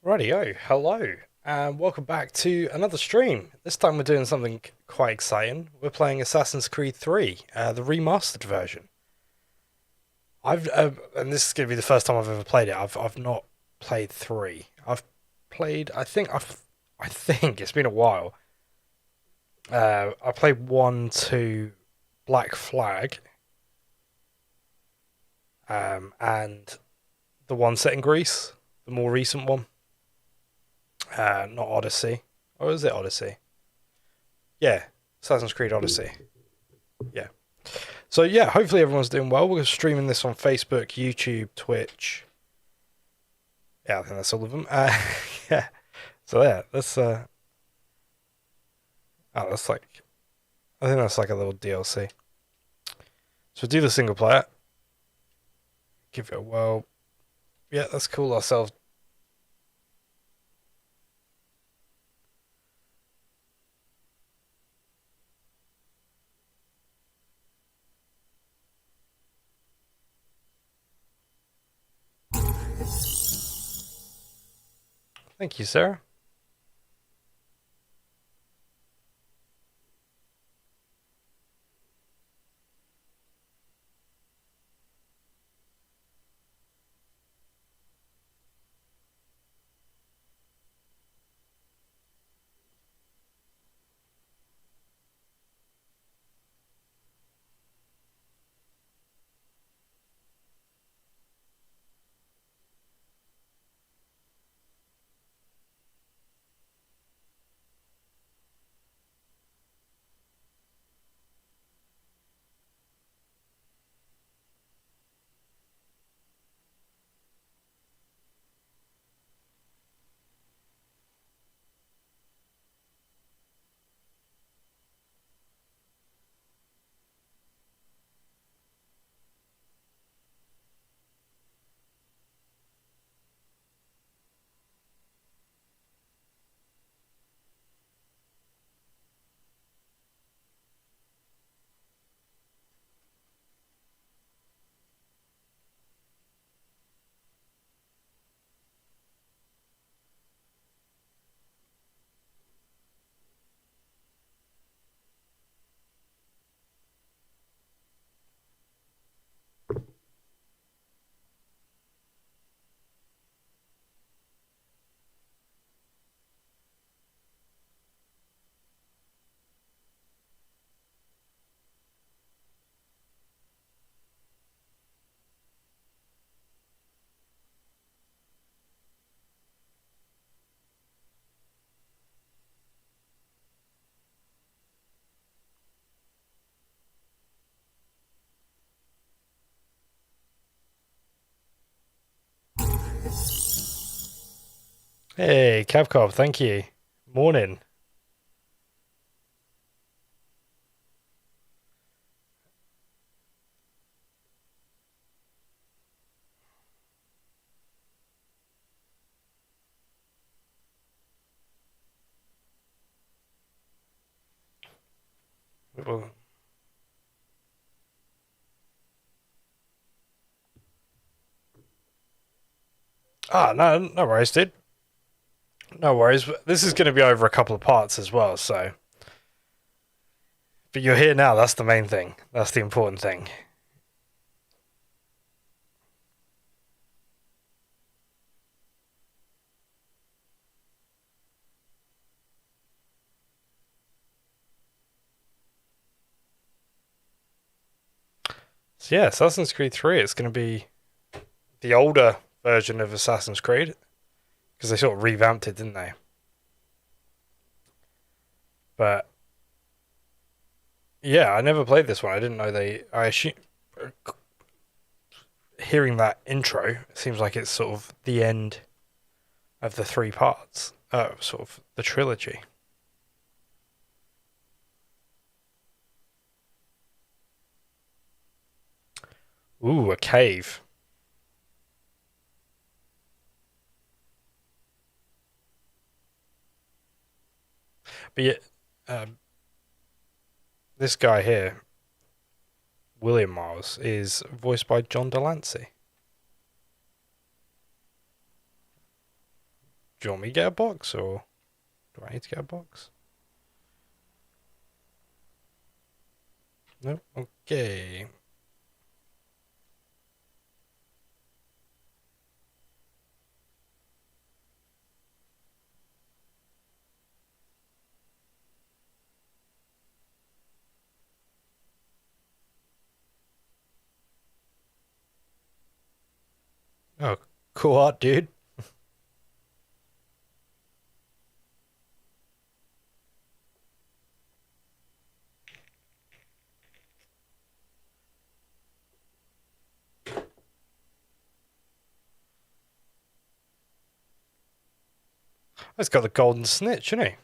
Rightio, hello, and welcome back to another stream. This time we're doing something quite exciting. We're playing Assassin's Creed 3, the remastered version. And this is going to be the first time I've ever played it. I've not played 3. I've played, I think it's been a while. I played 1 to Black Flag, and the one set in Greece, the more recent one. Not Odyssey. Or is it Odyssey? Yeah, Assassin's Creed Odyssey. Yeah. So yeah, hopefully everyone's doing well. We're streaming this on Facebook, YouTube, Twitch. Yeah, I think that's all of them. Yeah. So yeah, that's like, I think that's like a little DLC. So we'll do the single player. Give it a whirl. Yeah, let's call ourselves. Thank you, Sarah. Hey, Capcom, thank you. Morning. Well, no, no worries, dude. No worries. This is going to be over a couple of parts as well, so. But you're here now. That's the main thing. That's the important thing. So yeah, Assassin's Creed 3. It's going to be the older version of Assassin's Creed because they sort of revamped it, didn't they? But yeah, I never played this one. I didn't know they. I assume hearing that intro, it seems like it's sort of the end of the 3 parts. Sort of the trilogy. Ooh, a cave. But yeah, um, this guy here, William Miles, is voiced by John Delancey. Do you want me to get a box, or do I need to get a box? No? Okay. Oh, cool art, dude. It's got the golden snitch, isn't he?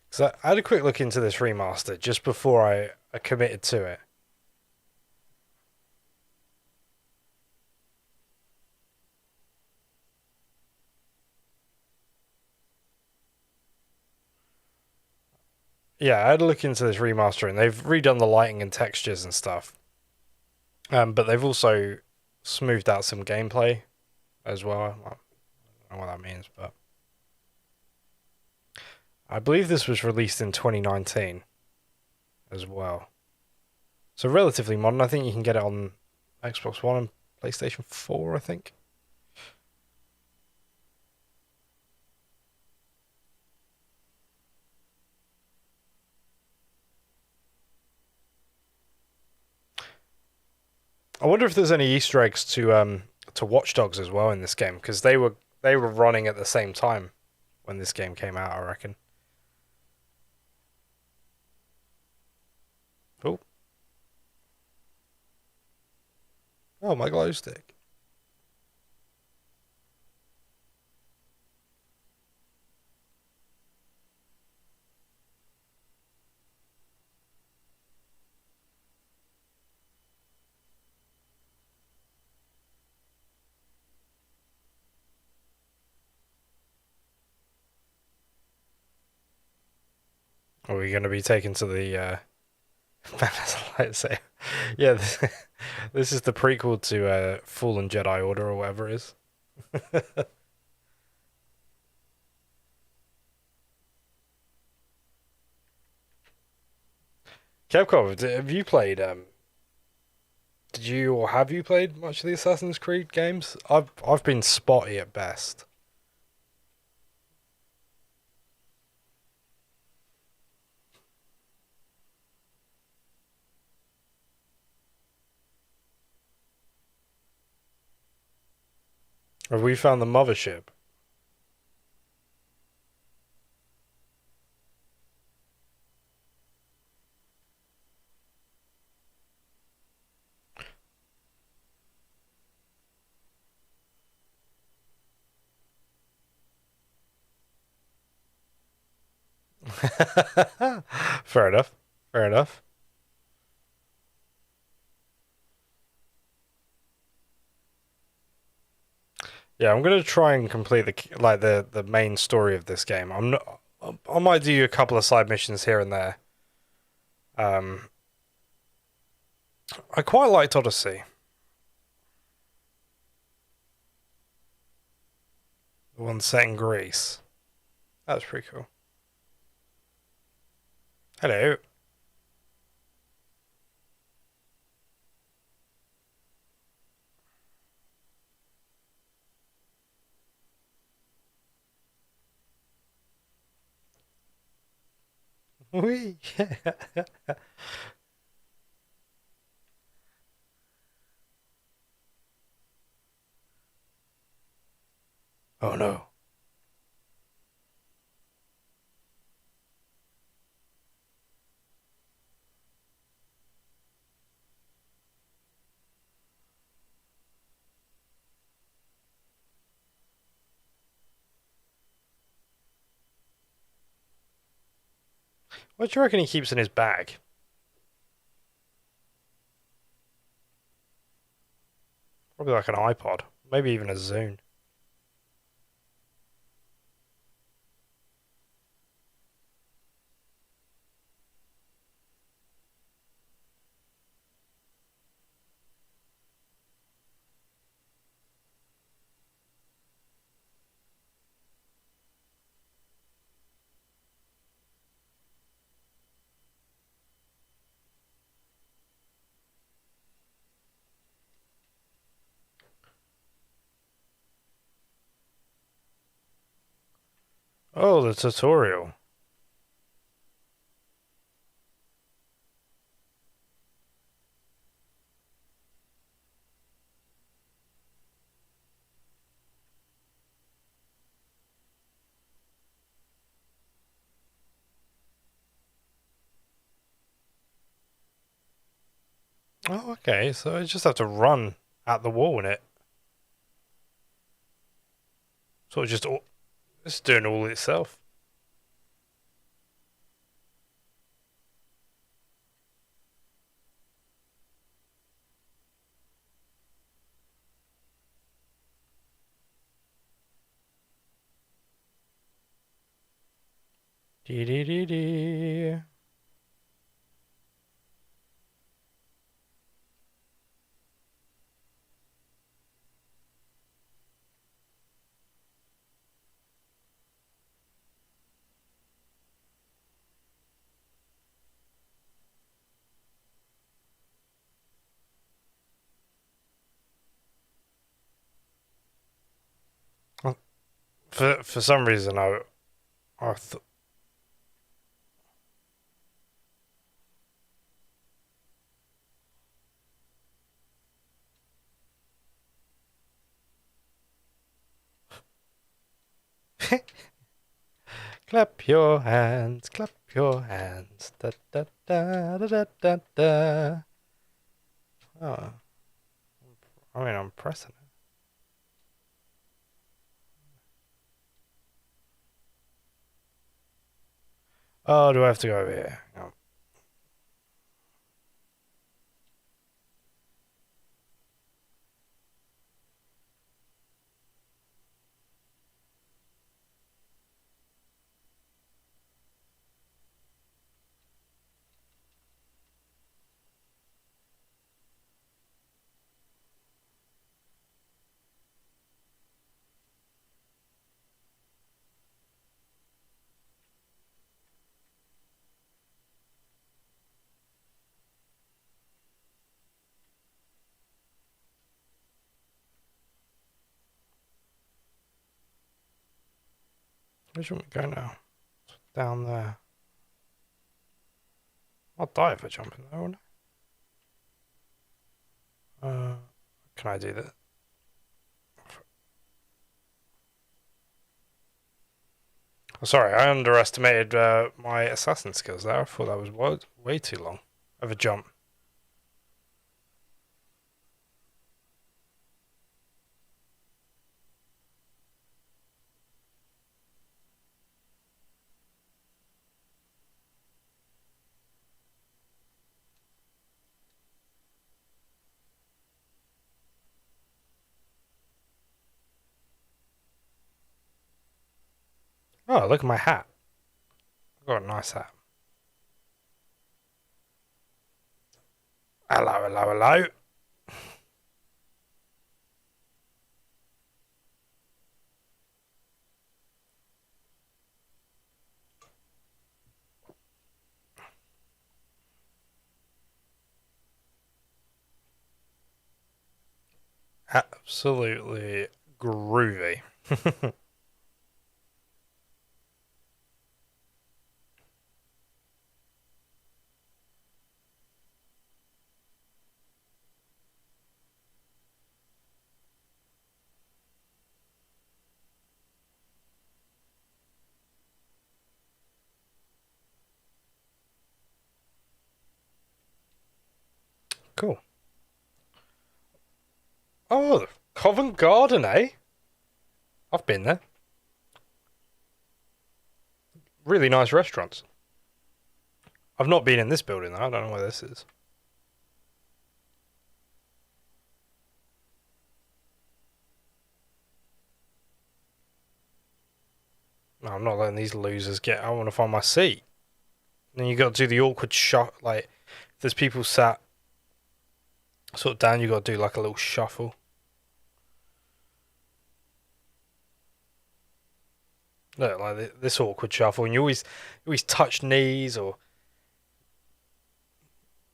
So I had a quick look into this remaster just before I committed to it. Yeah, I had a look into this remaster, and they've redone the lighting and textures and stuff. But they've also smoothed out some gameplay as well. I don't know what that means, but I believe this was released in 2019 as well. So relatively modern. I think you can get it on Xbox One and PlayStation 4, I think. I wonder if there's any Easter eggs to Watch Dogs as well in this game, because they were running at the same time when this game came out, I reckon. Oh, oh, my glow stick. Are we going to be taken to the man has a lightsaber? Yeah, this is the prequel to Fallen Jedi Order or whatever it is. Capcom, have you played? Did you or have you played much of the Assassin's Creed games? I've been spotty at best. Have we found the mothership? Fair enough. Fair enough. Yeah, I'm gonna try and complete the main story of this game. I'm not. I might do a couple of side missions here and there. Um, I quite liked Odyssey, the one set in Greece. That was pretty cool. Hello. Whee! Oh no. What do you reckon he keeps in his bag? Probably like an iPod, maybe even a Zune. Oh, the tutorial. Oh, okay. So I just have to run at the wall in it. So it's doing all itself. Dee dee dee dee. For some reason, I th- clap your hands, clap your hands. Da da da da da da da. Oh, I mean, I'm pressing it. Oh, do I have to go over here? Oh. Where should we go now? Down there. I'll die if I jump in there, won't I? Can I do that? Oh, sorry, I underestimated my assassin skills there. I thought that was way too long of a jump. Oh, look at my hat. I've got a nice hat. Hello, hello, hello. Absolutely groovy. Cool. Oh, Covent Garden, eh? I've been there. Really nice restaurants. I've not been in this building though. I don't know where this is. No, I'm not letting these losers get. I want to find my seat. Then you got to do the awkward shot. Like, if there's people sat sort of down, you got to do like a little shuffle. Look, like this awkward shuffle, and you always touch knees, or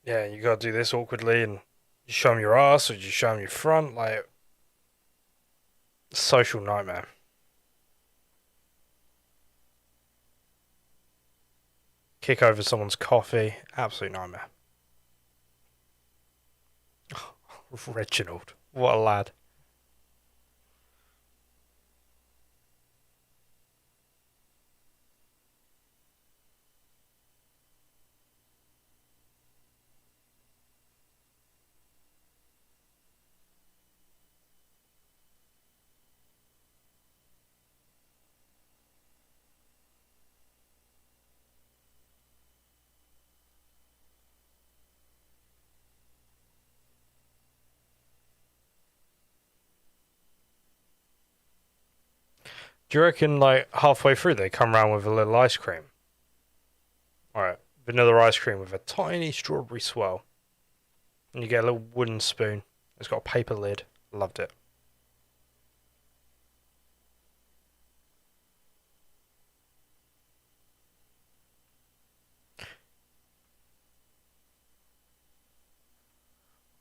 yeah, you got to do this awkwardly, and you show them your ass, or you show them your front, like social nightmare. Kick over someone's coffee. Absolute nightmare. Reginald. What a lad. Do you reckon, like, halfway through they come around with a little ice cream? Alright, vanilla ice cream with a tiny strawberry swirl. And you get a little wooden spoon. It's got a paper lid. Loved it.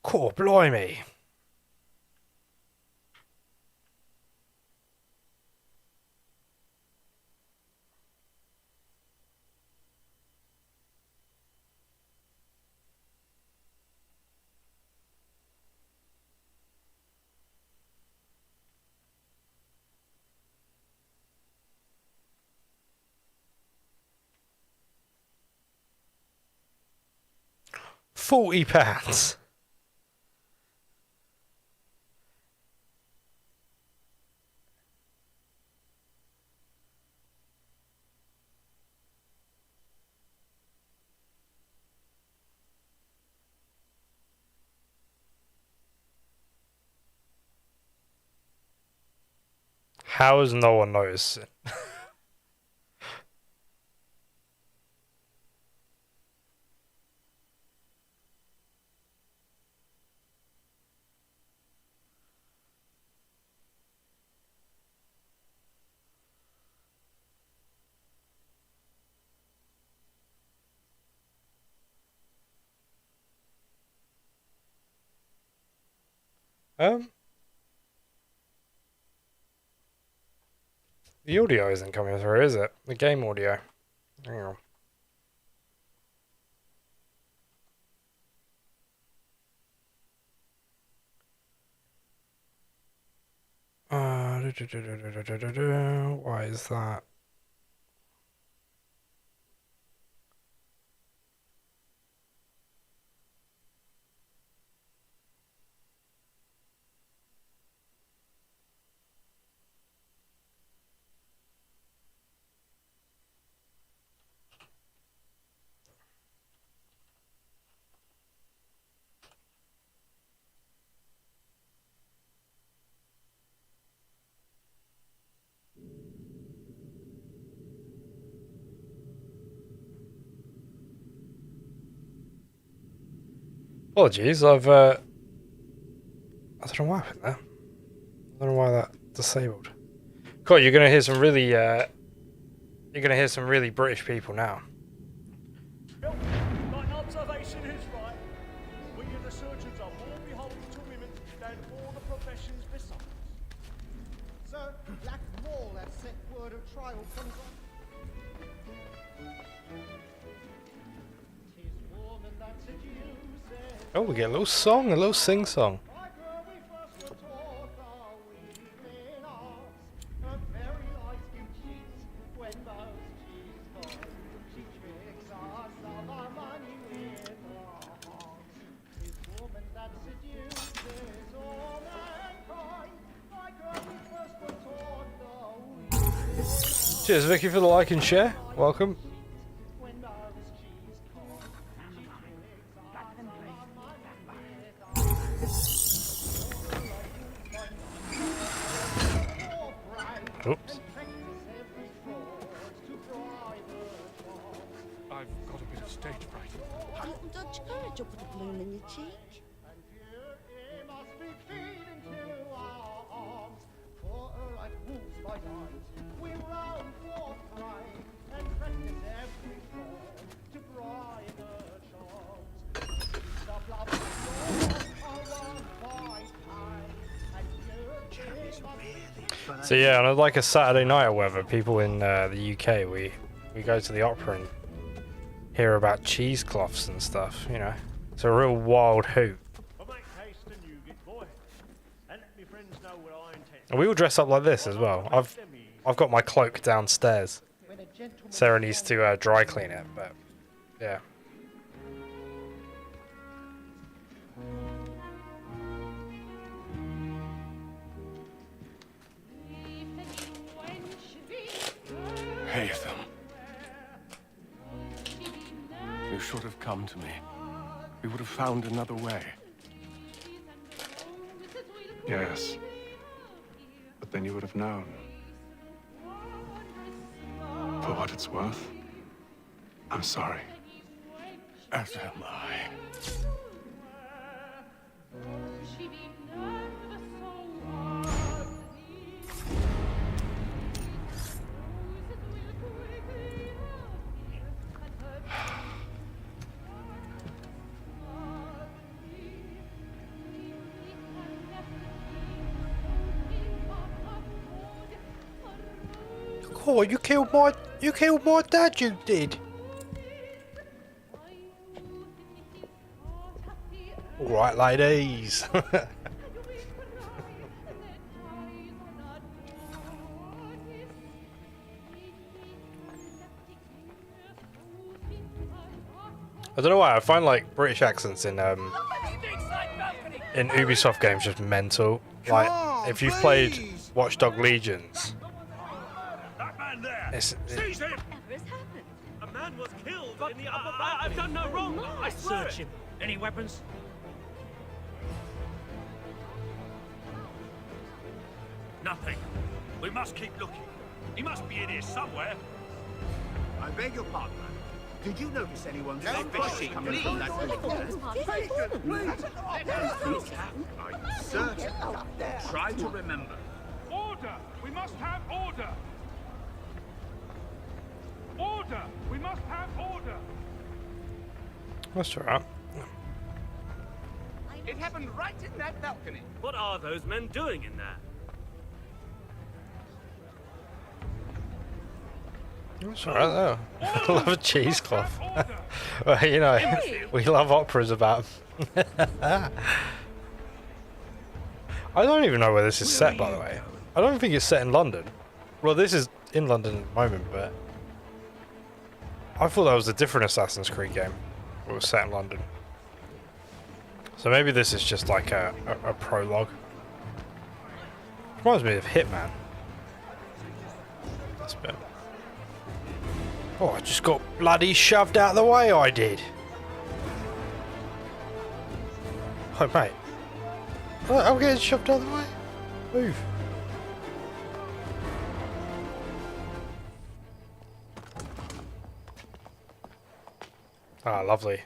Cool, blimey. £40. How has no one noticed it? The audio isn't coming through, is it? The game audio. Hang on. Why is that? Apologies, I don't know what happened there. I don't know why that disabled. Cool, you're gonna hear some really British people now. Well, my observation is right. We as the surgeons are more beholden to women than all the professions besides. Sir, Black Mall has set word of trial comes on. Tis woman that seduces. Oh, we get a little song, a little sing-song. My girl, we first were taught the weaving arts. Her very eyes give cheats when those cheeks fall. She tricks us of our money with her hearts. Tis woman that seduces all mankind. My girl, we first were taught the weaving arts. Cheers, Vicky, for the like and share. Welcome. When those cheeks fall, she tricks us of our money with her Oops. I've got a bit of stage fright. Don't you courage up with a balloon in your cheek? And here it must be feeding to our arms. For her right moves by night, we round forthright and practice every form to bribe the charms. The blood are one white eye, and here it must be. So yeah, on like a Saturday night or whatever, people in the UK, we go to the opera and hear about cheesecloths and stuff, you know. It's a real wild hoot. But make haste and you get boy. And let me friends know what I intend. And we all dress up like this as well. I've got my cloak downstairs. When a gentleman Sarah needs to dry clean it, but yeah. Haytham. You should have come to me. We would have found another way. Yes. But then you would have known. For what it's worth, I'm sorry. As am I. Oh, you killed my dad, you did. All right, ladies. I don't know why I find like British accents in Ubisoft games just mental. Like if you've played Watch Dogs Legions, That man there! it's Seize him! Whatever has happened? A man was killed in the upper balcony. I've done no wrong. I swear Search him. Any weapons? Nothing. We must keep looking. He must be in here somewhere. I beg your pardon, ma'am. Did you notice anyone Don't suspicious push, coming from that building? I'm certain. Try to remember. Order! We must have order! Order! We must have order! that's alright. It happened right in that balcony. What are those men doing in there? That's alright though. I love a cheesecloth. Order! Well, you know, we love operas about. I don't even know where this is set, by the way. I don't think it's set in London. Well, this is in London at the moment, but I thought that was a different Assassin's Creed game. It was set in London. So maybe this is just like a prologue. Reminds me of Hitman. This bit. Oh, I just got bloody shoved out of the way, I did. Oh, mate. Oh, I'm getting shoved out of the way. Move. Ah, lovely.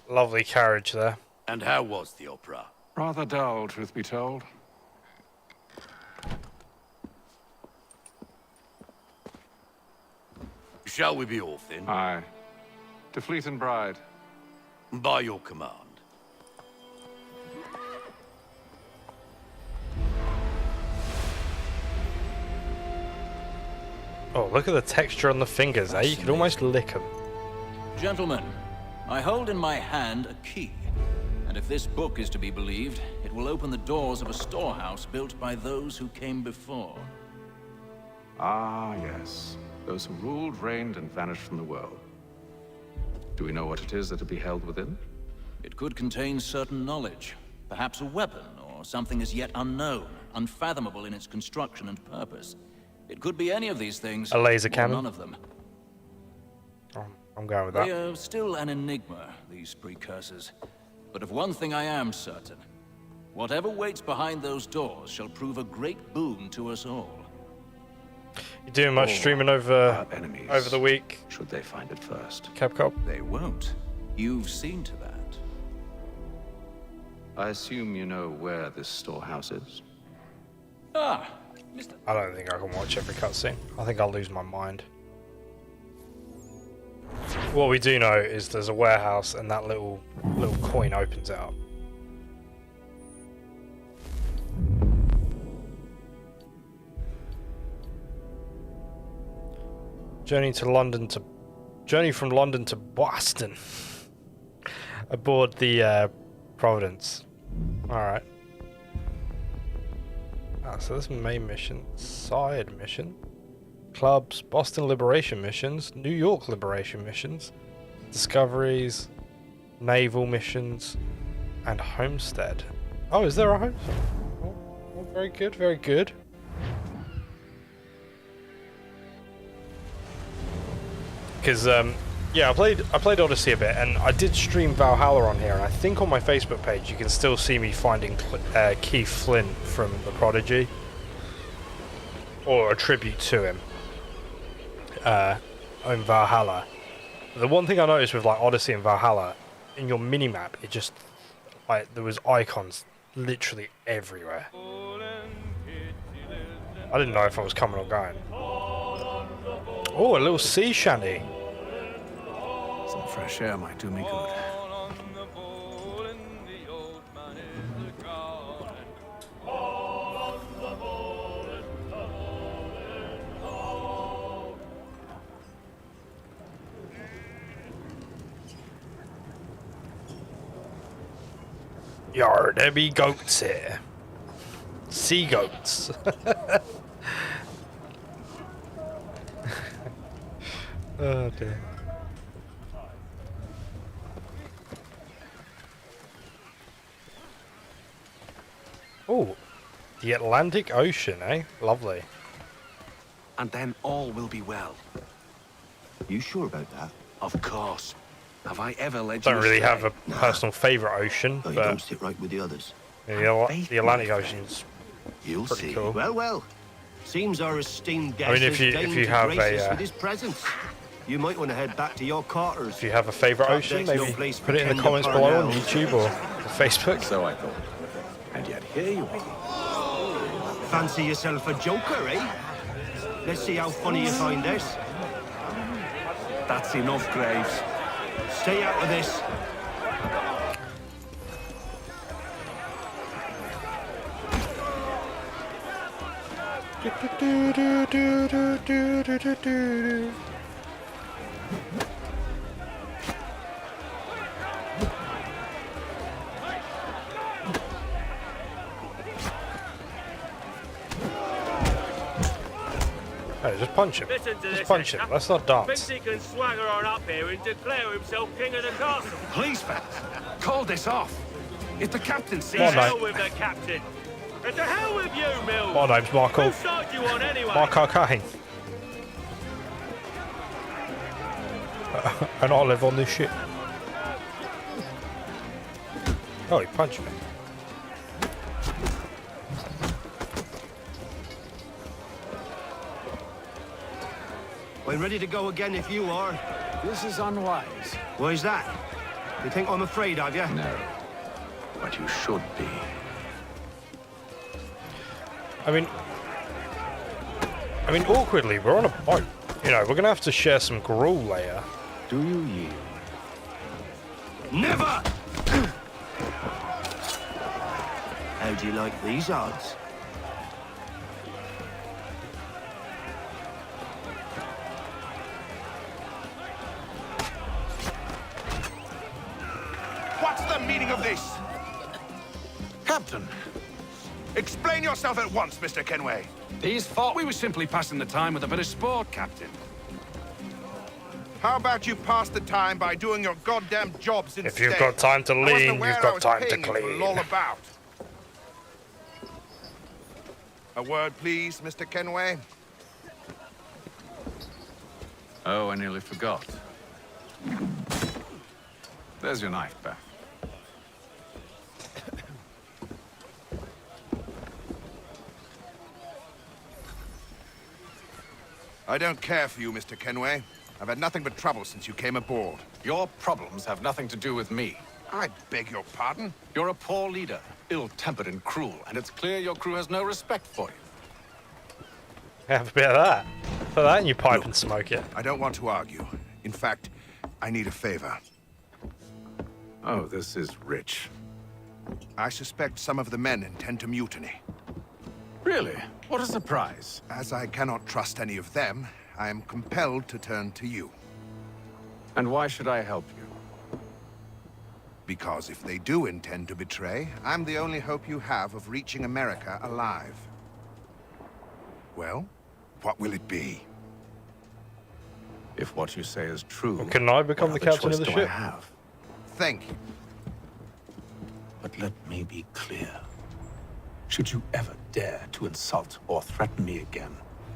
Lovely carriage there. And how was the opera? Rather dull, truth be told. Shall we be off then? Aye. To Fleet and Bride. By your command. Oh, look at the texture on the fingers, eh? You could almost lick them. Gentlemen, I hold in my hand a key, and if this book is to be believed, it will open the doors of a storehouse built by those who came before. Ah, yes. Those who ruled, reigned, and vanished from the world. Do we know what it is that will be held within? It could contain certain knowledge, perhaps a weapon, or something as yet unknown, unfathomable in its construction and purpose. It could be any of these things, A laser or cannon? none of them. Oh, I'm going with They that. are still an enigma, these precursors. But of one thing I am certain. Whatever waits behind those doors shall prove a great boon to us all. You doing much Or streaming over our enemies, over the week, should they find it first. Capcom? They won't. You've seen to that. I assume you know where this storehouse is? Ah, Mr. I don't think I can watch every cutscene. I think I'll lose my mind. What we do know is there's a warehouse and that little coin opens it up. Journey to London to Journey from London to Boston. Aboard the Providence. Alright. So this is main mission. Side mission. Clubs. Boston Liberation missions. New York Liberation missions. Discoveries. Naval missions. And Homestead. Oh, is there a Homestead? Oh, very good, very good. Because yeah, I played Odyssey a bit, and I did stream Valhalla on here, and I think on my Facebook page you can still see me finding Keith Flint from The Prodigy, or a tribute to him in Valhalla. The one thing I noticed with like Odyssey and Valhalla, in your minimap, it just like there was icons literally everywhere. I didn't know if I was coming or going. Oh, a little sea shanty. Some fresh air might do me good. Yar, there be goats here. Sea goats. Oh dear. Oh, the Atlantic Ocean, eh? Lovely. And then all will be well. You sure about that? Of course. Have I ever led you Don't really have astray? a personal favourite ocean, Oh, you don't but sit right with the others. the Atlantic Ocean's You'll pretty see. cool. Well, well. Seems our esteemed guest mean, if has you deigned to have grace us a, with his presence. You might want to head back to your quarters. If you have a favourite Top ocean, deck's no maybe place for put it in the tender comments below on Parnell. YouTube or Facebook. So I thought. And yet here you are. Fancy yourself a joker, eh? Let's see how funny you find this. That's enough, Graves. Stay out of this. Hey, just punch him. Listen to Just this, punch him. Hector. Let's not dance. Thinks he can swagger on up here and declare himself king of the castle. Please, fellas, call this off. If the captain sees To on, us... mate. hell with the captain. And to hell with you, Mills. My name's Michael. Whose side you on anyway? Mark Arcane. And I live on this ship. Oh, he punched me. I'm ready to go again if you are. This is unwise. Why's that? You think I'm afraid of you? No. But you should be. I mean, awkwardly, we're on a boat. You know, we're gonna have to share some gruel later. Do you yield? Never! How do you like these odds? What's the meaning of this? Captain! Explain yourself at once, Mr. Kenway. These thought we were simply passing the time with a bit of sport, Captain. How about you pass the time by doing your goddamn jobs instead? If you've got time to I wasn't lean, aware you've I got was time to paying you clean. all about. A word, please, Mr. Kenway. Oh, I nearly forgot. There's your knife, Beth. I don't care for you, Mr. Kenway. I've had nothing but trouble since you came aboard. Your problems have nothing to do with me. I beg your pardon? You're a poor leader, ill-tempered and cruel, and it's clear your crew has no respect for you. Have a bit of that. Put that in your pipe Look, and smoke it. I don't want to argue. In fact, I need a favor. Oh, this is rich. I suspect some of the men intend to mutiny. Really? What a surprise. As I cannot trust any of them, I am compelled to turn to you. And why should I help you? Because if they do intend to betray, I'm the only hope you have of reaching America alive. Well, what will it be? If what you say is true, Well, can I become what the other captain of choice the do I ship? have? Thank you. But let me be clear. Should you ever dare to insult or threaten me again,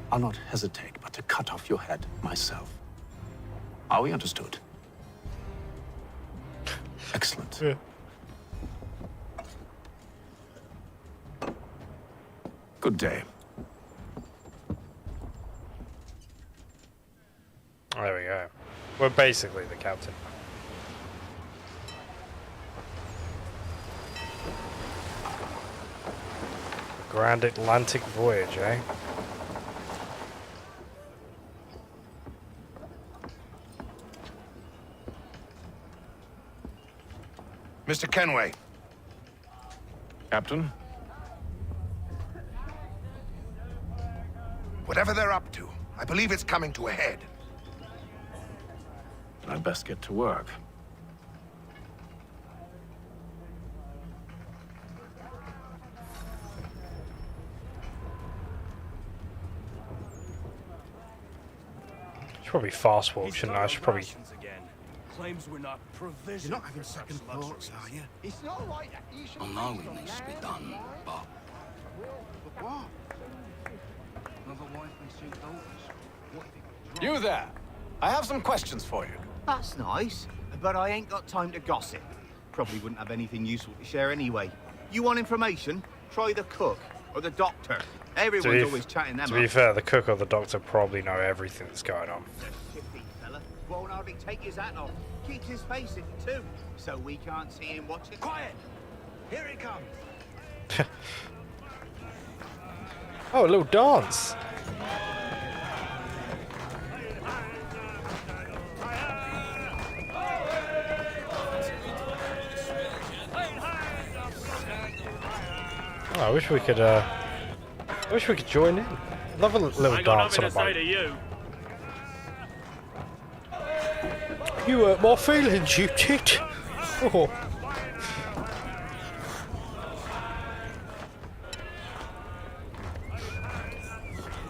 I'll not hesitate but to cut off your head myself. Are we understood? Excellent. Yeah. Good day. There we go. We're basically the captain. The Grand Atlantic Voyage, eh? Mr. Kenway, Captain? whatever they're up to, I believe it's coming to a head. I'd best get to work. Should probably fast walk, shouldn't I? I should probably. Again. Claims we're not provisioned. You're not having second thoughts, are you? It's not right that you should. I know it needs to be done, but But what? Another wife and two daughters. What if it You there! I have some questions for you. That's nice, but I ain't got time to gossip. Probably wouldn't have anything useful to share anyway. You want information? Try the cook or the doctor. Everyone's always chatting them To be up. fair, the cook or the doctor probably know everything that's going on. Shifty fella. Won't hardly take his hat off. Keeps his face in too, so we can't see him watching. Quiet! Here he comes. Oh, a little dance. Oh, I wish we could. I wish we could join in. Love a little I ain't got dance nothing on a to say boat. to you. You hurt my feelings, you tit. Oh.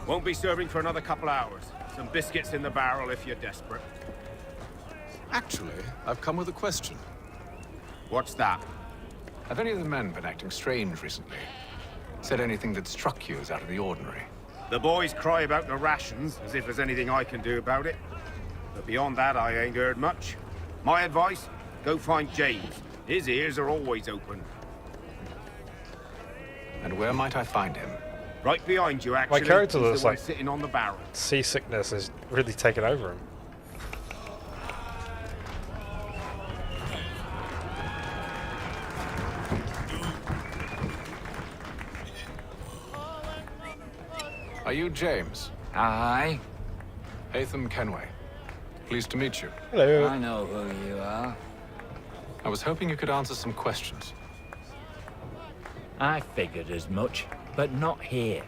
Won't be serving for another couple hours. Some biscuits in the barrel if you're desperate. Actually, I've come with a question. What's that? Have any of the men been acting strange recently? Said anything that struck you as out of the ordinary? The boys cry about the rations, as if there's anything I can do about it. But beyond that, I ain't heard much. My advice, go find James. His ears are always open. And where might I find him? Right behind you, actually. My character He's looks the one like sitting on the barrel. seasickness is really taken over him. Are you James? aye, Hatham Kenway. Pleased to meet you. Hello. I know who you are. I was hoping you could answer some questions. I figured as much, but not here.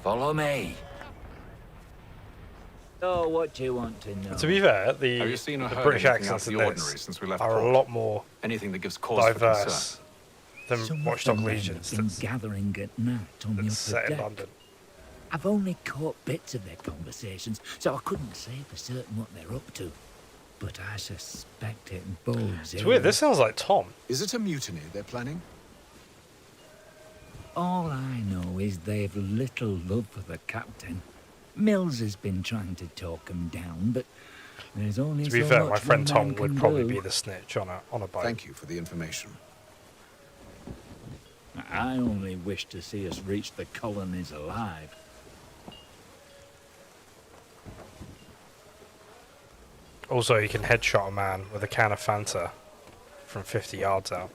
Follow me. So, what do you want to know? To be fair, Have the you seen or heard British anything out accents of in the ordinary this since we left are a port? lot more Anything that gives cause for diverse than Some Watch of Dog the men Legions have been that's, gathering at night on the that's upper set in deck. London. I've only caught bits of their conversations, so I couldn't say for certain what they're up to. But I suspect it bodes It's weird, this sounds like Tom. Is it a mutiny they're planning? All I know is they've little love for the captain. Mills has been trying to talk him down, but there's only To be so fair, much my friend one Tom man would can probably do. be the snitch on a boat. Thank you for the information. I only wish to see us reach the colonies alive. Also, you can headshot a man with a can of Fanta from 50 yards out.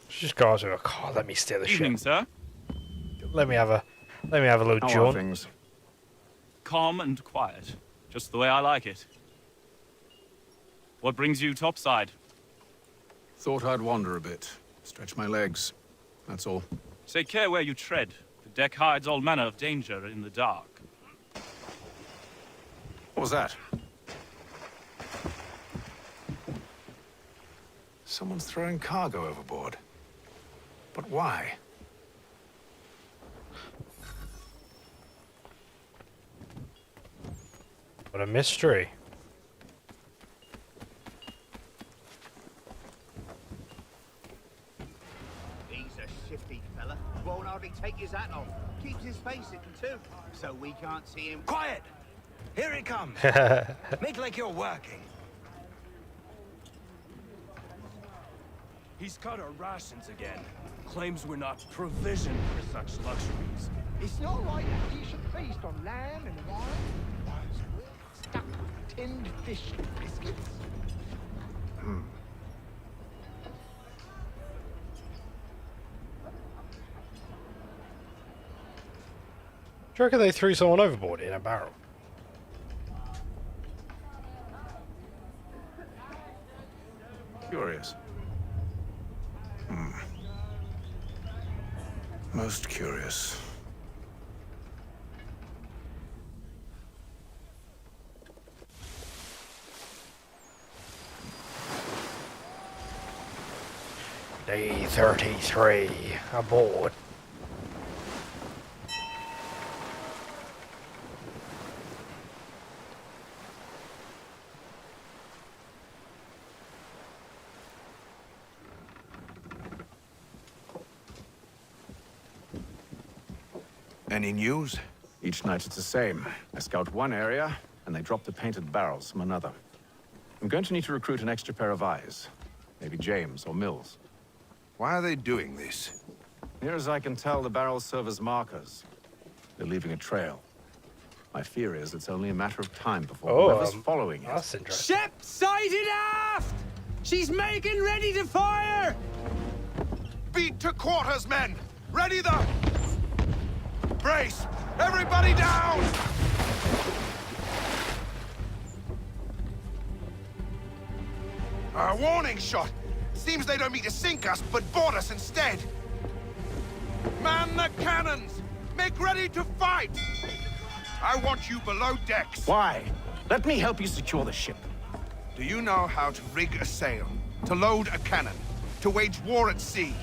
Just go to a car. Let me steer the Evening, ship. sir. Let me have a little How are jaunt. things? Calm and quiet. Just the way I like it. What brings you topside? Thought I'd wander a bit. Stretch my legs. That's all. Take care where you tread. The deck hides all manner of danger in the dark. What was that? Someone's throwing cargo overboard. But why? What a mystery. He's a shifty fella. Won't hardly take his hat off. Keeps his face hidden too, so we can't see him. Quiet! Here it comes. Make like you're working. He's cut our rations again. Claims we're not provisioned for such luxuries. It's not right that you should feast on lamb and wine. Stuck with tinned fish and biscuits. Do you reckon they threw someone overboard in a barrel? Curious. Most curious. Day 33 aboard. Any news? Each night it's the same. I scout one area, and they drop the painted barrels from another. I'm going to need to recruit an extra pair of eyes. Maybe James or Mills. Why are they doing this? Near as I can tell, the barrels serve as markers. They're leaving a trail. My fear is it's only a matter of time before whoever's following it. That's interesting. Ship sighted aft! She's making ready to fire! Beat to quarters, men! Ready the... Brace! Everybody down! A warning shot! Seems they don't mean to sink us, but board us instead! Man the cannons! Make ready to fight! I want you below decks. Why? Let me help you secure the ship. Do you know how to rig a sail? To load a cannon? To wage war at sea?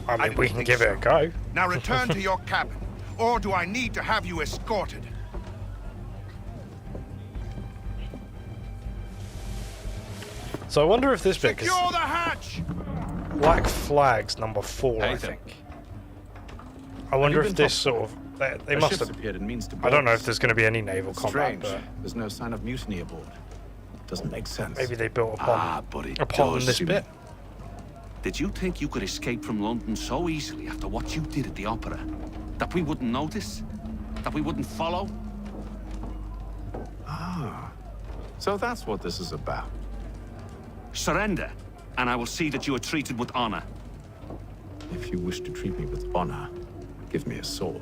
I mean, we can give it a go. Now return to your cabin. Or do I need to have you escorted? So I wonder if this bit... Secure the hatch! Black Flag's number 4, I think. I wonder if this sort of... They must have... appeared in means to I don't know if there's going to be any naval combat, Strange. but There's no sign of mutiny aboard. Doesn't make sense. maybe they built upon, but it upon does. this bit. Did you think you could escape from London so easily after what you did at the opera? That we wouldn't notice? That we wouldn't follow? Ah. So that's what this is about. Surrender, and I will see that you are treated with honor. If you wish to treat me with honor, give me a sword.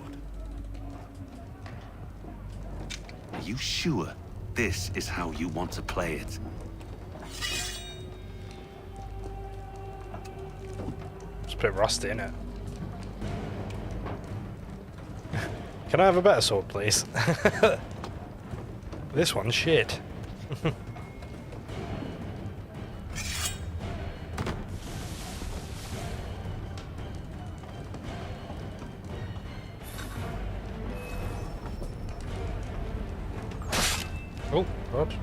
Are you sure this is how you want to play it? It's a bit rusty, isn't it? Can I have a better sword, please? This one's shit. Oh, God.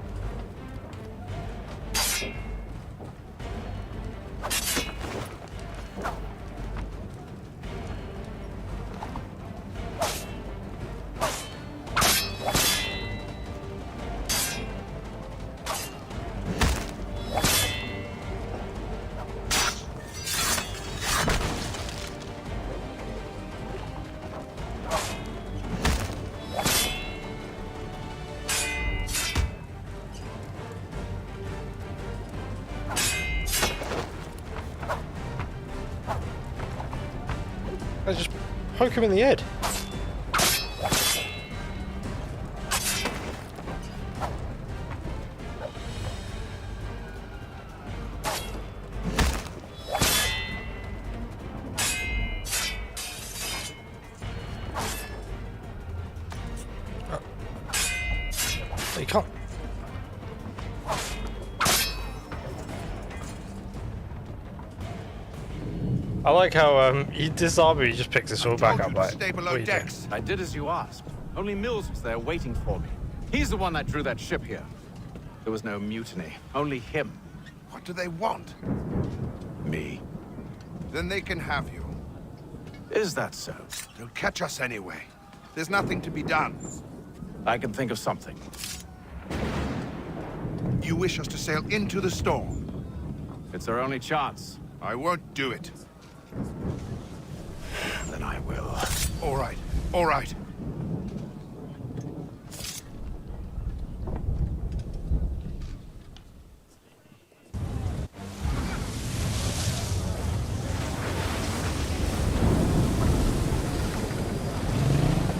I just poke him in the head. You can't. I like how he disarmed me, he just picked us all back up. Like, Stay below what are you doing? decks. I did as you asked. Only Mills was there waiting for me. He's the one that drew that ship here. There was no mutiny, only him. What do they want? Me. Then they can have you. Is that so? They'll catch us anyway. There's nothing to be done. I can think of something. You wish us to sail into the storm? It's our only chance. I won't do it. Then I will. All right, all right.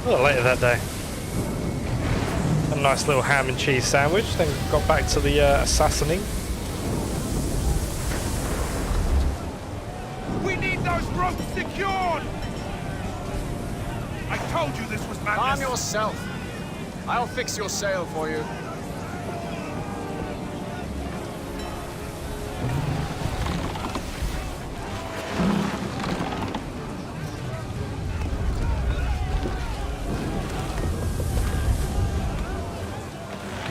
A little later that day. A nice little ham and cheese sandwich, then got back to the assassinating. We need those ropes secured! I told you this was madness. Calm yourself. I'll fix your sail for you.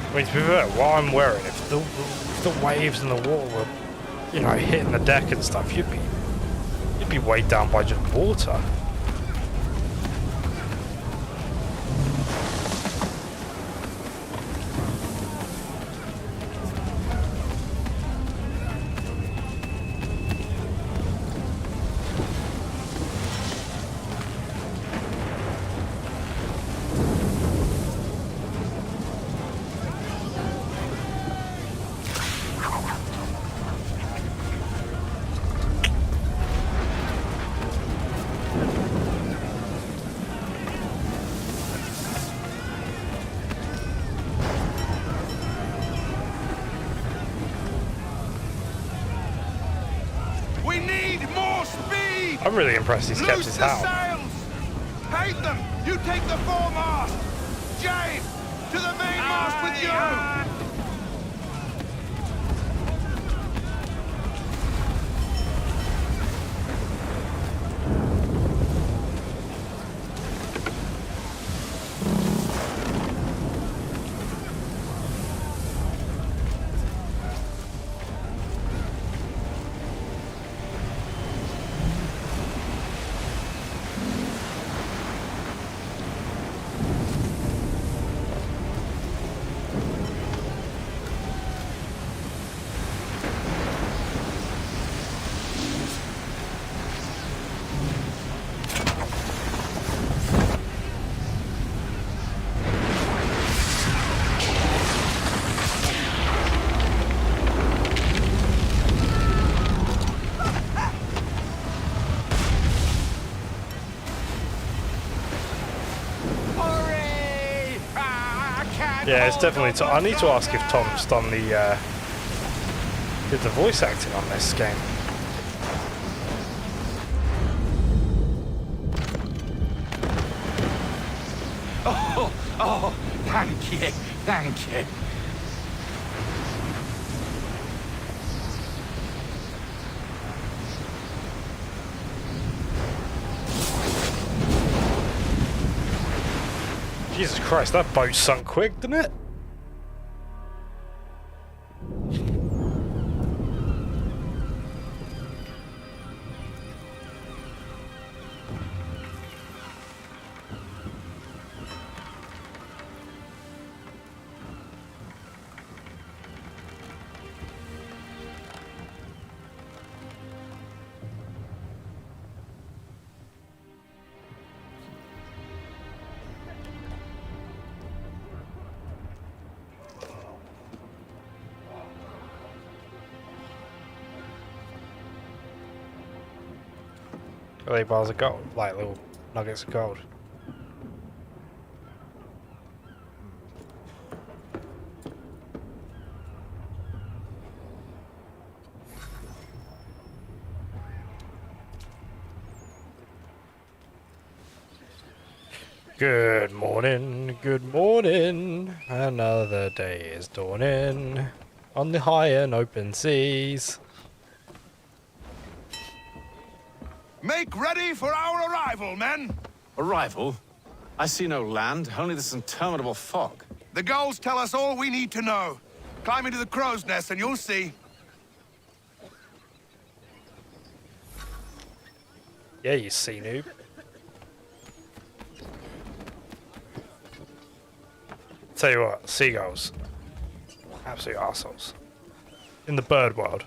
I mean, to be fair, what I'm wearing, if the waves and the water were, you know, hitting the deck and stuff, you'd be weighed down by just water. We need more speed! I'm really impressed he's kept Loose his the hat on. sails! Hate them! You take the foremast! James! To the mainmast with you! Yeah, it's definitely. I need to ask if Tom's done the did the voice acting on this game. Oh, thank you, thank you. Jesus Christ, that boat sunk quick, didn't it? Are they bars of gold? Like little nuggets of gold. Good morning, good morning. Another day is dawning on the high and open seas. Make ready for our arrival, men! Arrival? I see no land, only this interminable fog. The gulls tell us all we need to know. Climb into the crow's nest and you'll see. Yeah, you sea noob. Tell you what, seagulls. Absolute arseholes. In the bird world.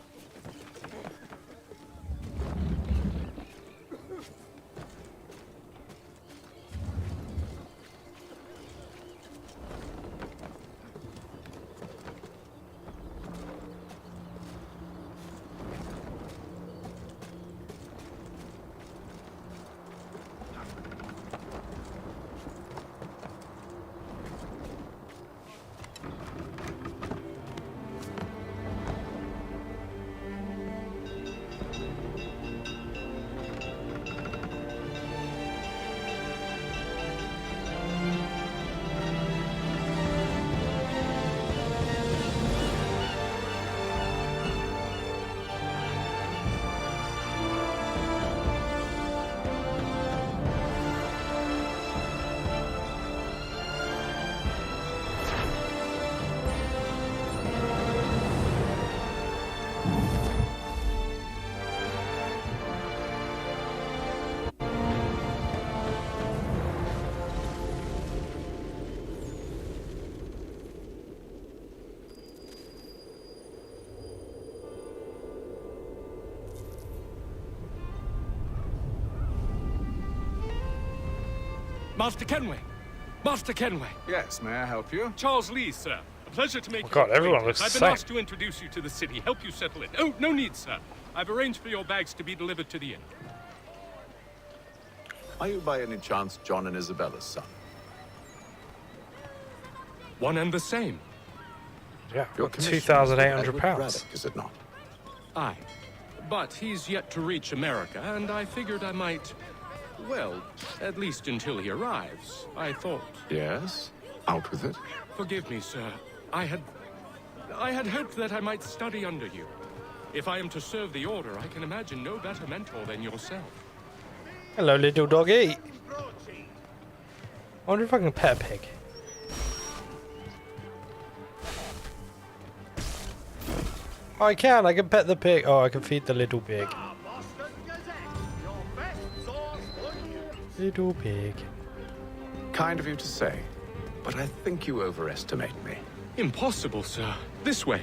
Master Kenway! Master Kenway! Yes, may I help you? Charles Lee, sir. A pleasure to make Oh God, you everyone acquainted. looks I've the been same. asked to introduce you to the city, help you settle in. Oh, no need, sir. I've arranged for your bags to be delivered to the inn. Are you by any chance John and Isabella's son? One and the same. Yeah, Your commission is with Edward £2,800. Braddock, is it not? Aye. But he's yet to reach America, and I figured I might... Well, at least until he arrives, I thought. Yes? Out with it. Forgive me, sir. I had hoped that I might study under you. If I am to serve the Order, I can imagine no better mentor than yourself. Hello, little doggy. I wonder if I can pet a pig. Oh, I can pet the pig. Oh, I can feed the little pig. Little pig. Kind of you to say, but I think you overestimate me. Impossible, sir. This way.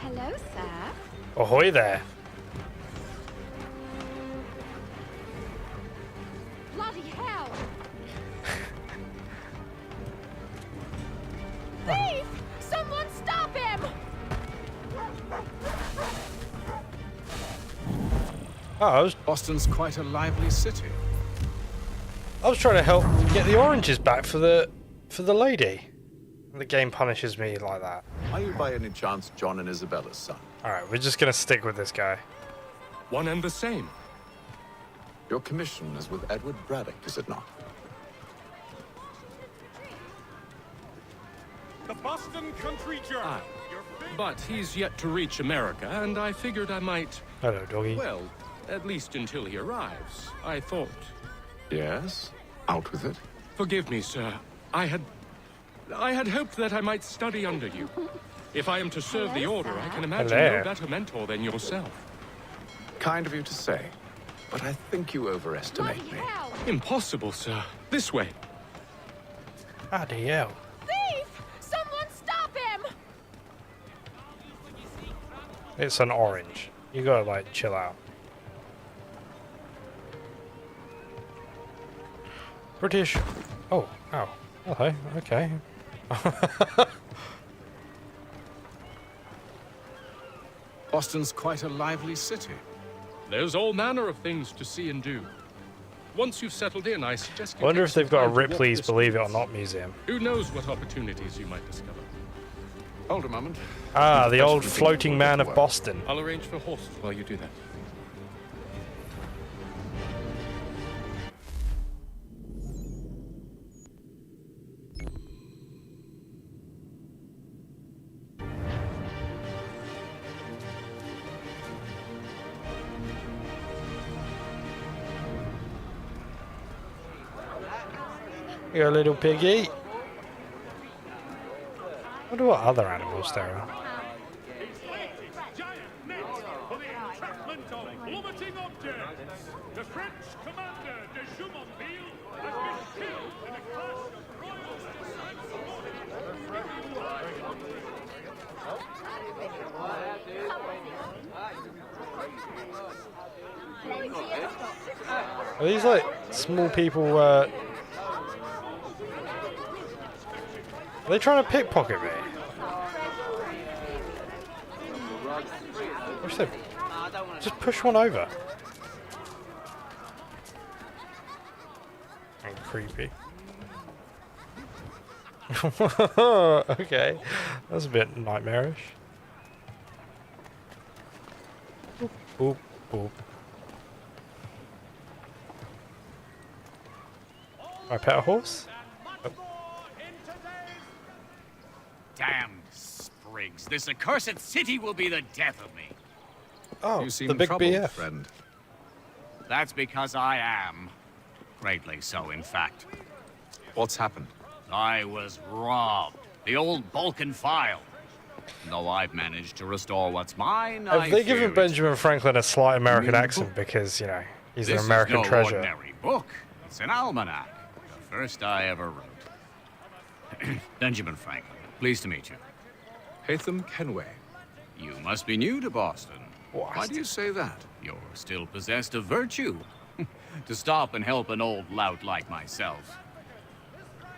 Hello, sir. Ahoy there. Bloody hell! Thief! Someone stop him! Oh, Boston's quite a lively city. I was trying to help get the oranges back for the lady. The game punishes me like that. Are you by any chance John and Isabella's son? Alright, we're just gonna stick with this guy. One and the same. Your commission is with Edward Braddock, is it not? The Boston Country Journal. Aye. But he's yet to reach America, and I figured I might... Hello, doggy. Well, at least until he arrives, I thought. Yes? Out with it. Forgive me, sir. I had hoped that I might study under you. If I am to serve the Order, I can imagine no better mentor than yourself. Kind of you to say, but I think you overestimate me. Impossible, sir. This way. Bloody hell. Thief! Someone stop him! It's an orange. You gotta, like, chill out. British. Oh, ow. Hello, okay. Boston's quite a lively city. There's all manner of things to see and do. Once you've settled in, I suggest I you wonder take if they've some got a time to walk Ripley's this Believe It or place. Not museum. Who knows what opportunities you might discover? Hold a moment. Ah, the old floating man of Boston. I'll arrange for horses while you do that. You're a little piggy. I wonder what other animals there are. Giant nets for the entrapment of plummeting objects. The French commander de Jumonville has been killed in a clash of royals Are these like small people? Are they trying to pickpocket me? What's that? Just push one over. And creepy. Okay, that's a bit nightmarish. Boop, boop, boop. I pet a horse? Oh. Damn sprigs. This accursed city will be the death of me. Oh, you seem the big troubled, BF. friend. That's because I am. Greatly so, in fact. What's happened? I was robbed. The old Balkan file. Though I've managed to restore what's mine, Have they given Benjamin Franklin a slight American accent because, you know, he's an American treasure? treasure? This is no ordinary book. It's an almanac. The first I ever wrote. Benjamin Franklin. Pleased to meet you. Hatham Kenway. You must be new to Boston. What? Why do you say that? You're still possessed of virtue. To stop and help an old lout like myself.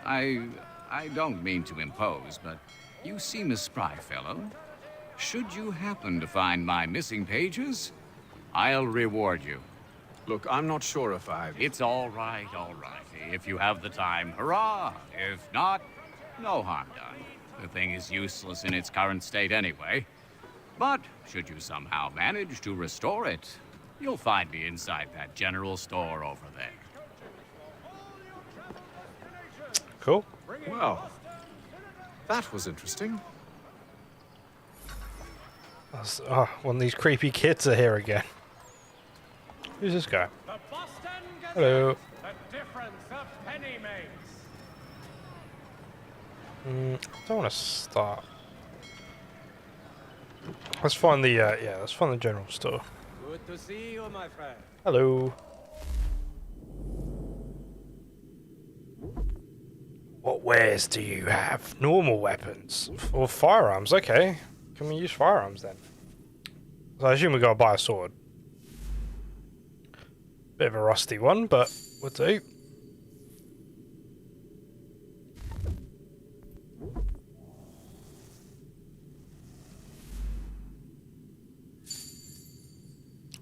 I don't mean to impose, but you seem a spry fellow. Should you happen to find my missing pages, I'll reward you. Look, I'm not sure if I... It's all right. If you have the time, hurrah. If not, no harm done. The thing is useless in its current state anyway. But should you somehow manage to restore it, you'll find me inside that general store over there. Cool. Well, that was interesting. Oh, one of these creepy kids are here again. Who's this guy? Hello. The difference a penny makes. I don't want to start. Let's find the let's find the general store. Good to see you, my friend. Hello. What wares do you have? Normal weapons or firearms? Okay, can we use firearms then? So I assume we gotta buy a sword. Bit of a rusty one, but we'll do.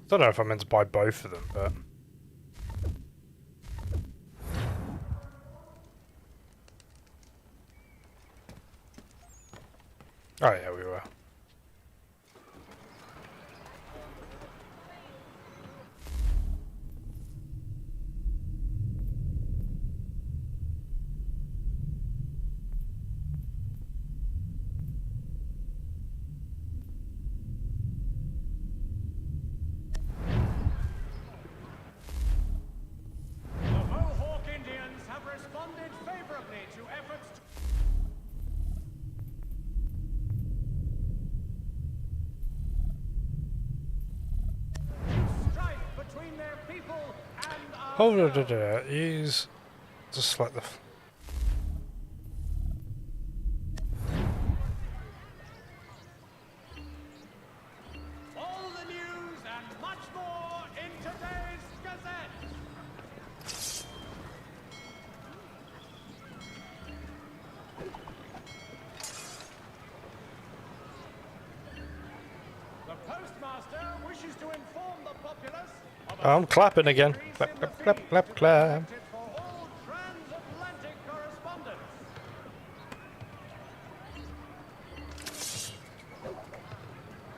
Don't know if I meant to buy both of them, but... Oh yeah, we were. Hold on, use just select the. All the news and much more in today's Gazette. The postmaster wishes to inform the populace. I'm clapping again. Clap, clap, clap, clap, clap.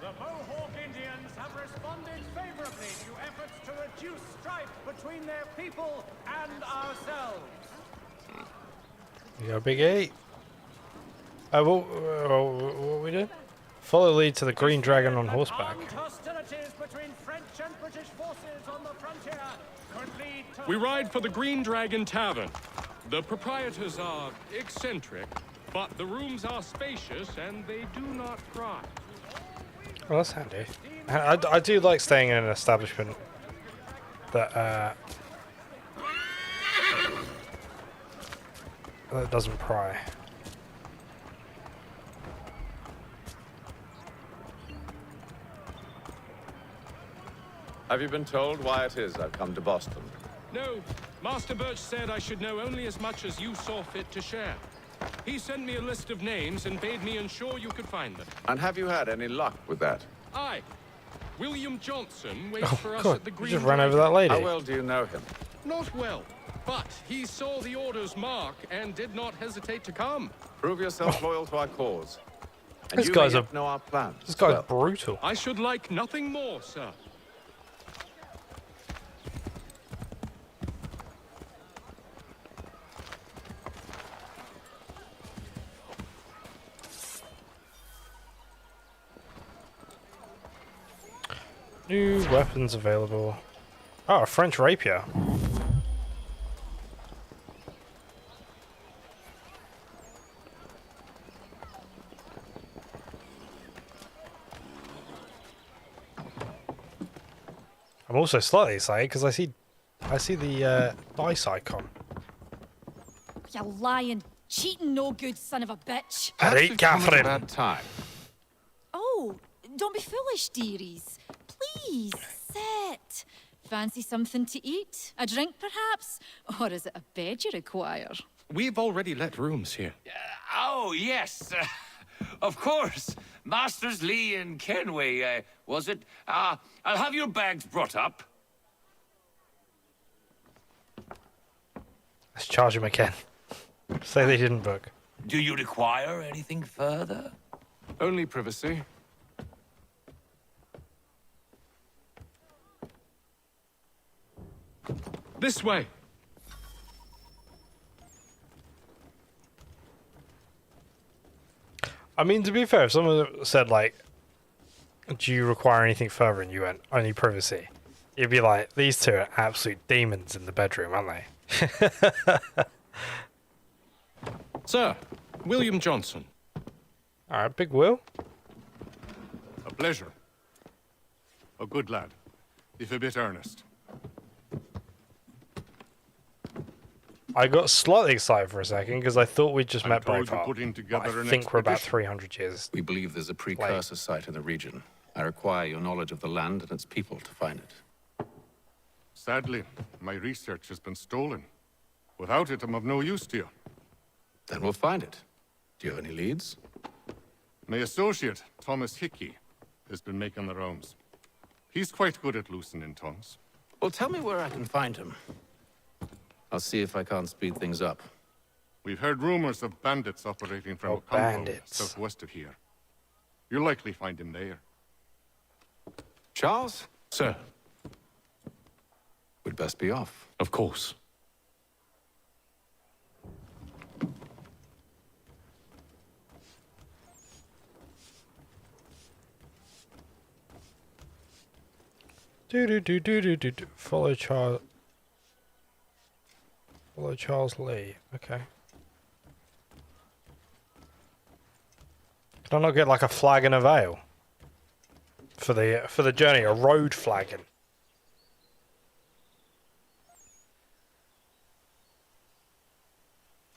The Mohawk Indians have responded favorably to efforts to reduce strife between their people and ourselves. You got a big 8. What we did? Follow the lead to the Green Dragon on horseback. Hostilities between French and British forces on the frontier could lead to... We ride for the Green Dragon Tavern. The proprietors are eccentric, but the rooms are spacious and they do not pry. Well, that's handy. I do like staying in an establishment that that doesn't pry. Have you been told why it is I've come to Boston? No, Master Birch said I should know only as much as you saw fit to share. He sent me a list of names and bade me ensure you could find them. And have you had any luck with that? Aye. William Johnson waits for us God, at the you Green just ran over Dragon. that lady. How well do you know him? Not well, but he saw the order's mark and did not hesitate to come. Prove yourself loyal to our cause. And This you guy's may a- yet know our plans. This guy's brutal. I should like nothing more, sir. New weapons available. Oh, a French rapier. I'm also slightly excited because I see the dice icon. You lying, cheating, no good son of a bitch. Alright, Catherine. Bad time. Oh, don't be foolish, dearies. Please, sit. Fancy something to eat? A drink, perhaps? Or is it a bed you require? We've already let rooms here. Oh, yes. Of course. Masters Lee and Kenway, was it? I'll have your bags brought up. Let's charge him again. Say they didn't book. Do you require anything further? Only privacy. This way. I mean, to be fair, if someone said, like, do you require anything further, and you went, only privacy, you'd be like, these two are absolute demons in the bedroom, aren't they? Sir, William Johnson. Alright, Big Will. A pleasure. A good lad, if a bit earnest. I got slightly excited for a second because I thought we'd just met told you Braveheart. putting But together I an think we're about expedition. 300 years. We believe there's a precursor site in the region. I require your knowledge of the land and its people to find it. Sadly, my research has been stolen. Without it, I'm of no use to you. Then we'll find it. Do you have any leads? My associate, Thomas Hickey, has been making the rounds. He's quite good at loosening tongues. Well, tell me where I can find him. I'll see if I can't speed things up. We've heard rumors of bandits operating from a compound southwest of here. You'll likely find him there. Charles? Sir. We'd best be off. Of course. Follow Charles. Follow Charles Lee. Okay. Can I not get like a flag and a veil for the journey? A road flagging.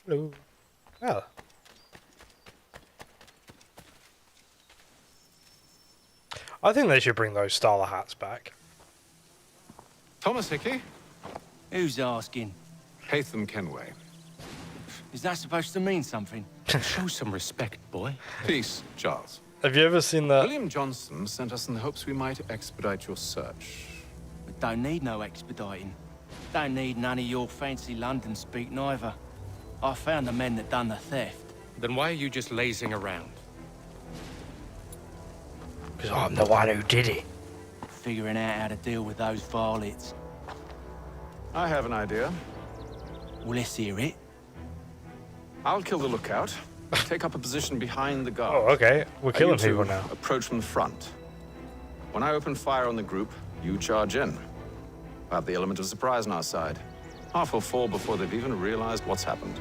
Hello. Oh. I think they should bring those Starler hats back. Thomas Hickey? Who's asking? Haytham Kenway. Is that supposed to mean something? Show some respect, boy. Peace, Charles. Have you ever seen that? William Johnson sent us in the hopes we might expedite your search. We don't need no expediting. Don't need none of your fancy London speak neither. I found the men that done the theft. Then why are you just lazing around? Because I'm the one who did it. Figuring out how to deal with those varlets. I have an idea. Well, let's hear it. I'll kill the lookout. Take up a position behind the guard. Oh, okay. We're killing You two people now. approach from the front. When I open fire on the group, you charge in. We'll have the element of surprise on our side. Half will fall before they've even realized what's happened.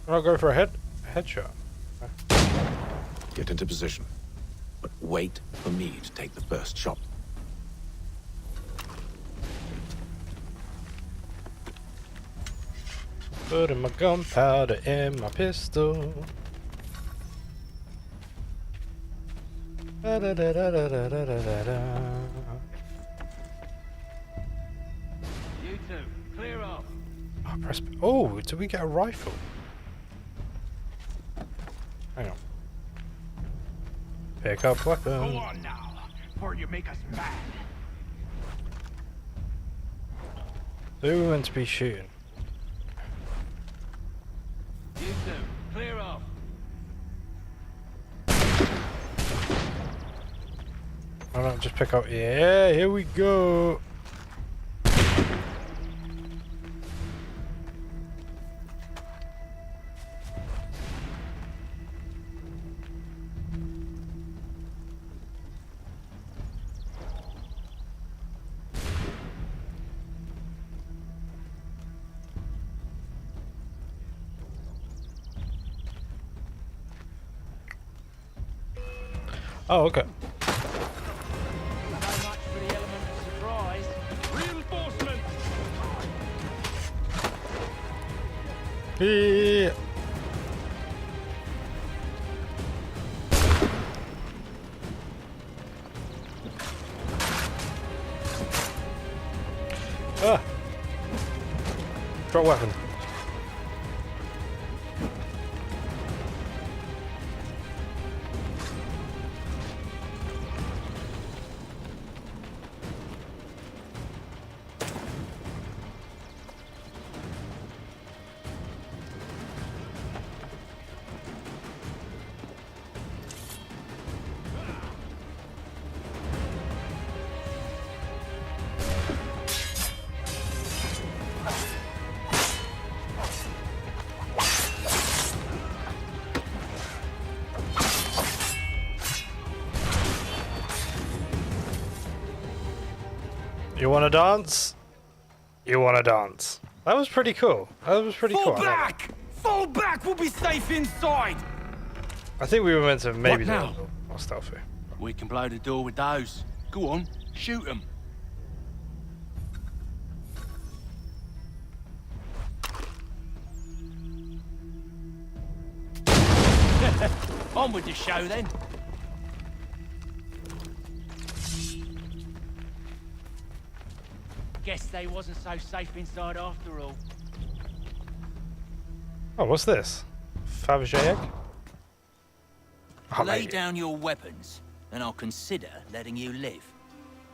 I'll go for a headshot. Get into position, but wait for me to take the first shot. Putting my gunpowder in my pistol. Da, da, da, da, da, da, da, da, da. You two, clear off. Oh, press. Oh, did we get a rifle? Hang on. Pick up weapon. Go on now, before you make us mad. Who are we meant to be shooting? You two, clear off. Why not just pick up? Yeah, here we go. Oh, okay. So much for the element of surprise. Reinforcements! Yeah. Ah. Drop weapon. You wanna dance? You wanna dance? That was pretty cool. That was pretty cool. Fall back! Fall back! We'll be safe inside! I think we were meant to maybe do What a now? little more stealthy. We can blow the door with those. Go on, shoot them. On with the show then. Guess they wasn't so safe inside after all. Oh, what's this? Fabergé egg? Oh, Lay mate. down your weapons, and I'll consider letting you live.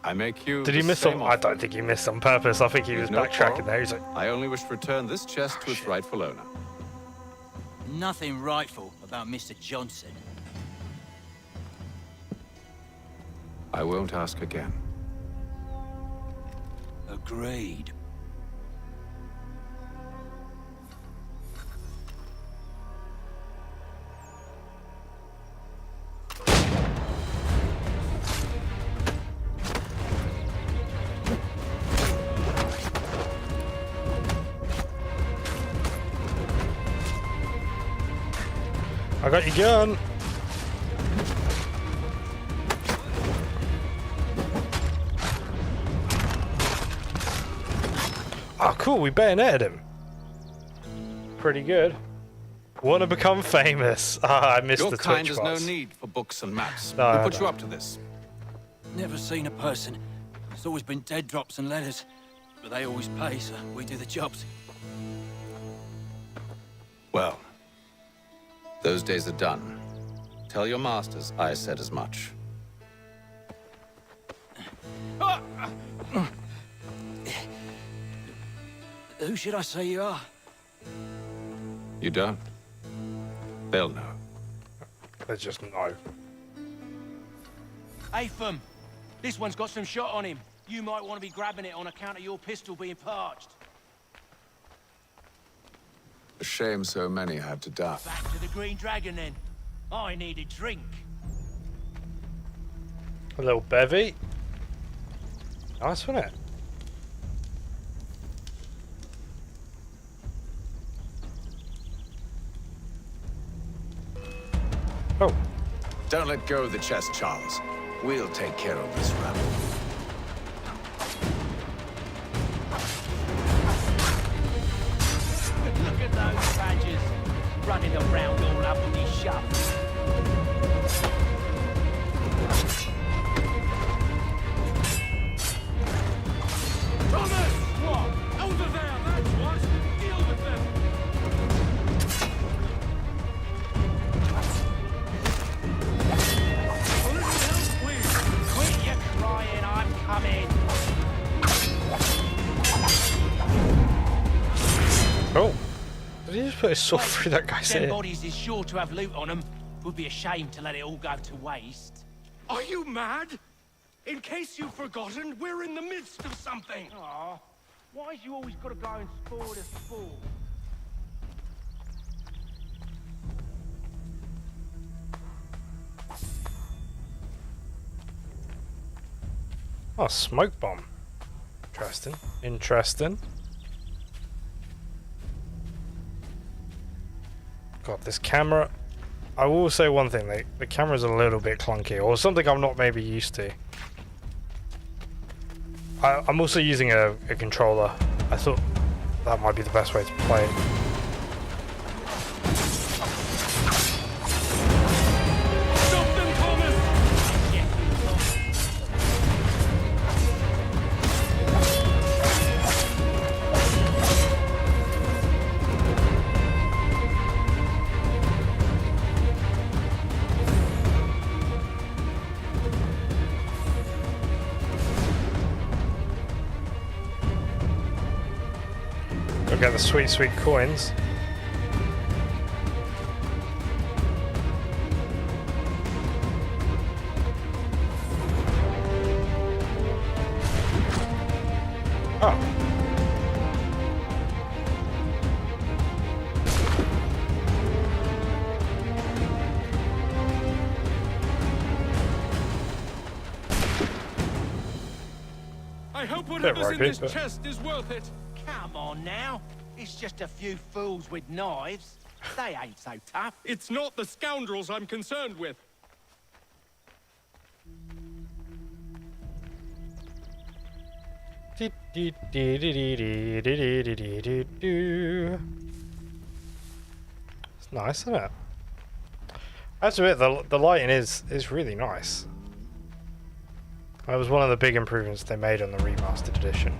I make you. Did he the miss same some? I offer. don't think he missed on purpose. I think he was No backtracking quarrel. there. He's like, I only wish to return this chest to its rightful owner. Nothing rightful about Mr. Johnson. I won't ask again. Agreed. I got your gun. Oh, cool. We bayoneted him. Pretty good. Want to become famous? Ah, I missed Your the kind Twitch has no bots. need for books and maps. No, Who I put you don't. up to this? Never seen a person. It's always been dead drops and letters. But they always pay, so we do the jobs. Well, those days are done. Tell your masters I said as much. Who should I say you are? You don't? They'll know. They just know. Atham, this one's got some shot on him. You might want to be grabbing it on account of your pistol being parched. A shame so many had to die. Back to the Green Dragon then. I need a drink. A little bevy. Nice, wasn't it? Oh. Don't let go of the chest, Charles. We'll take care of this rabble. Look at those badgers running around all up on his shop. Thomas! What? Over there, that's what! Deal with them! A little help, please! Quit your crying, I'm coming! Oh. Did he just put his sword through that guy's Them ear? bodies is sure to have loot on them. Would be a shame to let it all go to waste. Are you mad? In case you've forgotten, we're in the midst of something! Aw, why's you always gotta go and spoil the sport? Oh, smoke bomb. Interesting. Interesting. God, this camera. I will say one thing, the camera's a little bit clunky, or something I'm not maybe used to. I'm also using a controller. I thought that might be the best way to play it. Stop them, Thomas! Go get the sweet, sweet coins. Oh. I hope whatever's in ropey, this but- chest is worth it. Come on now. It's just a few fools with knives. They ain't so tough. It's not the scoundrels I'm concerned with. It's nice, isn't it? I have to admit, the lighting is really nice. That was one of the big improvements they made on the remastered edition.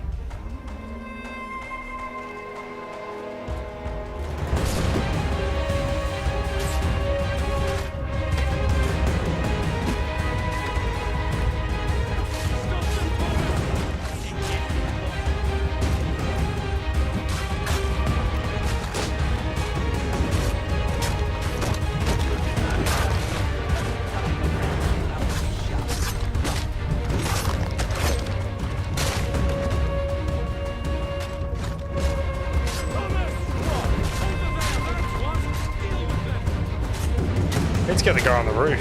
Let's get the guy on the roof.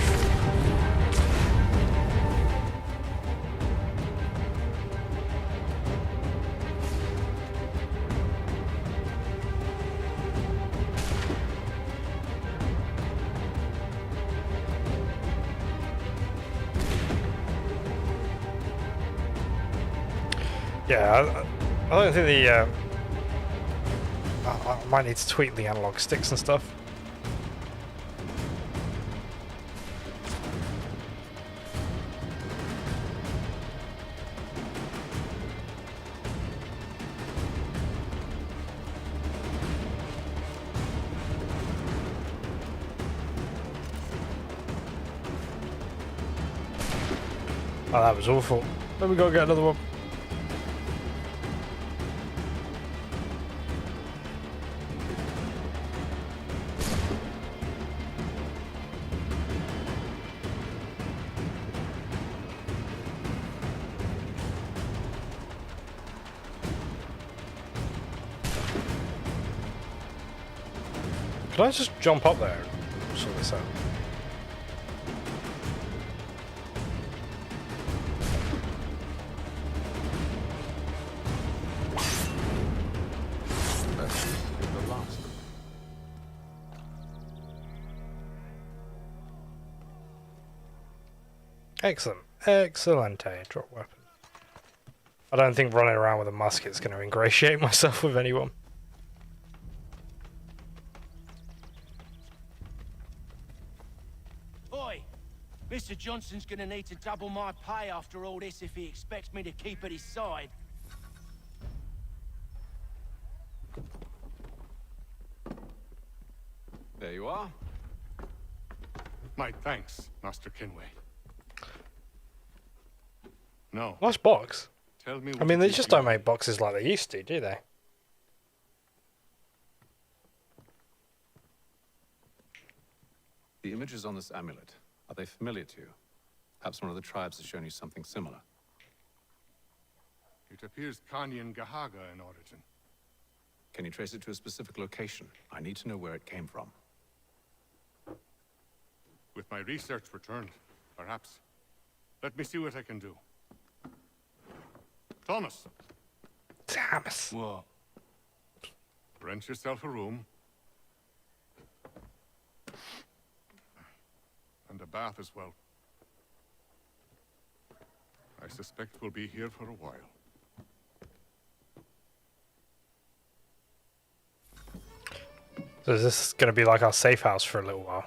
Yeah, I don't think the I might need to tweak the analog sticks and stuff. Oh, that was awful. Then we gotta get another one. Could I just jump up there and sort this out? Excellent. Excellente. Drop weapon. I don't think running around with a musket is going to ingratiate myself with anyone. Oi! Mr. Johnson's gonna need to double my pay after all this if he expects me to keep at his side. There you are. My thanks, Master Kinway. No. Nice box. Tell me I what mean, it they is just you don't make boxes like they used to, do they? The images on this amulet, are they familiar to you? Perhaps one of the tribes has shown you something similar. It appears Kanyan Gahaga in origin. Can you trace it to a specific location? I need to know where it came from. With my research returned, perhaps. Let me see what I can do. Thomas! Thomas! What? Rent yourself a room. And a bath as well. I suspect we'll be here for a while. So is this going to be like our safe house for a little while?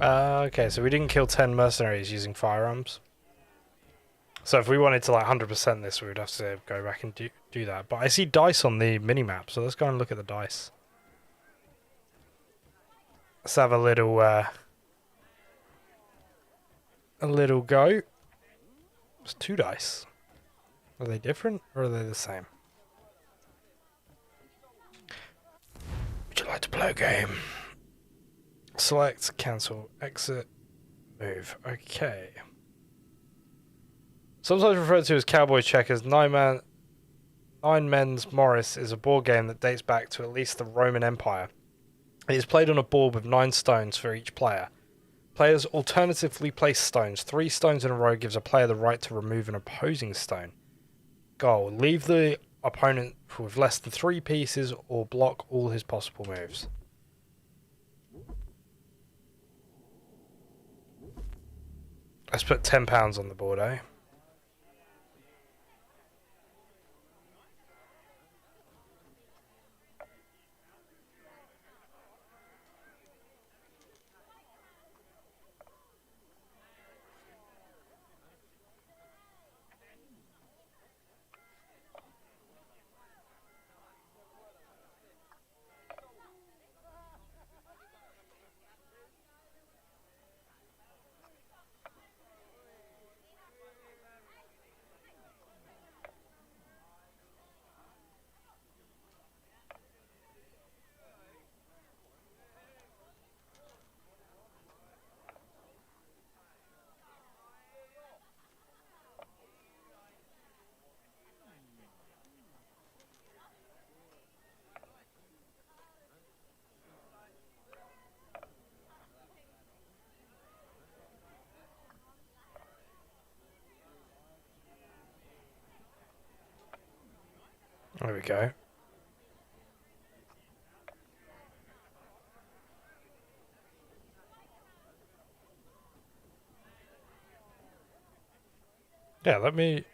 Okay, so we didn't kill 10 mercenaries using firearms. So if we wanted to like 100% this, we would have to go back and do that. But I see dice on the minimap, so let's go and look at the dice. Let's have a little go. It's 2 dice. Are they different or are they the same? Would you like to play a game? Select, cancel, exit, move. Okay. Sometimes referred to as Cowboy Checkers, Nine Men's Morris is a board game that dates back to at least the Roman Empire. It is played on a board with 9 stones for each player. Players alternatively place stones. 3 stones in a row gives a player the right to remove an opposing stone. Goal: leave the opponent with less than 3 pieces or block all his possible moves. Let's put £10 on the board, eh? There we go. Yeah, let me...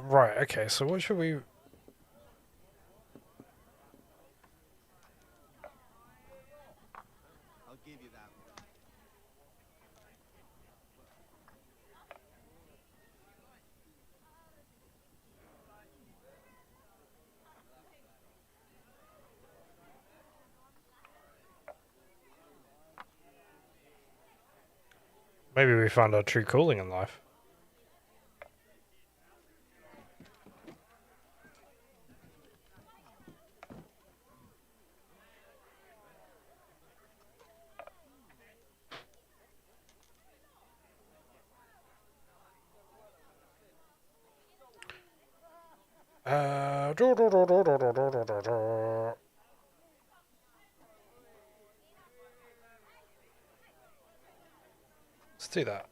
Right, okay, so what should we... I'll give you that one. Maybe we found our true calling in life. Let's do that.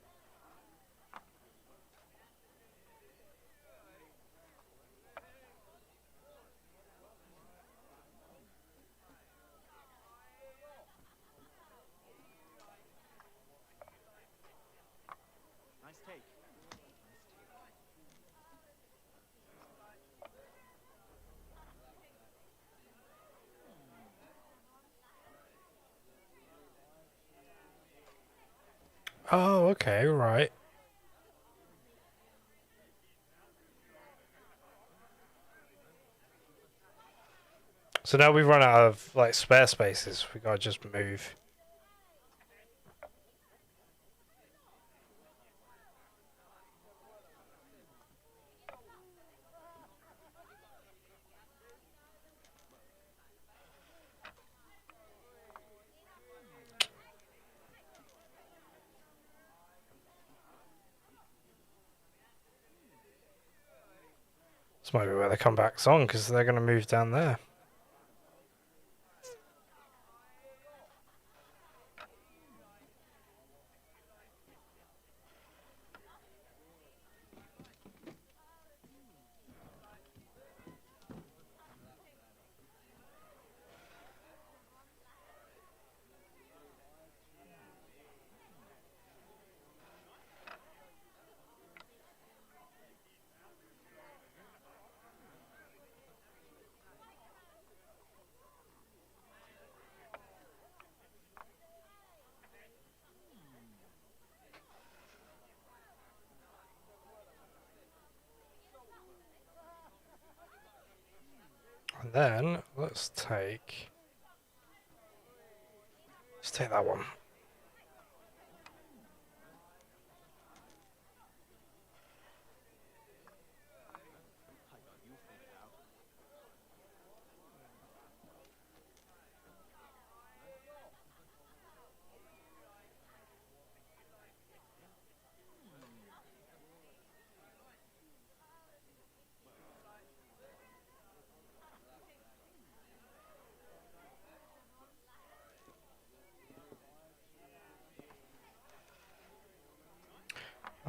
Nice take. Oh, okay, right. So now we've run out of like spare spaces. We gotta just move. This might be where the comeback's on because they're gonna move down there. And then let's take that one.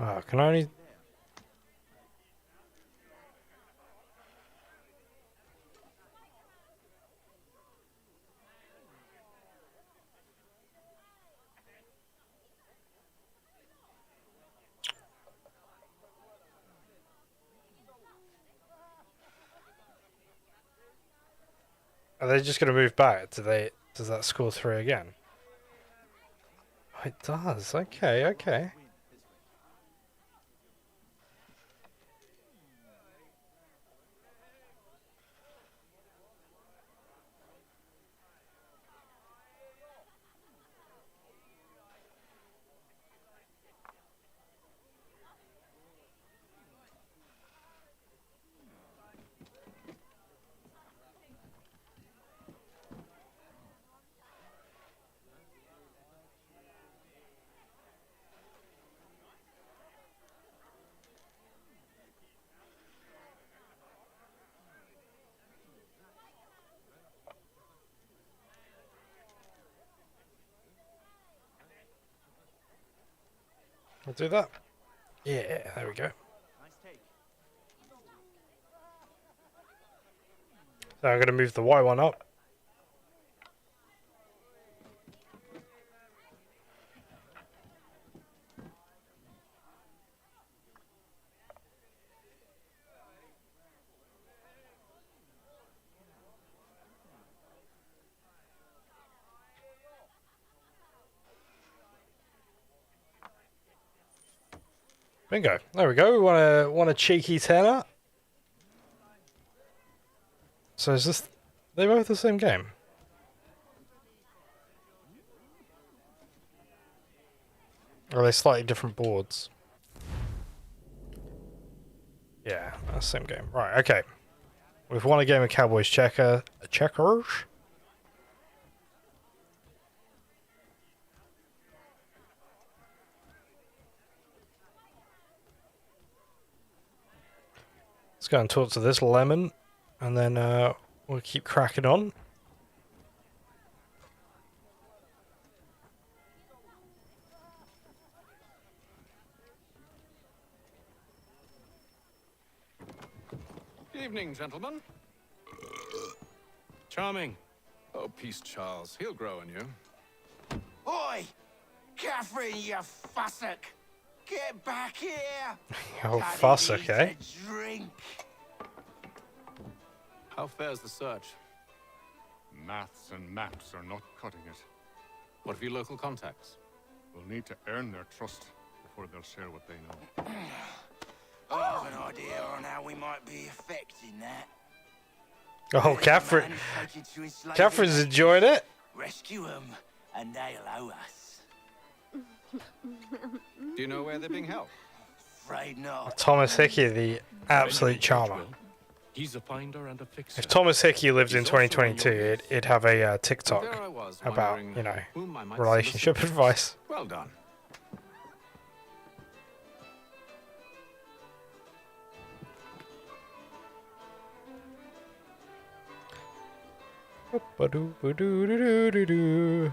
Oh, can I only... Are they just gonna move back? Does that score 3 again? Oh, it does. Okay, okay. I'll do that. Yeah, there we go. So I'm gonna move the white one up. Bingo. There we go. We want a cheeky tenner. So is this... They both the same game? Or are they slightly different boards? Yeah, same game. Right, okay. We've won a game of Cowboys Checkers. Let's go and talk to this lemon, and then we'll keep cracking on. Evening, gentlemen. Charming. Oh, peace, Charles. He'll grow on you. Oi! Catherine, you fussock! Get back here! Oh, Daddy fussock, needs eh? a drink. How fares the search? Maths and maps are not cutting it. What of your local contacts? We'll need to earn their trust before they'll share what they know. I have an idea on how we might be affecting that. Oh, Catherine. Catherine's enjoying it. Rescue them, and they'll owe us. Do you know where they're being held? Afraid not. Thomas Hickey, the absolute charmer. He's a finder and a fixer. If Thomas Hickey lived in 2022, he'd have a TikTok There I was, about, wondering you know, whom I might relationship solicit. advice. Well done. Ba-doo-ba-doo-doo-doo-doo.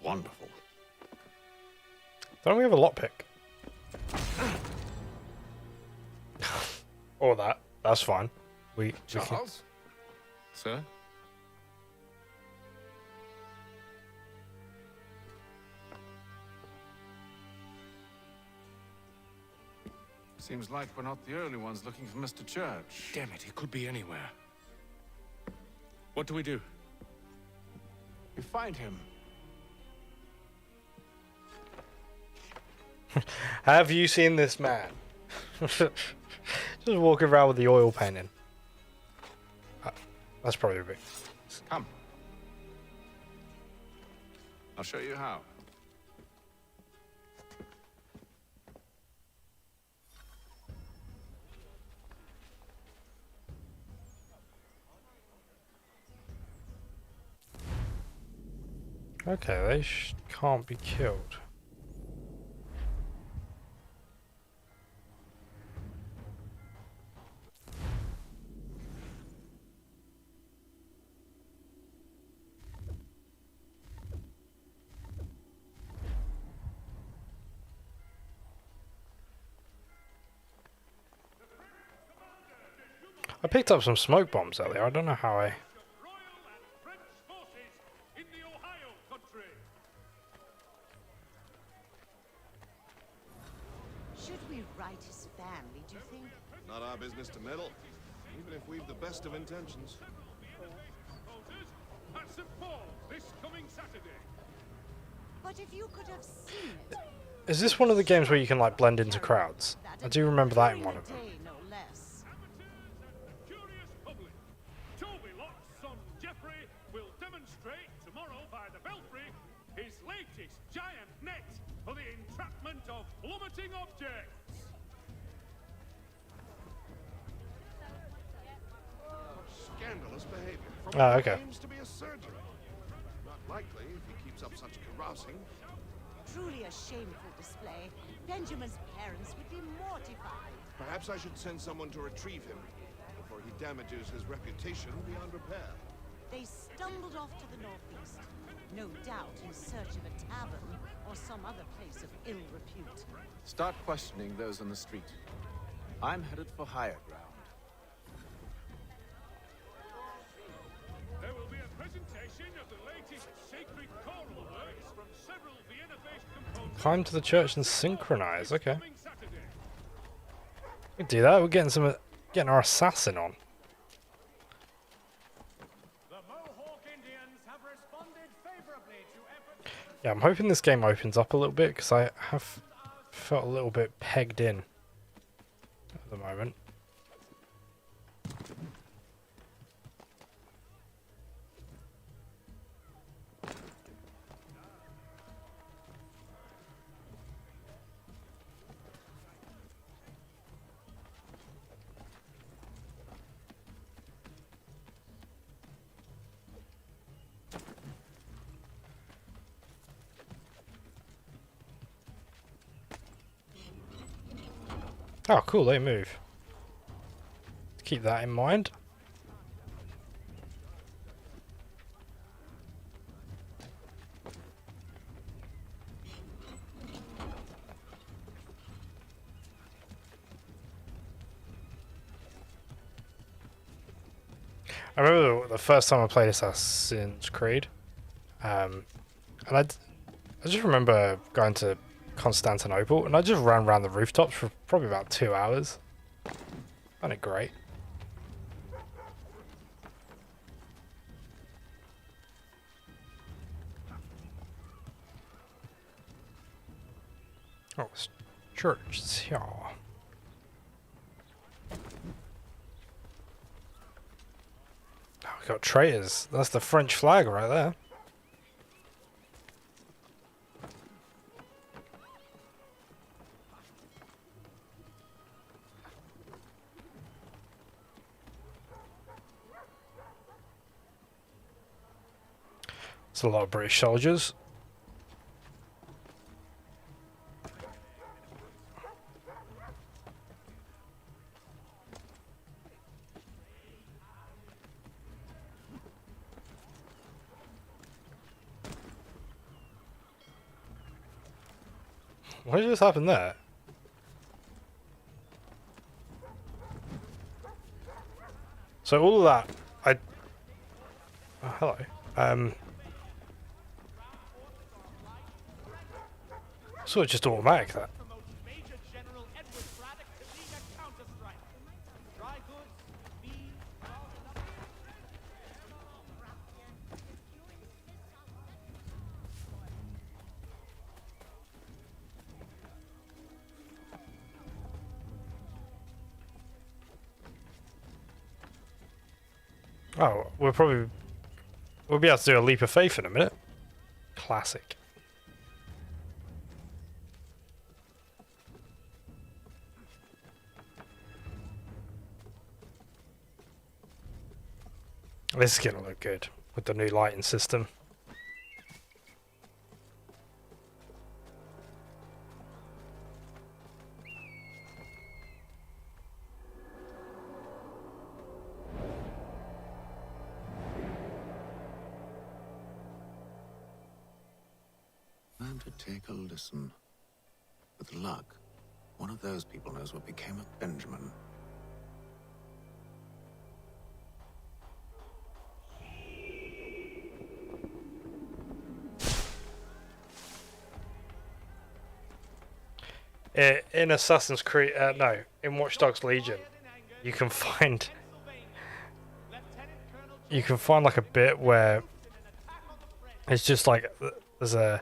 Wonderful. Don't we have a lockpick? Or that. That's fine. We can... Charles? Sir? Seems like we're not the only ones looking for Mr. Church. Damn it, he could be anywhere. What do we do? You find him. Have you seen this man? Just walking around with the oil painting. That's probably a bit. Come. I'll show you how. Okay, they can't be killed. I picked up some smoke bombs earlier. I don't know how I... Should we write his family, do you think? Not our business to meddle, even if we've the best of intentions. At St. Paul this coming Saturday. But if you could have seen it. Is this one of the games where you can like blend into crowds? I do remember that in one of them. No less. Curious public. Toby Locke's son Geoffrey will demonstrate tomorrow by the Belfry his latest giant net for the entrapment of plummeting objects. Scandalous behavior from Oh, what okay. claims to be a surgeon. Not likely if he keeps up such carousing. Truly a shameful display. Benjamin's parents would be mortified. Perhaps I should send someone to retrieve him before he damages his reputation beyond repair. They stumbled off to the northeast, no doubt in search of a tavern or some other place of ill repute. Start questioning those on the street. I'm headed for higher ground. There will be a presentation of the latest sacred choral works from several Vienna-based composers. Climb to the church and synchronize. Okay. We can do that. We're getting our assassin on. Yeah, I'm hoping this game opens up a little bit because I have felt a little bit pegged in at the moment. Oh, cool, they move. Keep that in mind. I remember the first time I played Assassin's Creed, and I just remember going to Constantinople, and I just ran around the rooftops for probably about 2 hours. Found it great. Oh, it's church. Yeah. Oh, we got traitors. That's the French flag right there. It's a lot of British soldiers. What just happened there? So all of that, oh, hello. So it's just automatic that. Oh, we'll be able to do a leap of faith in a minute. Classic. This is gonna look good with the new lighting system. Time to take a listen. With luck, one of those people knows what became of Benjamin. In Assassin's Creed, no, in Watch Dogs Legion, you can find like a bit where it's just like there's I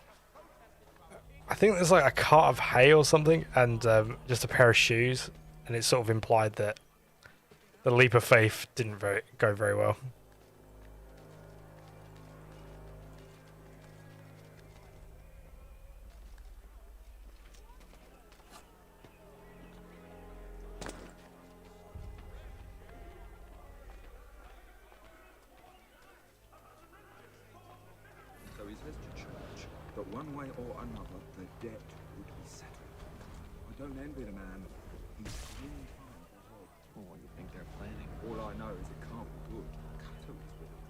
think there's like a cart of hay or something, and just a pair of shoes, and it's sort of implied that the leap of faith didn't go very well. So he says to church that one way or another the debt would be settled. I don't envy the man. He's really fine for help. Well, what do you think they're planning? All I know is it can't be good.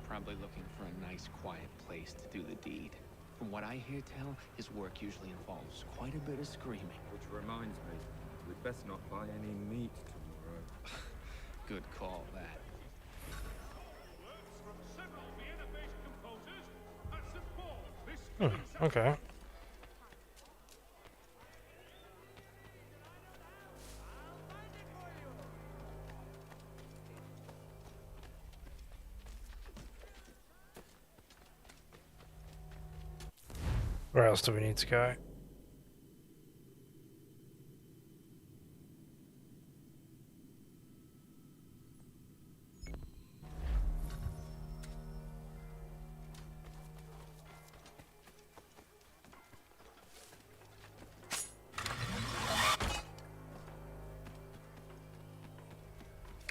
Probably looking for a nice, quiet place to do the deed. From what I hear tell, his work usually involves quite a bit of screaming. Which reminds me, we'd best not buy any meat tomorrow. Good call, that. Okay. Where else do we need to go?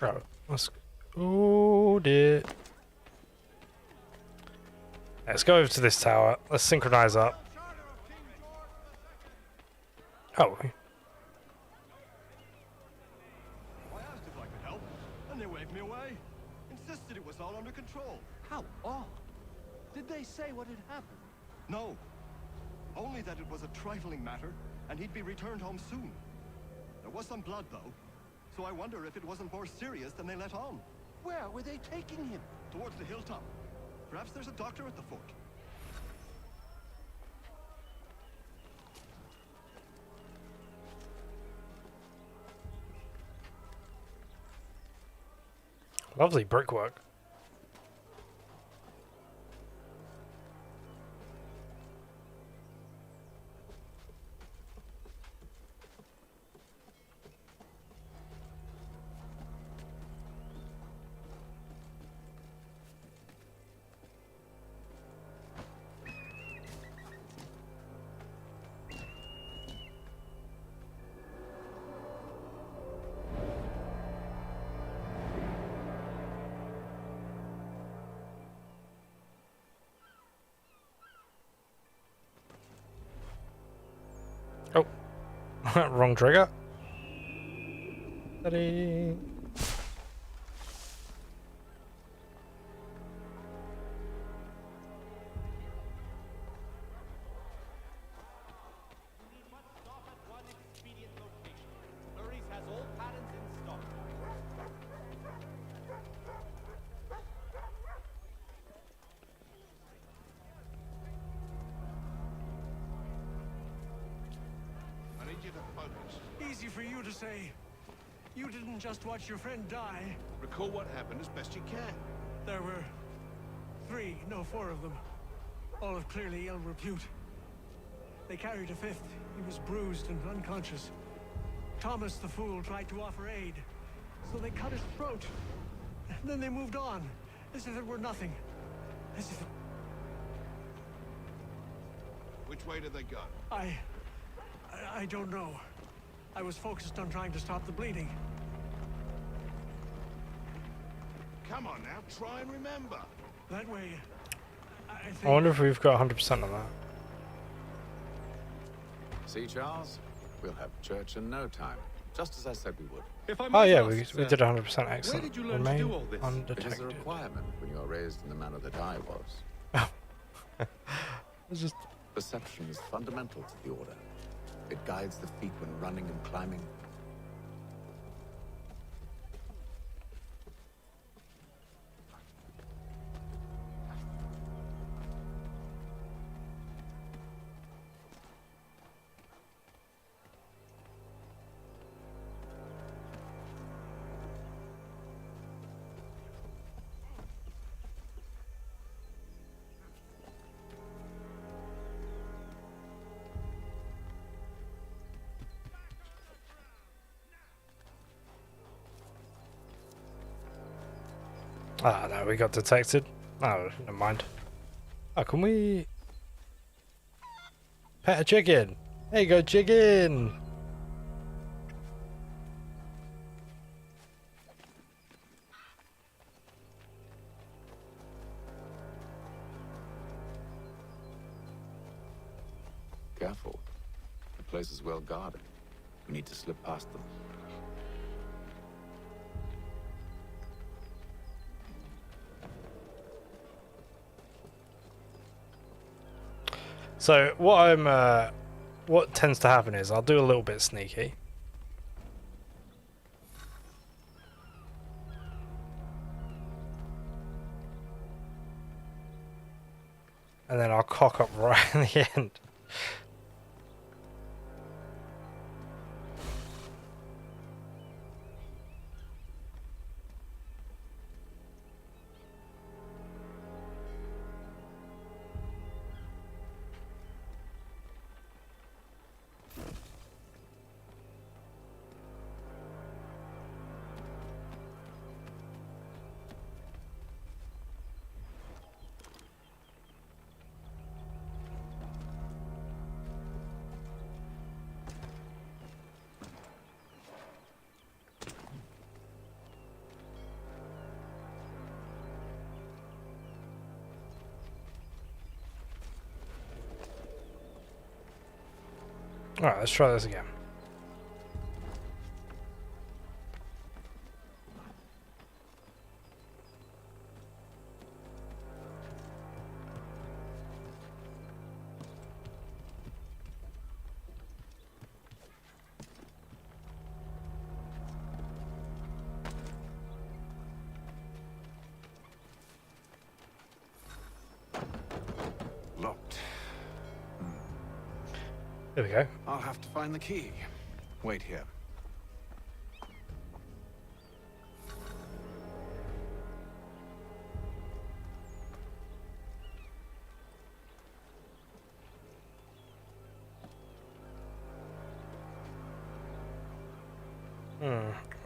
Oh, let's. Oh, dear. Let's go over to this tower. Let's synchronize up. Oh. Insisted it was all under control. How odd. Did they say what had happened? No. Only that it was a trifling matter, and he'd be returned home soon. There was some blood, though, so I wonder if it wasn't more serious than they let on. Where were they taking him? Towards the hilltop. Perhaps there's a doctor at the fort. Lovely brickwork. Oh, wrong trigger. Ready. Easy for you to say. You didn't just watch your friend die. Recall what happened as best you can. There were four of them. All of clearly ill repute. They carried a fifth. He was bruised and unconscious. Thomas the fool tried to offer aid, so they cut his throat. And then they moved on, as if it were nothing. As if... Which way did they go? I don't know. I was focused on trying to stop the bleeding. Come on now, try and remember. That way, I think... I wonder if we've got 100% of that. See, Charles? We'll have church in no time, just as I said we would. If I Oh might yeah, ask, we sir, did 100% where excellent. did you learn to Remain do all this? It is a undetected. requirement when you are raised in the manner that I was. It's just... Perception is fundamental to the Order. It guides the feet when running and climbing. Ah, no, we got detected. Oh, never mind. Oh, can we... Pet a chicken? There you go, chicken! Careful. The place is well guarded. We need to slip past them. So what tends to happen is I'll do a little bit sneaky. And then I'll cock up right in the end. Alright, let's try this again. There we go. I'll have to find the key. Wait here.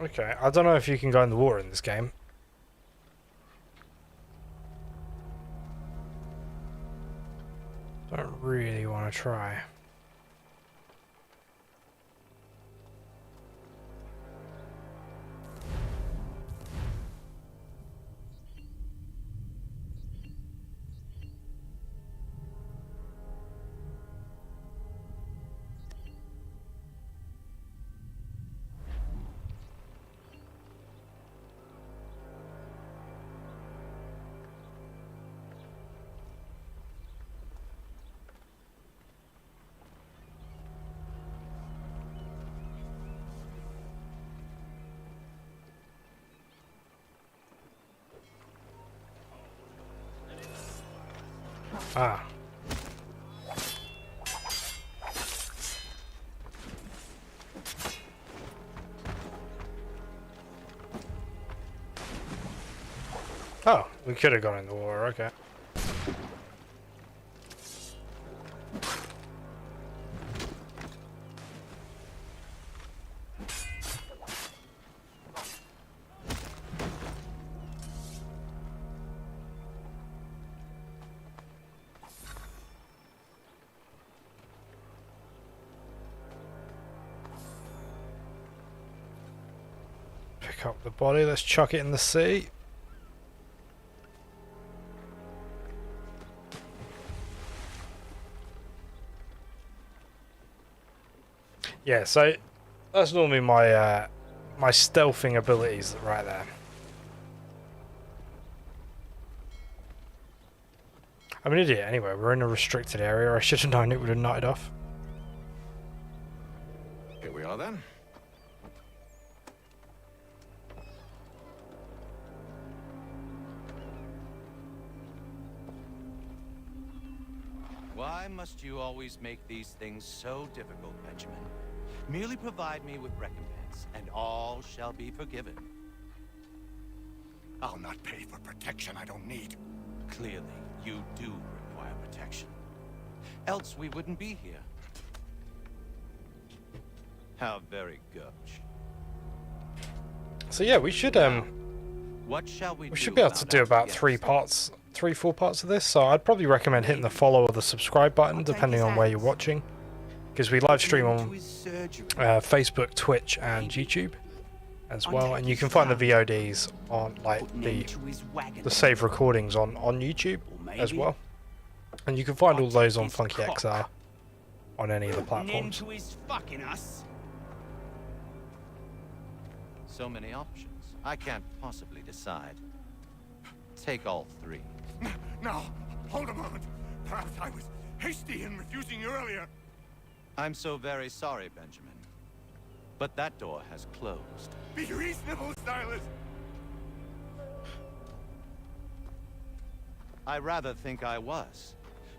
Okay. I don't know if you can go in the water in this game. Don't really want to try. Ah. Oh, we could have gone in the water, okay. Pick up the body, let's chuck it in the sea. Yeah, so that's normally my my stealthing abilities right there. I'm an idiot anyway, we're in a restricted area, I should have known it would have nutted off. Here we are then. Why must you always make these things so difficult, Benjamin? Merely provide me with recompense, and all shall be forgiven. I'll not pay for protection I don't need. Clearly, you do require protection. Else we wouldn't be here. How very gauche. So yeah, we should What shall we should be able to do about 4 parts of this, so I'd probably recommend hitting the follow or the subscribe button depending on where you're watching, because we live stream on Facebook, Twitch and YouTube as well, and you can find the VODs on like the save recordings on YouTube as well, and you can find all those on Funky XR on any of the platforms. So many options. I can't possibly decide. Take all 3. No, hold a moment. Perhaps I was hasty in refusing you earlier. I'm so very sorry, Benjamin. But that door has closed. Be reasonable, Silas. I rather think I was.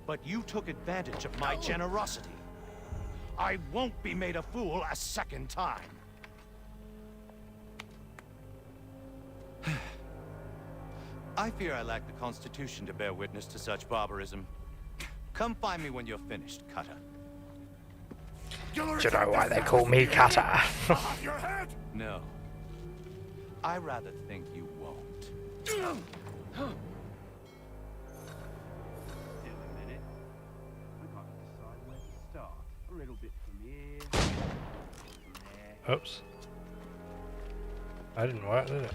But you took advantage of my generosity. I won't be made a fool a second time. I fear I lack the constitution to bear witness to such barbarism. Come find me when you're finished, Cutter. Do you know why they call me Cutter? No. I rather think you won't. Oops. That didn't work, did it?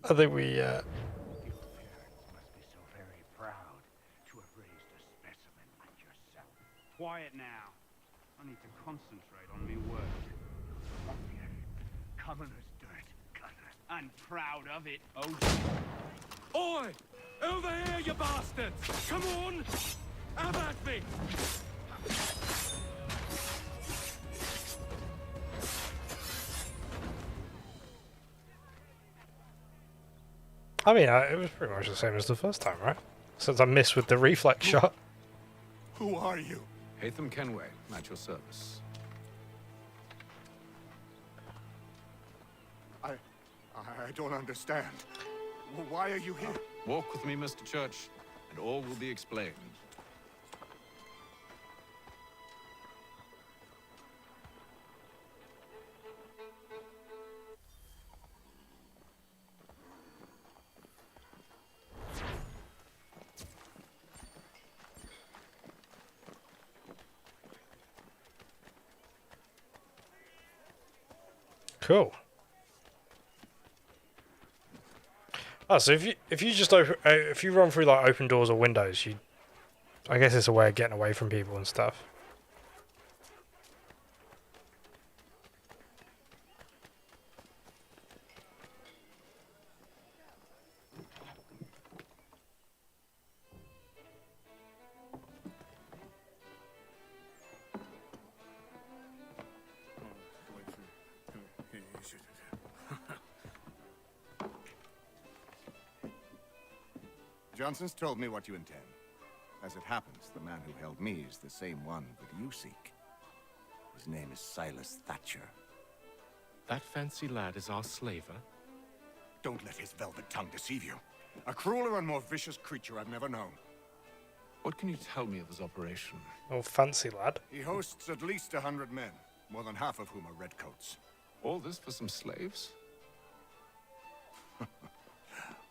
I think we You appearance must be so very proud to have raised a specimen like yourself. Quiet now. I need to concentrate on me work. Ruffian, commoner's dirt, Gunner. And proud of it, oh. Oi! Over here, you bastards! Come on! Have at me! I mean, it was pretty much the same as the first time, right? Since I missed with the reflex shot. Who are you? Hatham Kenway, at your service. I don't understand. Why are you here? Walk with me, Mr. Church, and all will be explained. Cool. Oh, so if you just open if you run through like open doors or windows, I guess it's a way of getting away from people and stuff. Johnson's told me what you intend. As it happens, the man who held me is the same one that you seek. His name is Silas Thatcher. That fancy lad is our slaver? Don't let his velvet tongue deceive you. A crueler and more vicious creature I've never known. What can you tell me of his operation? Oh, fancy lad. He hosts at least 100 men, more than half of whom are redcoats. All this for some slaves?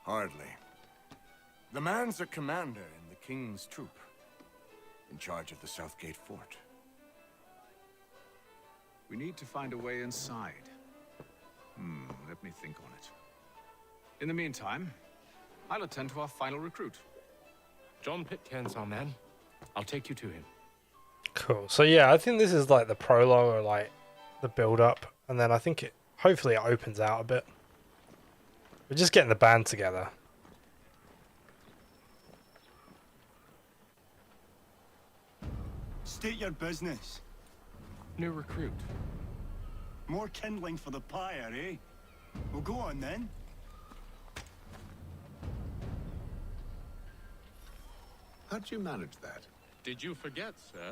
Hardly. The man's a commander in the King's troop, in charge of the Southgate Fort. We need to find a way inside. Let me think on it. In the meantime, I'll attend to our final recruit. John Pitcairn's our man. I'll take you to him. Cool. So yeah, I think this is like the prologue or like the build-up, and then I think hopefully it opens out a bit. We're just getting the band together. State your business. New recruit. More kindling for the pyre, eh? Well, go on then. How'd you manage that? Did you forget, sir?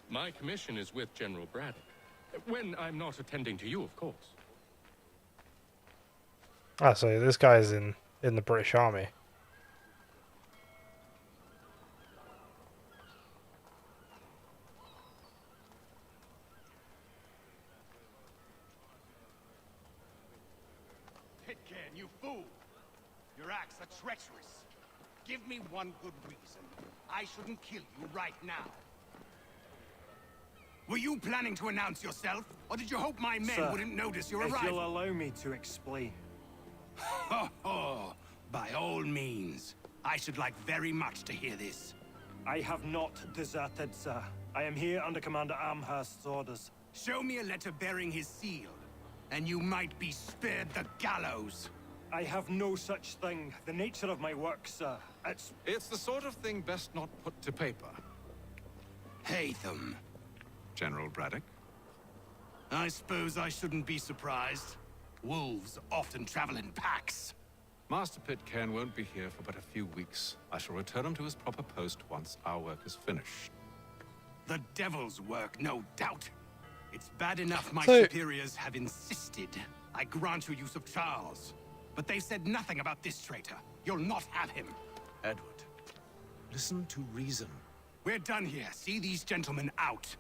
My commission is with General Braddock. When I'm not attending to you, of course. Ah, so this guy's in the British Army. Pitcairn, you fool! Your acts are treacherous. Give me one good reason I shouldn't kill you right now. Were you planning to announce yourself, or did you hope my men Sir, wouldn't notice your if arrival? you'll allow me to explain. Ho ho! By all means. I should like very much to hear this. I have not deserted, sir. I am here under Commander Amherst's orders. Show me a letter bearing his seal, and you might be spared the gallows. I have no such thing. The nature of my work, sir, It's the sort of thing best not put to paper. Hatham. General Braddock? I suppose I shouldn't be surprised. Wolves often travel in packs. Master Pitcairn won't be here for but a few weeks. I shall return him to his proper post once our work is finished. The devil's work, no doubt. It's bad enough my So- superiors have insisted I grant you use of Charles. But they've said nothing about this traitor. You'll not have him. Edward, listen to reason. We're done here. See these gentlemen out.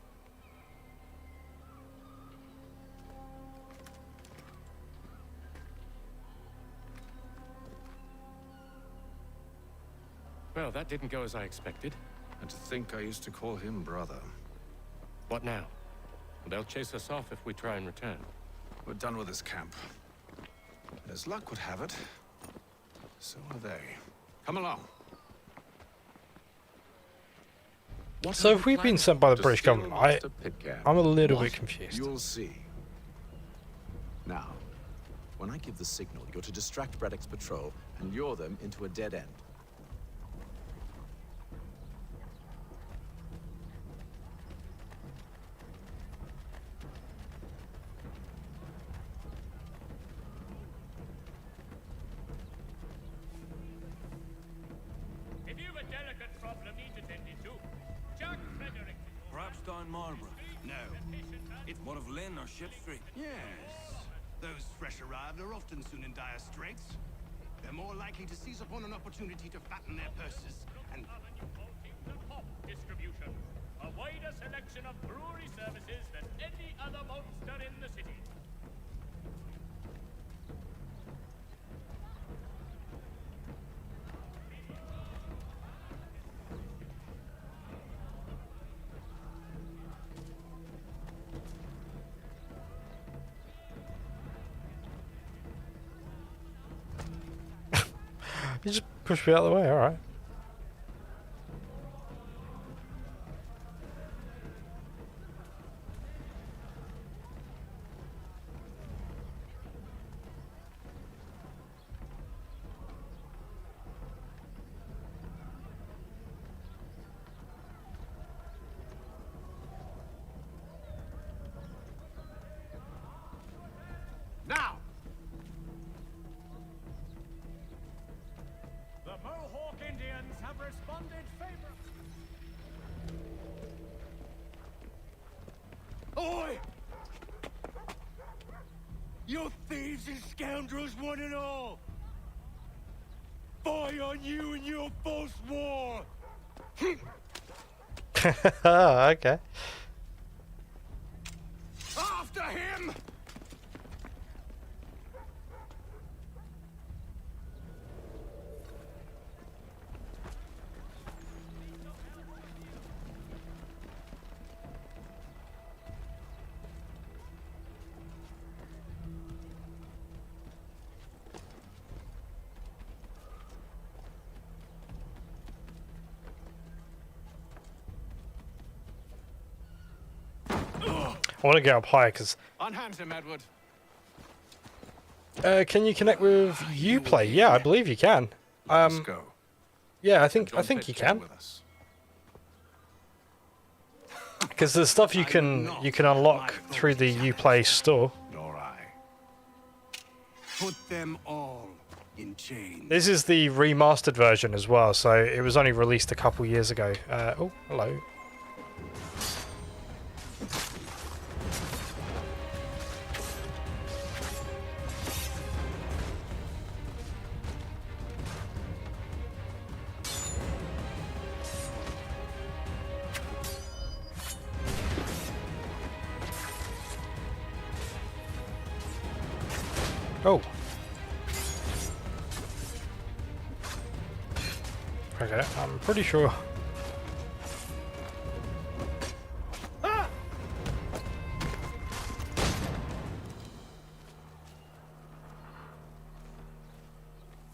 Well, that didn't go as I expected. And to think I used to call him brother. What now? They'll chase us off if we try and return. We're done with this camp. And as luck would have it, so are they. Come along. So if we've been sent by the British government, I'm a little bit confused. You'll see. Now, when I give the signal, you're to distract Braddock's patrol and lure them into a dead end. Perhaps down Marlborough? No. It's one of Lynn or Ship Street. Yes. Those fresh arrived are often soon in dire straits. They're more likely to seize upon an opportunity to fatten their purses and... Pop distribution. A wider selection of brewery services than any other monster in the city. You just push me out of the way, alright. Now! The Mohawk Indians have responded favorably. Oi! You thieves and scoundrels, one and all! Fie on you and your false war! Okay. After him! I want to get up higher because. Unhand him, Edward. Can you connect with Uplay? Yeah, I believe you can. Let's go. Yeah, I think you can. Because there's stuff you can unlock through the Uplay store. Nor I. Put them all in chains. This is the remastered version as well, so it was only released a couple years ago. Oh, hello. Oh. Okay, I'm pretty sure.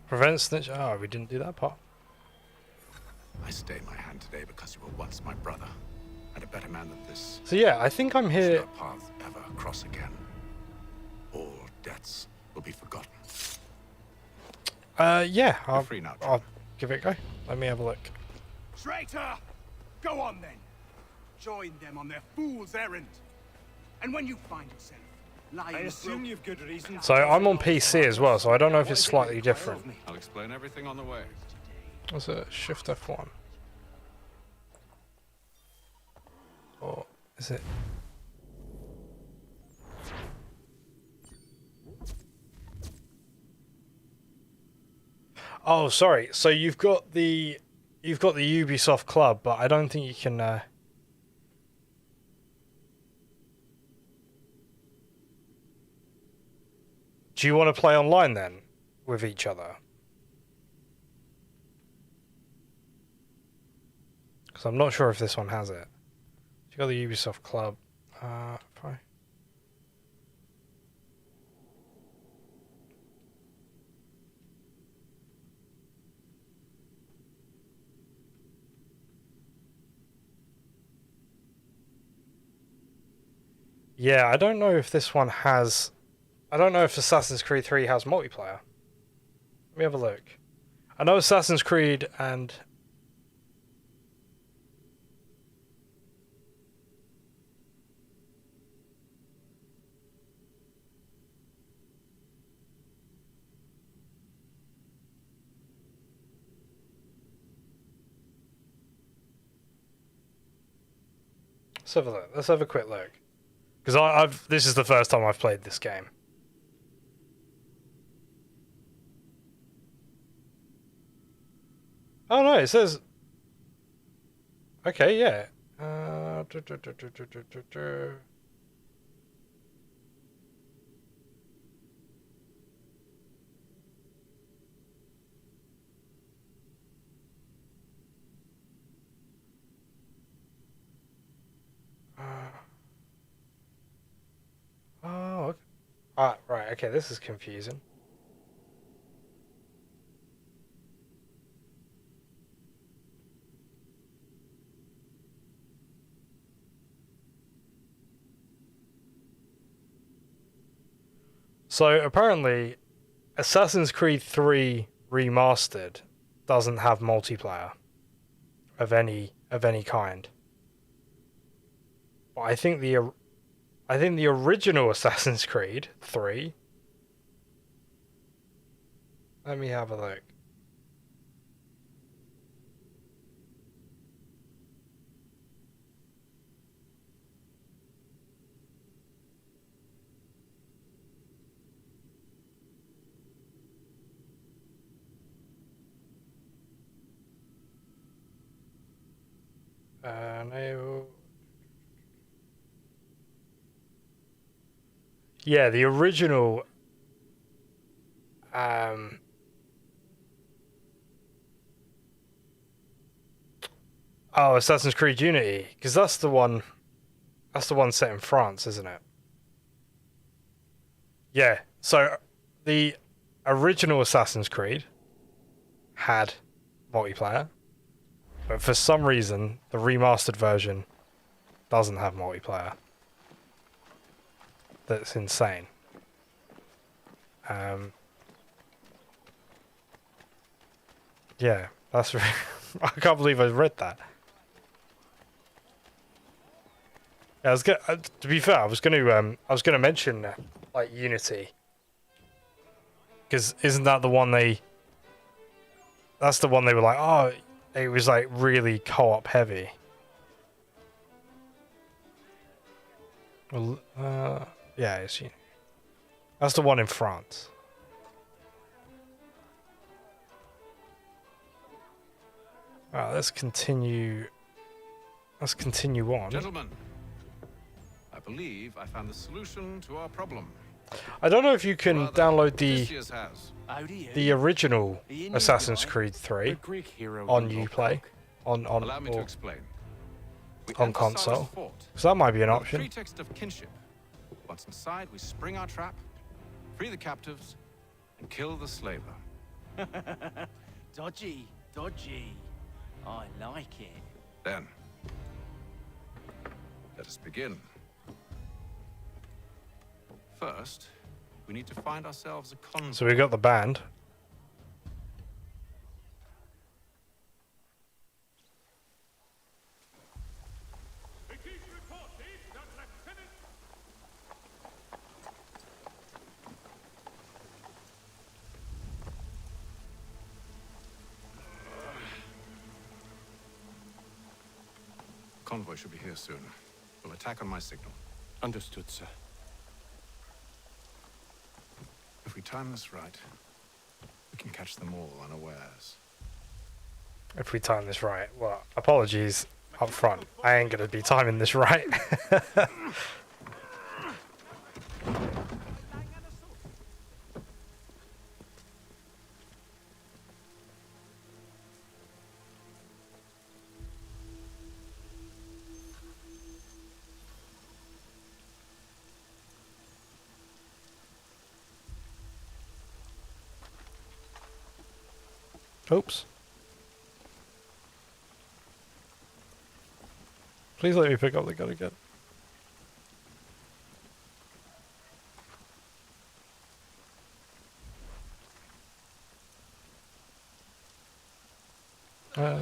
Prevent snitch. Oh, we didn't do that part. I stayed my hand today because you were once my brother, and a better man than this. So yeah, I think I'm here. No path ever cross again. All debts will be forgotten. Yeah, I'll free now, I'll give it a go. Let me have a look. Traitor! Go on then. Join them on their fool's errand. And when you find yourself lying, I assume you've good reason. So I'm on PC as well, so I don't know if it's slightly different. I'll explain everything on the way. What's it? Shift F1. Or is it? Oh, sorry. So you've got the Ubisoft Club, but I don't think you can. Do you want to play online then with each other? Because I'm not sure if this one has it. You got the Ubisoft Club. Fine. Yeah, I don't know if this one has. I don't know if Assassin's Creed 3 has multiplayer. Let me have a look. I know Assassin's Creed and. Let's have a look. Let's have a quick look. Because this is the first time I've played this game. Oh no, it says... Okay, yeah. Oh, okay. Right, okay, this is confusing. So apparently, Assassin's Creed 3 Remastered doesn't have multiplayer of any kind. But I think the original Assassin's Creed 3. Let me have a look. No. Yeah, the original. Oh, Assassin's Creed Unity, because that's the one. That's the one set in France, isn't it? Yeah. So the original Assassin's Creed had multiplayer, but for some reason the remastered version doesn't have multiplayer. That's insane. Yeah, that's. I can't believe I read that. Yeah, I was to be fair, I was gonna mention like Unity, because isn't that the one they? That's the one they were like, oh, it was like really co-op heavy. Well, yeah, it's Unity. That's the one in France. Alright, let's continue. Let's continue on. Gentlemen, I believe I found the solution to our problem. I don't know if you can download the original Assassin's Creed 3 on Uplay on console. So that might be an option. Pretext of kinship. Once inside, we spring our trap, free the captives, and kill the slaver. Dodgy, dodgy. I like it. Then, let us begin. First, we need to find ourselves a convoy. So we got the band. Convoy should be here soon. We'll attack on my signal. Understood, sir. If we time this right, we can catch them all unawares. If we time this right. Well, apologies up front. I ain't gonna be timing this right. Oops. Please let me pick up the gun again. A 1,000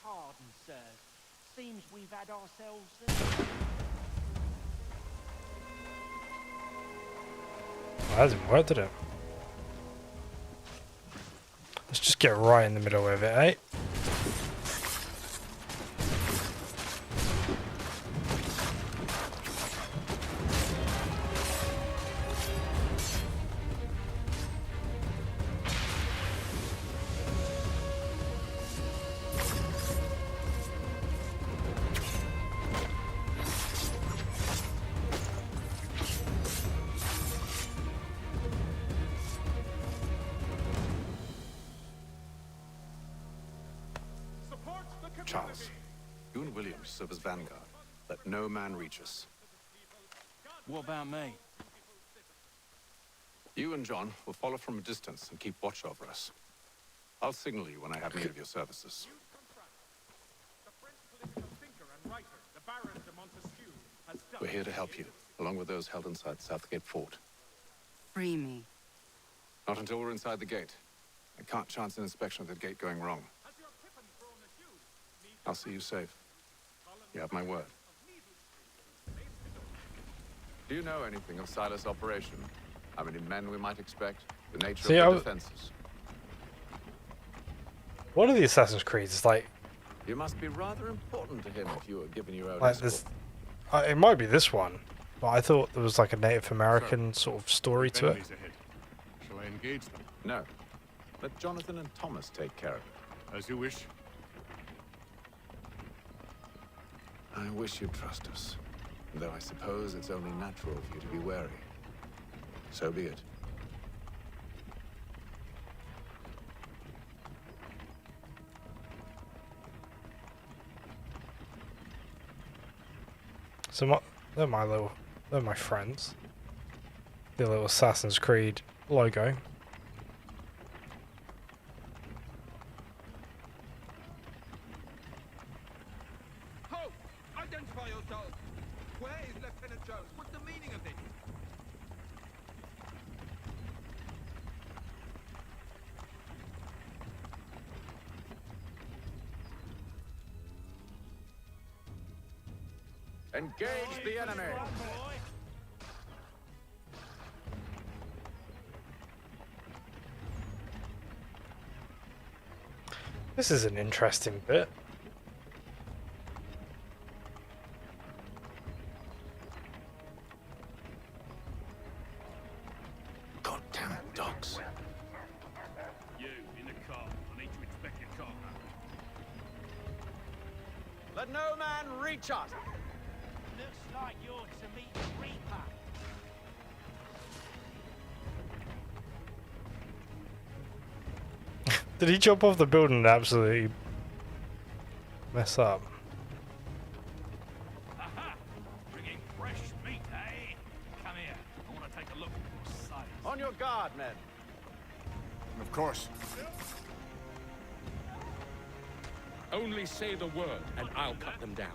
pardons, sir. Seems we've had ourselves That didn't work, did it? Let's just get right in the middle of it, eh? Charles, you and William serve as vanguard. Let no man reach us. What about me? You and John will follow from a distance and keep watch over us. I'll signal you when I have need of your services. We're here to help you, along with those held inside Southgate Fort. Free me. Not until we're inside the gate. I can't chance an inspection of the gate going wrong. I'll see you safe. You have my word. Do you know anything of Silas' operation? How many men we might expect? The nature of the defenses? One of the Assassin's Creeds is like... You must be rather important to him if you were given your own like escort. this, it might be this one, but I thought there was like a Native American sort of story to it. Ahead. Shall I engage them? No. Let Jonathan and Thomas take care of it. As you wish. I wish you'd trust us. Though I suppose it's only natural for you to be wary. So be it. So they're my friends. The little Assassin's Creed logo. Ho! Identify yourself! Where is Lieutenant Jones? What's the meaning of this? Engage the enemy! This is an interesting bit. Goddamn dogs. You, in the car. I need to inspect your car. Let no man reach us! Looks like you're to meet the Reaper. Did he jump off the building and absolutely mess up? Aha! Bringing fresh meat, eh? Come here. I want to take a look at your sight. On your guard, men. Of course. Only say the word, and I'll cut them down.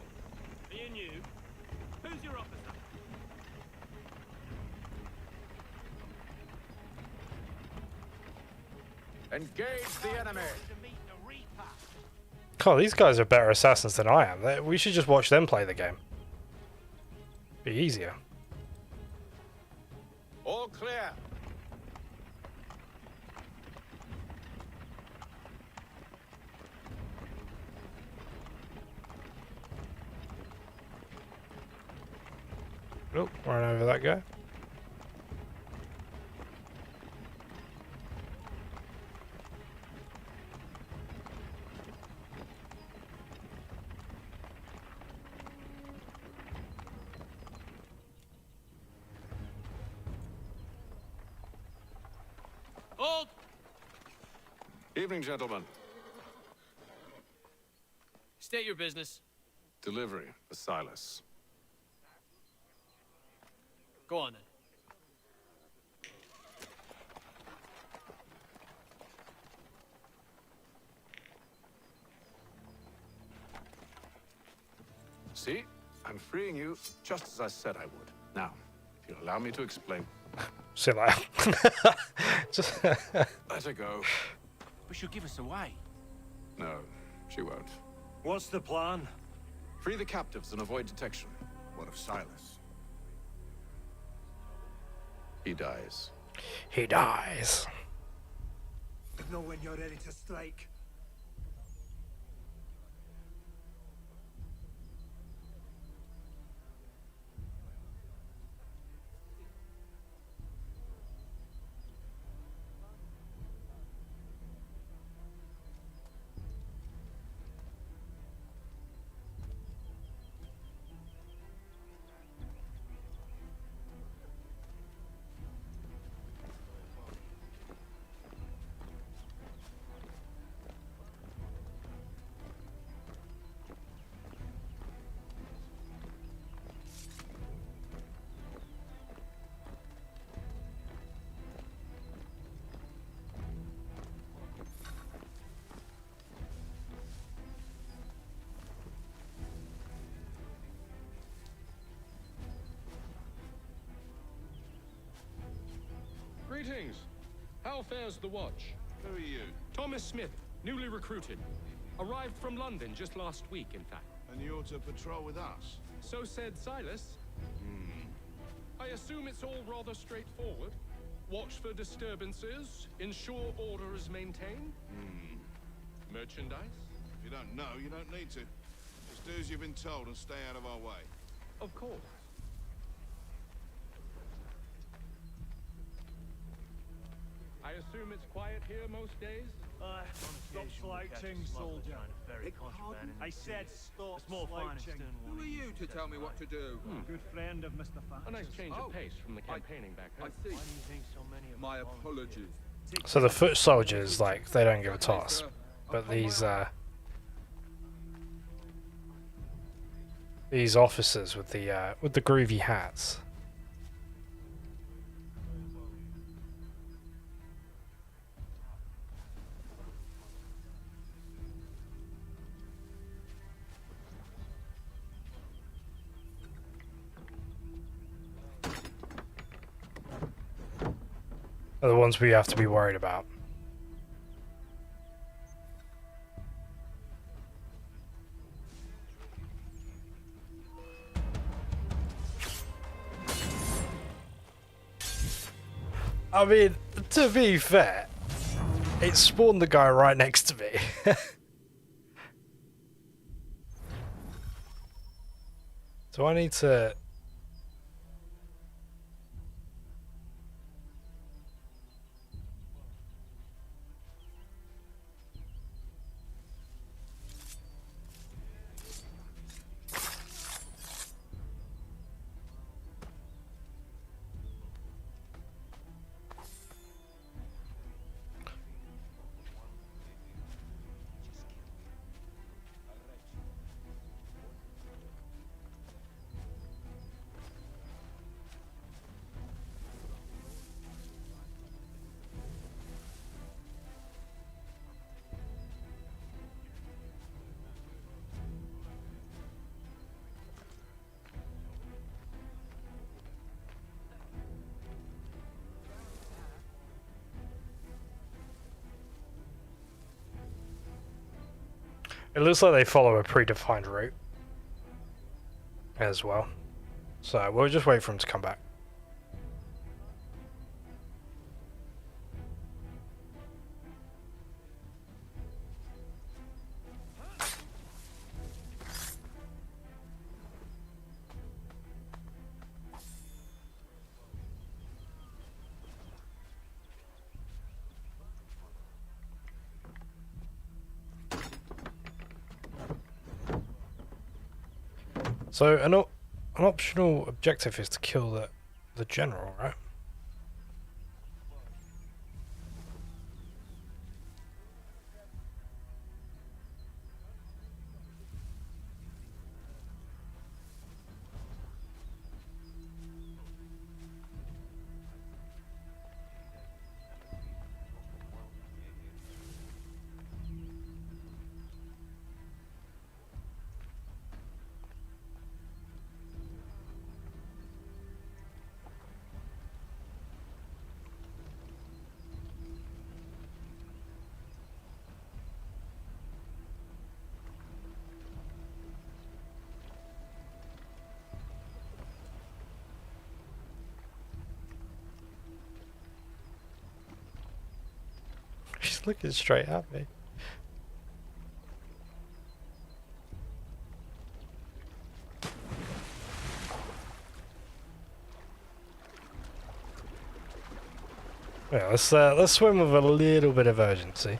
Me and you. Who's your officer? Engage the enemy! God, these guys are better assassins than I am. We should just watch them play the game. Be easier. All clear. Oh, run over that guy. Hold! Evening, gentlemen. State your business. Delivery for Silas. Go on then. See? I'm freeing you just as I said I would. Now, if you'll allow me to explain. See that? Just Let her go. But she'll give us away. No, she won't. What's the plan? Free the captives and avoid detection. What of Silas? He dies. He dies. Know when you're ready to strike. Greetings. How fares the watch? Who are you? Thomas Smith, newly recruited. Arrived from London just last week, in fact. And you're to patrol with us? So said Silas. I assume it's all rather straightforward. Watch for disturbances, ensure order is maintained. Merchandise? If you don't know, you don't need to. Just do as you've been told and stay out of our way. Of course. I assume it's quiet here most days? Stop slouching, soldier. I said stop slouching. Who are you to tell me what to do? Good friend of Mr. Thatcher's. A nice change of pace from the campaigning back I home. see. My apologies. So the foot soldiers, like, they don't give a toss. But these officers with the groovy hats. Are the ones we have to be worried about. I mean, to be fair, it spawned the guy right next to me. Do I need to... It looks like they follow a predefined route as well. So we'll just wait for him to come back. So an optional objective is to kill the general, right? She's looking straight at me. Yeah, let's swim with a little bit of urgency.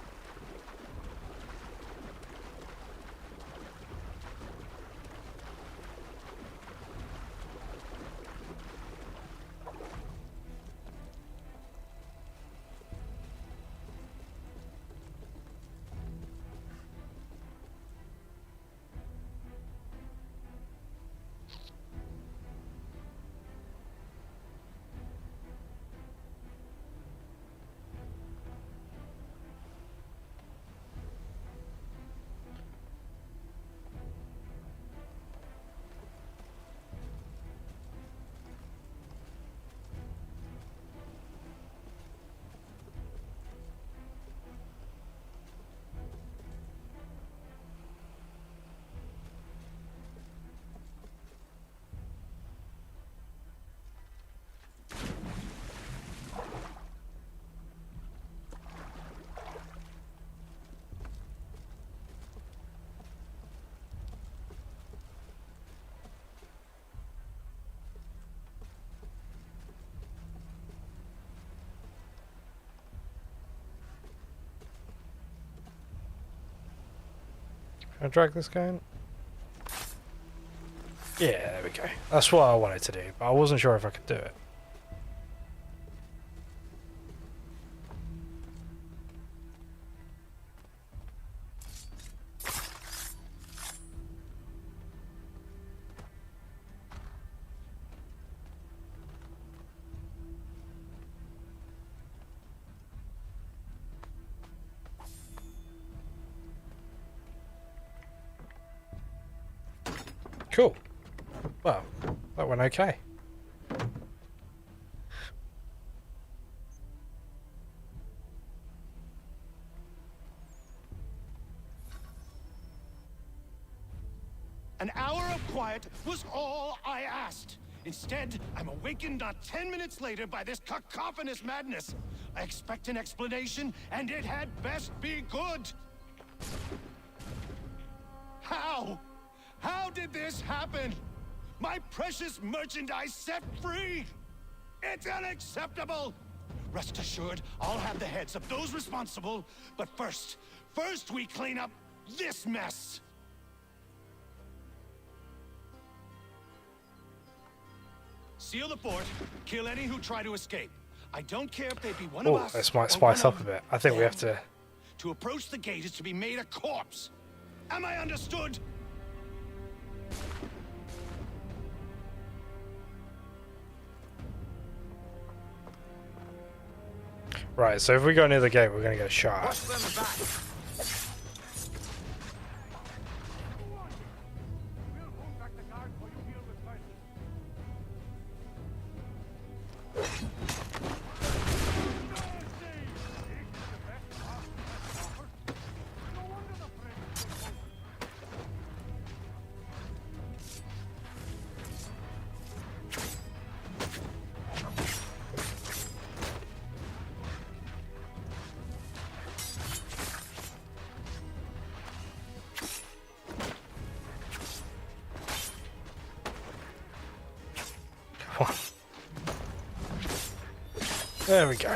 Can I drag this guy in? Yeah, there we go. That's what I wanted to do, but I wasn't sure if I could do it. Cool. Well, that went okay. An hour of quiet was all I asked. Instead, I'm awakened not 10 minutes later by this cacophonous madness. I expect an explanation, and it had best be good. How? How did this happen? My precious merchandise set free! It's unacceptable! Rest assured, I'll have the heads of those responsible, but first we clean up this mess! Seal the fort, kill any who try to escape. I don't care if they be one of us. This might spice up a bit. I think we have to... To approach the gate is to be made a corpse. Am I understood? Right, so if we go near the gate, we're going to get shot. There we go.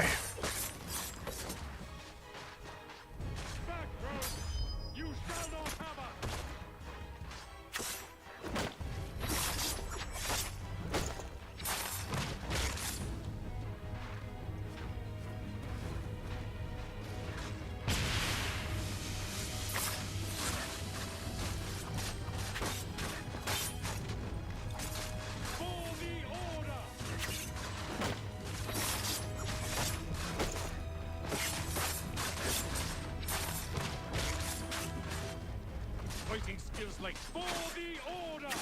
Fighting skills like for the order.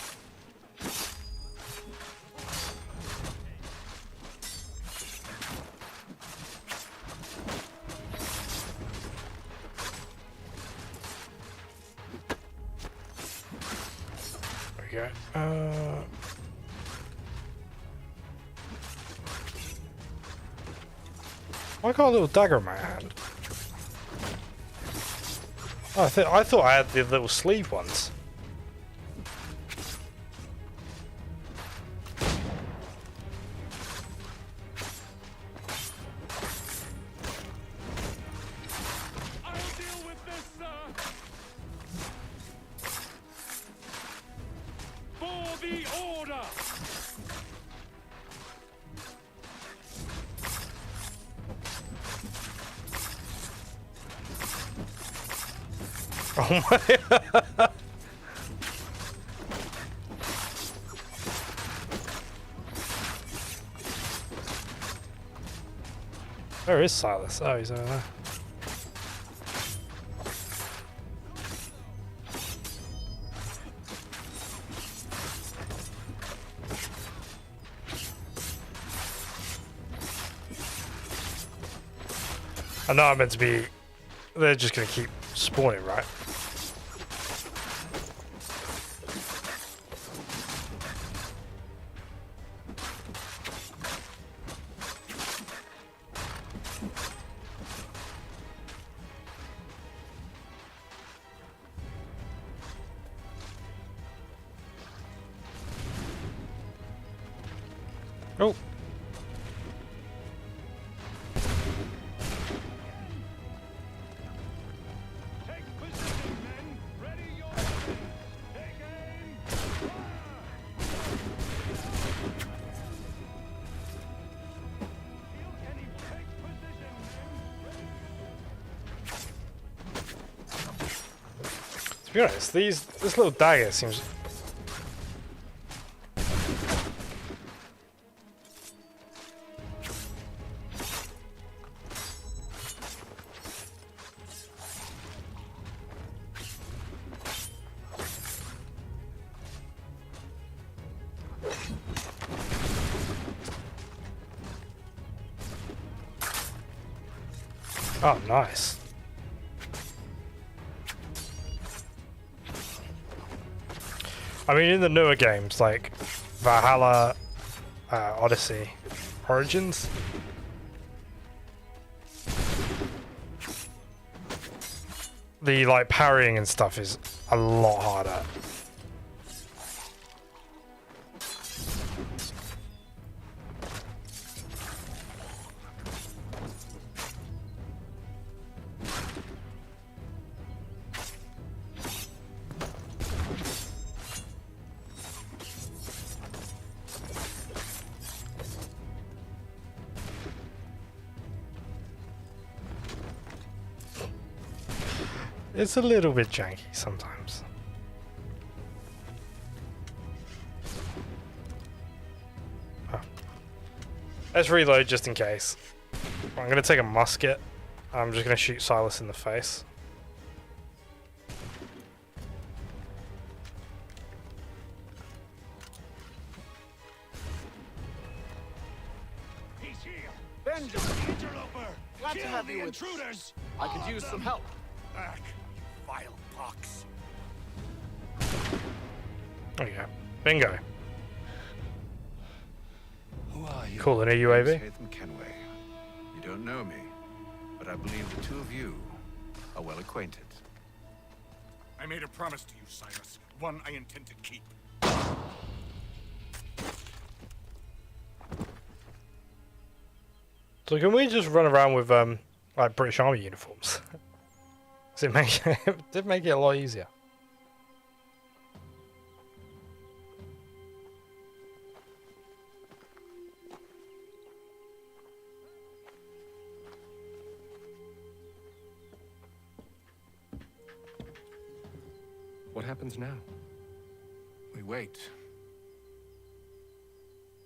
There we go. I got a little dagger in my hand. Oh, I thought I had the little sleeve ones. I'll deal with this, sir. For the order. Oh my! Where is Silas? Oh, he's over there. I know I'm meant to be... They're just going to keep spawning, right? Oh. Take position, men. Ready your be honest, this little dagger seems. Oh, nice. I mean, in the newer games like Valhalla, Odyssey, Origins, the like parrying and stuff is a lot harder. It's a little bit janky sometimes. Oh. Let's reload just in case. I'm gonna take a musket. I'm just gonna shoot Silas in the face. He's here. Vengeance, the interloper. Glad to have you with intruders. I could use some help. Back, vile pox. There you go. Bingo. Who are you? Calling a UAV. From Kenway. You don't know me, but I believe the two of you are well acquainted. I made a promise to you, Cyrus. One I intend to keep. So can we just run around with like British Army uniforms? Does it make it did make it a lot easier? What happens now? We wait.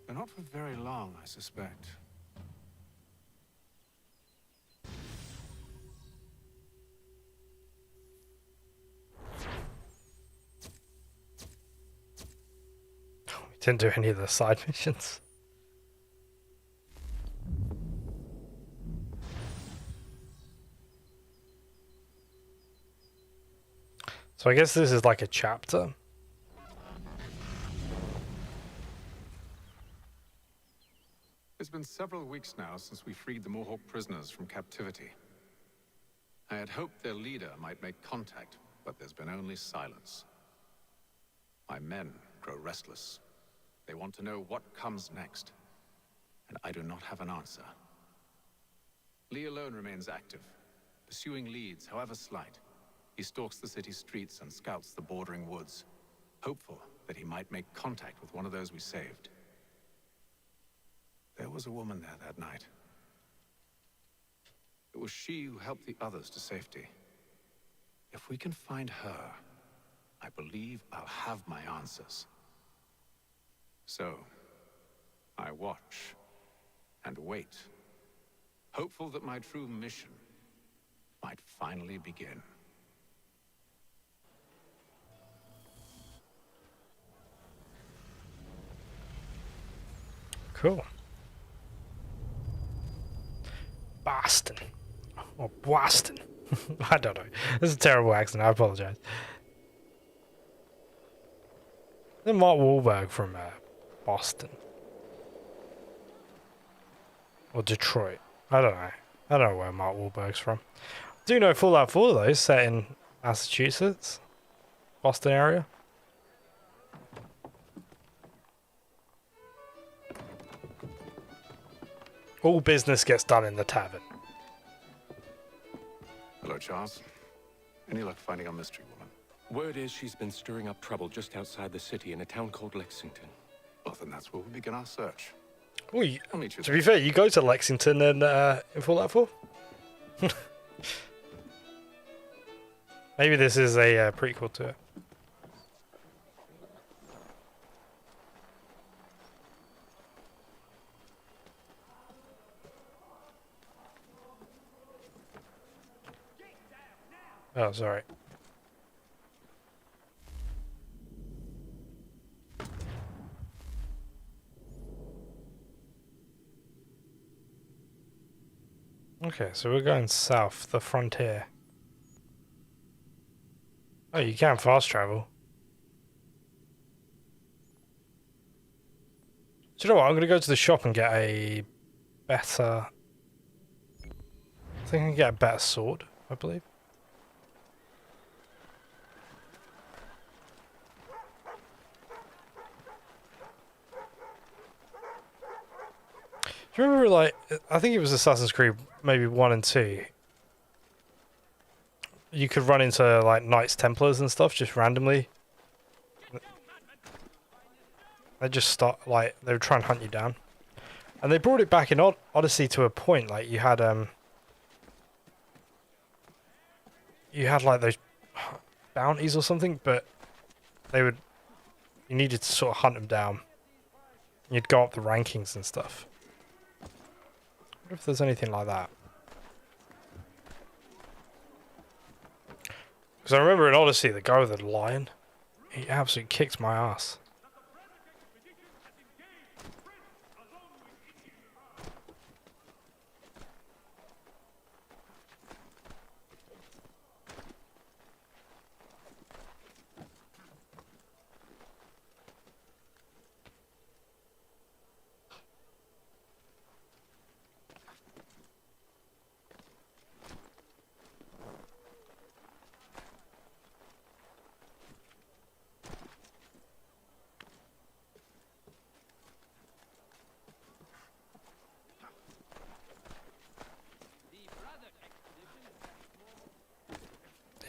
But not for very long, I suspect. Didn't do any of the side missions. So I guess this is like a chapter. It's been several weeks now since we freed the Mohawk prisoners from captivity. I had hoped their leader might make contact, but there's been only silence. My men grow restless. They want to know what comes next, and I do not have an answer. Lee alone remains active, pursuing leads, however slight. He stalks the city streets and scouts the bordering woods, hopeful that he might make contact with one of those we saved. There was a woman there that night. It was she who helped the others to safety. If we can find her, I believe I'll have my answers. So, I watch and wait, hopeful that my true mission might finally begin. Cool. Boston. Or Boston. I don't know. This is a terrible accent. I apologize. Then Mark Wahlberg from Boston. Or Detroit. I don't know. I don't know where Mark Wahlberg's from. I do know Fallout 4 though, set in Massachusetts. Boston area. All business gets done in the tavern. Hello, Charles. Any luck finding our mystery woman? Word is she's been stirring up trouble just outside the city in a town called Lexington. Well, then that's where we begin our search. Well, I'll meet you to there. be fair, you go to Lexington and in Fallout 4. Maybe this is a prequel to it. Oh, sorry. Okay, so we're going south, the frontier. Oh, you can fast travel. Do you know what? I'm going to go to the shop and get a better... I think I can get a better sword, I believe. Do you remember, like, I think it was Assassin's Creed, maybe 1 and 2. You could run into, like, Knights Templars and stuff just randomly. They just start, like, they would try and hunt you down. And they brought it back in Odyssey to a point, like, you had, like, those bounties or something, but you needed to sort of hunt them down. You'd go up the rankings and stuff. I wonder if there's anything like that. Because I remember in Odyssey, the guy with the lion, he absolutely kicked my ass.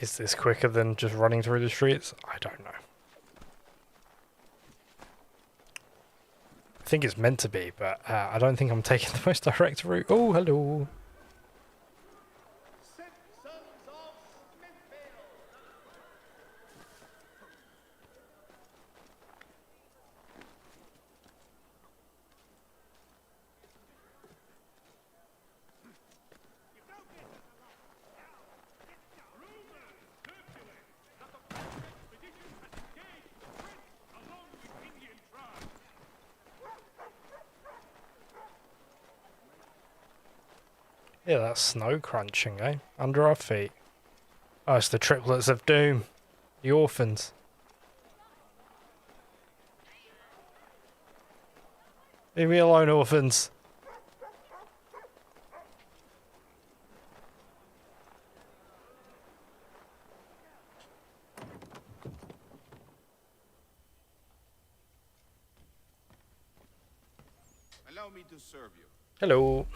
Is this quicker than just running through the streets? I don't know. I think it's meant to be, but I don't think I'm taking the most direct route. Oh, hello. Yeah, that's snow crunching, eh? Under our feet. Oh, it's the triplets of doom. The orphans. Leave me alone, orphans. Allow me to serve you. Hello.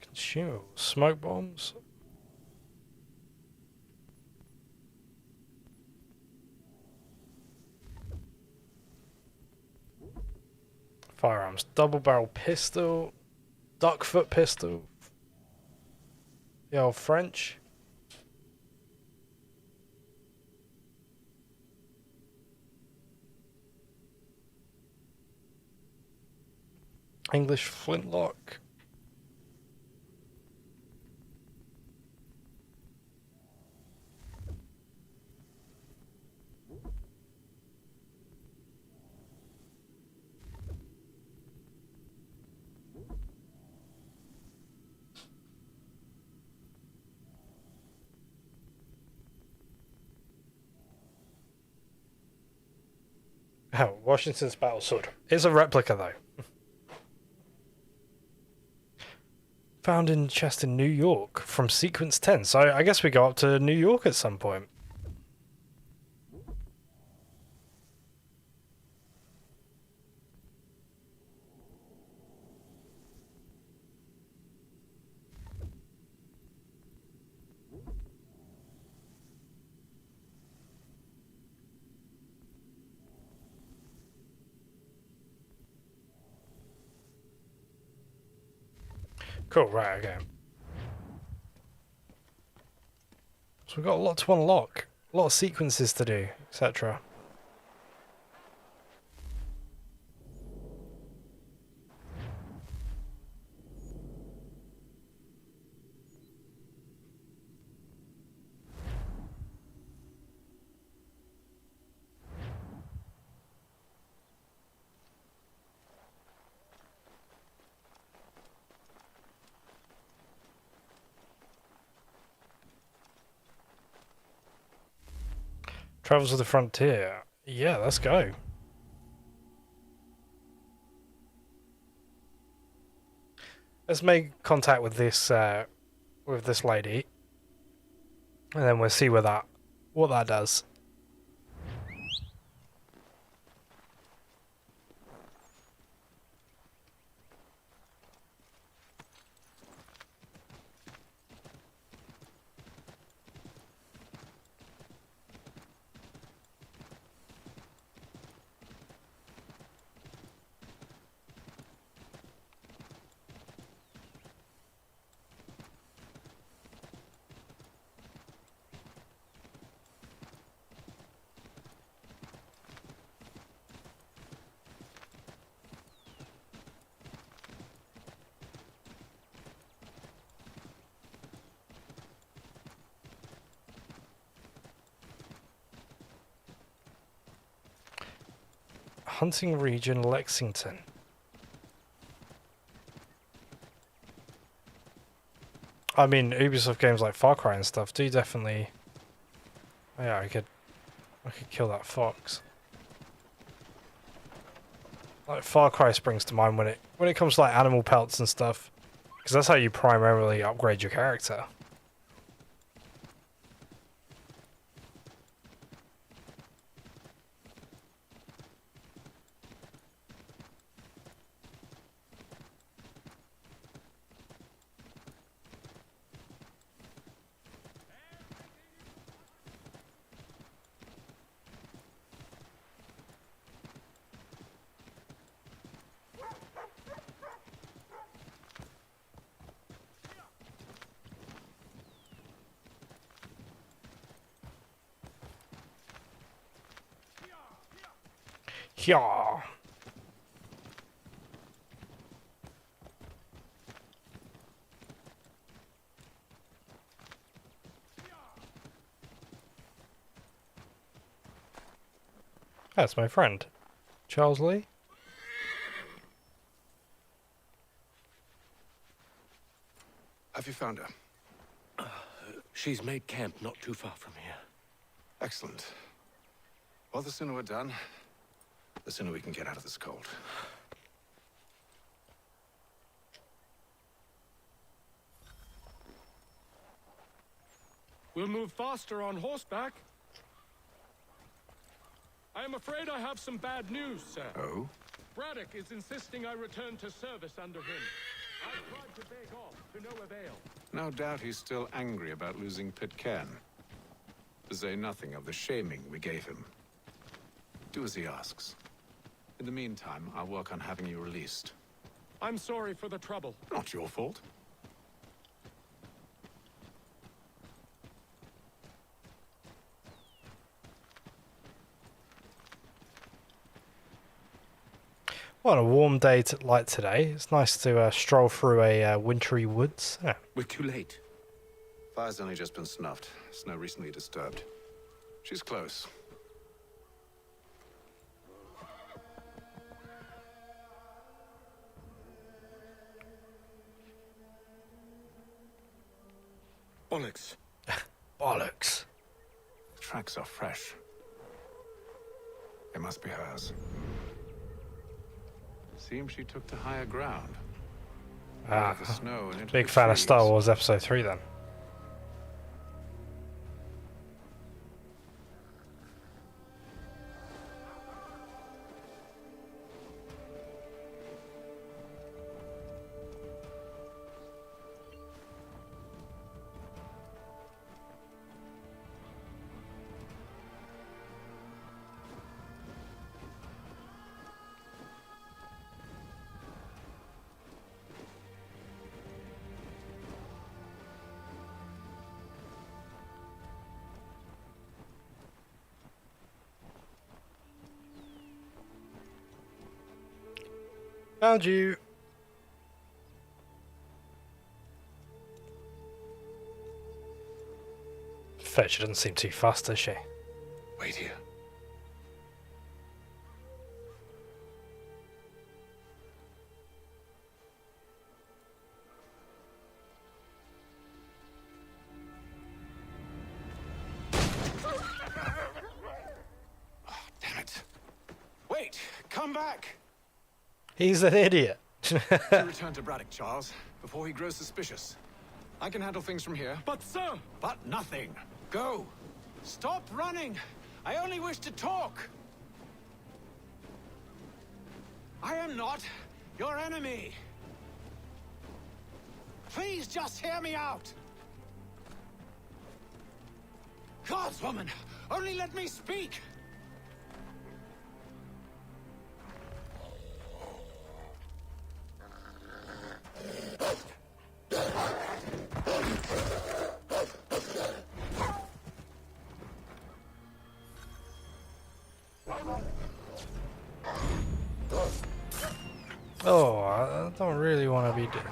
Consume smoke bombs. Firearms. Double barrel pistol. Duck foot pistol. The old French. English flintlock. Oh, Washington's battle sword. It's a replica though. Found in chest in New York from sequence 10. So I guess we go up to New York at some point. Cool, right, okay. So we've got a lot to unlock, a lot of sequences to do, etc. Travels to the frontier. Yeah, let's go. Let's make contact with this lady, and then we'll see what that does. Hunting region, Lexington. I mean, Ubisoft games like Far Cry and stuff do definitely. Yeah, I could kill that fox. Like Far Cry springs to mind when it comes to like animal pelts and stuff, because that's how you primarily upgrade your character. Yeah. That's my friend, Charles Lee. Have you found her? She's made camp not too far from here. Excellent. Well, the sooner we're done, the sooner we can get out of this cold. We'll move faster on horseback. I am afraid I have some bad news, sir. Oh? Braddock is insisting I return to service under him. I've tried to beg off, to no avail. No doubt he's still angry about losing Pitcairn. To say nothing of the shaming we gave him. Do as he asks. In the meantime, I'll work on having you released. I'm sorry for the trouble. Not your fault. Well, on a warm day like today, it's nice to stroll through a wintry woods. Yeah. We're too late. Fire's only just been snuffed. Snow recently disturbed. She's close. Bollocks. Bollocks. The tracks are fresh. It must be hers. Seems she took to higher ground. out of the snow and into Big the fan of trees. Star Wars Episode 3 then. Found you. Fetch doesn't seem too fast, does she? Wait here. Oh, damn it. Wait, come back. He's an idiot. You return to Braddock, Charles, before he grows suspicious. I can handle things from here. But sir! But nothing. Go. Stop running. I only wish to talk. I am not your enemy. Please just hear me out. Gods, woman, only let me speak. Oh, I don't really want to be doing.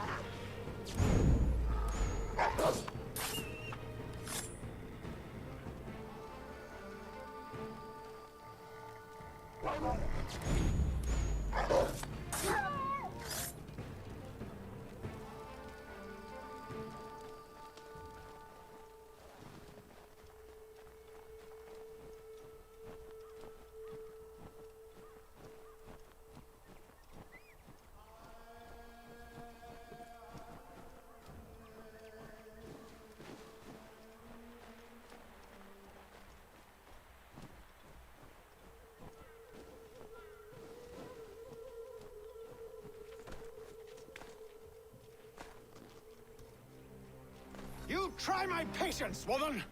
You try my patience, woman!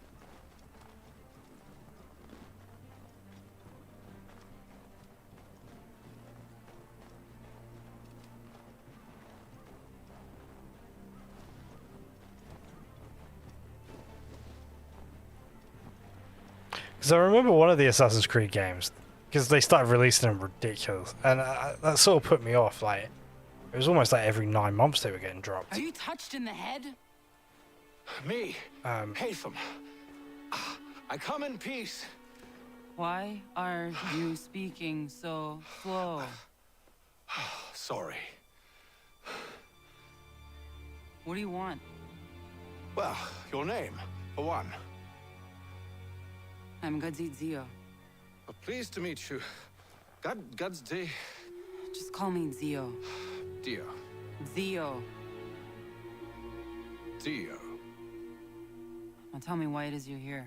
Because I remember one of the Assassin's Creed games, because they started releasing them ridiculous, and that sort of put me off. Like, it was almost like every 9 months they were getting dropped. Are you touched in the head? Me, Haytham. I come in peace. Why are you speaking so slow? Sorry. What do you want? Well, your name, for one. I'm Gadzit Zio. Pleased to meet you. God's day. Just call me Zio. Dio. Zio. Dio. Now tell me why it is you're here.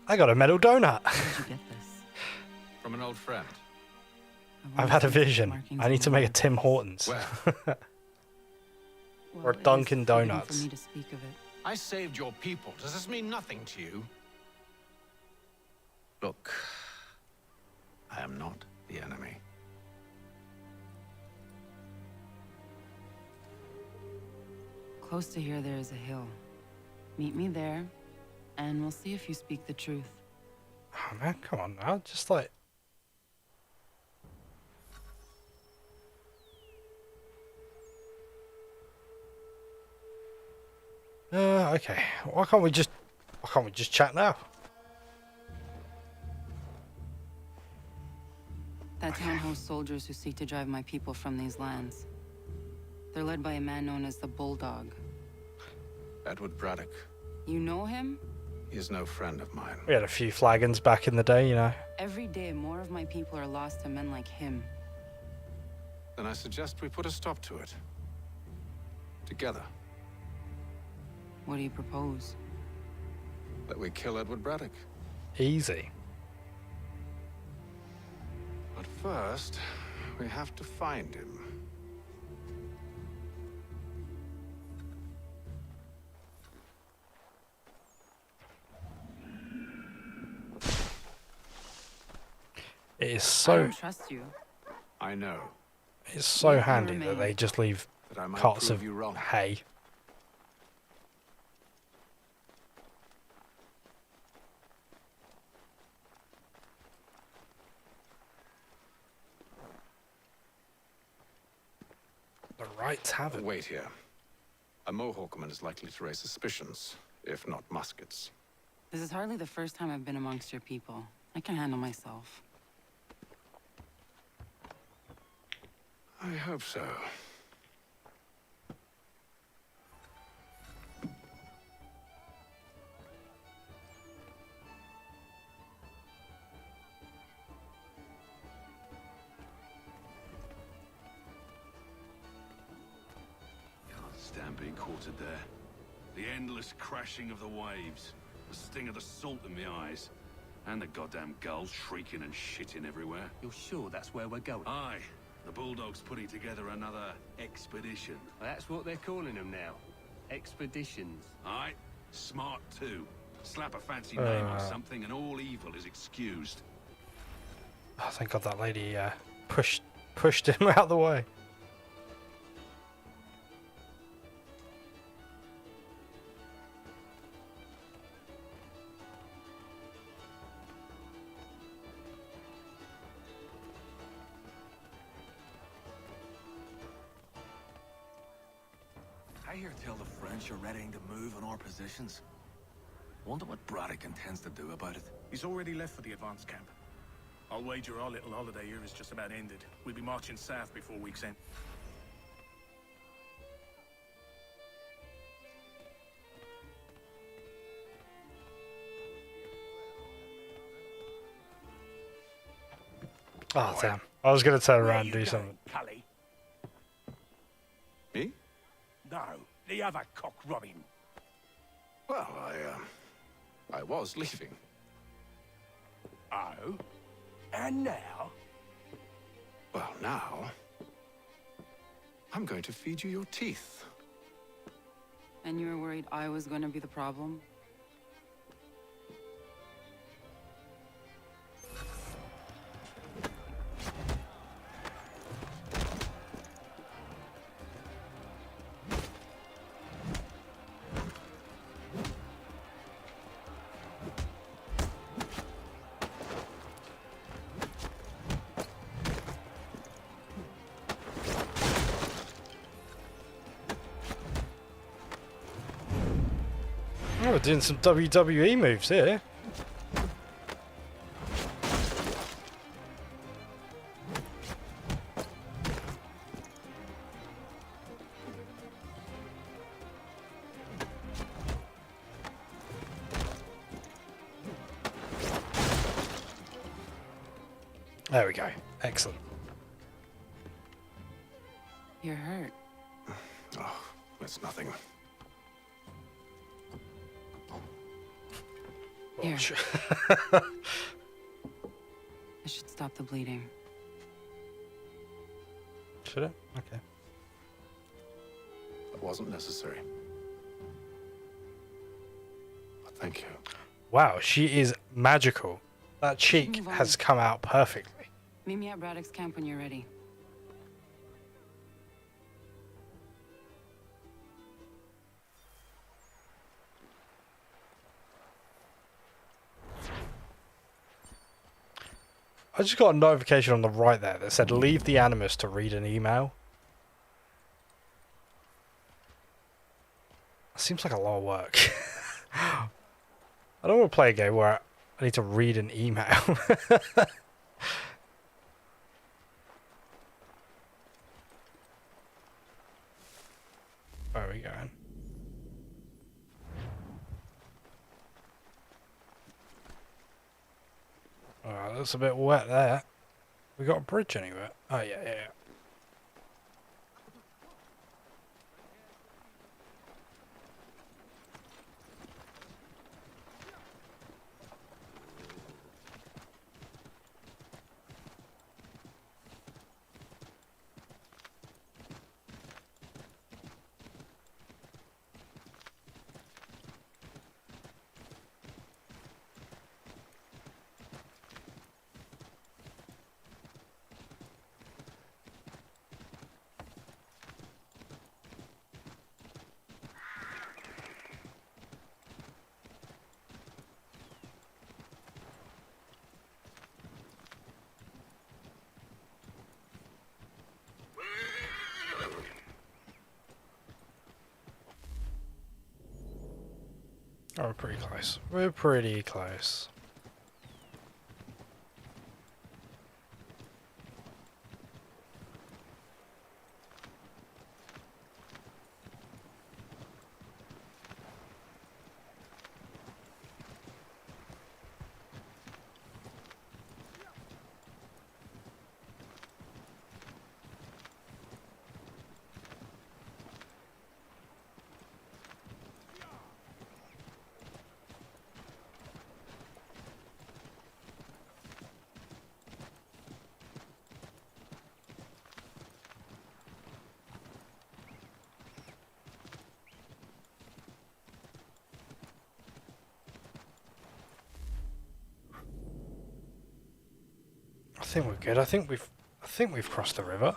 I got a metal donut. Where did you get this? From an old friend. I've had a vision. I need to make a Tim Hortons. Where? Or a Dunkin' For Donuts. me to speak of it. I saved your people. Does this mean nothing to you? Look, I am not the enemy. Close to here, there is a hill. Meet me there, and we'll see if you speak the truth. Oh man, come on now. Just like. Okay. Why can't we just chat now? That town hosts soldiers who seek to drive my people from these lands. They're led by a man known as the Bulldog. Edward Braddock. You know him? He is no friend of mine. We had a few flagons back in the day, you know. Every day, more of my people are lost to men like him. Then I suggest we put a stop to it. Together. What do you propose? That we kill Edward Braddock. Easy. But first, we have to find him. It is I so. don't trust you. I know. It's so Let me handy that remain. they just leave That I might carts prove of you wrong. hay. The right tavern. Wait here. A Mohawkman is likely to raise suspicions, if not muskets. This is hardly the first time I've been amongst your people. I can handle myself. I hope so. Can't stand being quartered there. The endless crashing of the waves, the sting of the salt in my eyes, and the goddamn gulls shrieking and shitting everywhere. You're sure that's where we're going? Aye. The Bulldog's putting together another expedition. That's what they're calling them now. Expeditions. Aye. Smart too. Slap a fancy name on something and all evil is excused. Oh, thank God that lady pushed him out of the way. I hear tell the French are readying to move on our positions. Wonder what Braddock intends to do about it. He's already left for the advance camp. I'll wager our little holiday here is just about ended. We'll be marching south before week's end. Oh, damn. I was going to turn around and do something. Cully? Me? No, the other cock robin. Well, I was leaving. Oh? And now? Well, now... I'm going to feed you your teeth. And you were worried I was going to be the problem? Oh, we're doing some WWE moves here. There we go. Excellent. You're hurt. Oh, that's nothing. Here. I should stop the bleeding. Should I? Okay. That wasn't necessary. But thank you. Wow, she is magical. That cheek has come out perfectly. Meet me at Braddock's camp when you're ready. I just got a notification on the right there that said leave the Animus to read an email. Seems like a lot of work. I don't want to play a game where I need to read an email. Where are we going? Alright, that's a bit wet there. We got a bridge anywhere. Oh, yeah. Oh, we're pretty close. We're pretty close. I think we're good. I think we've crossed the river.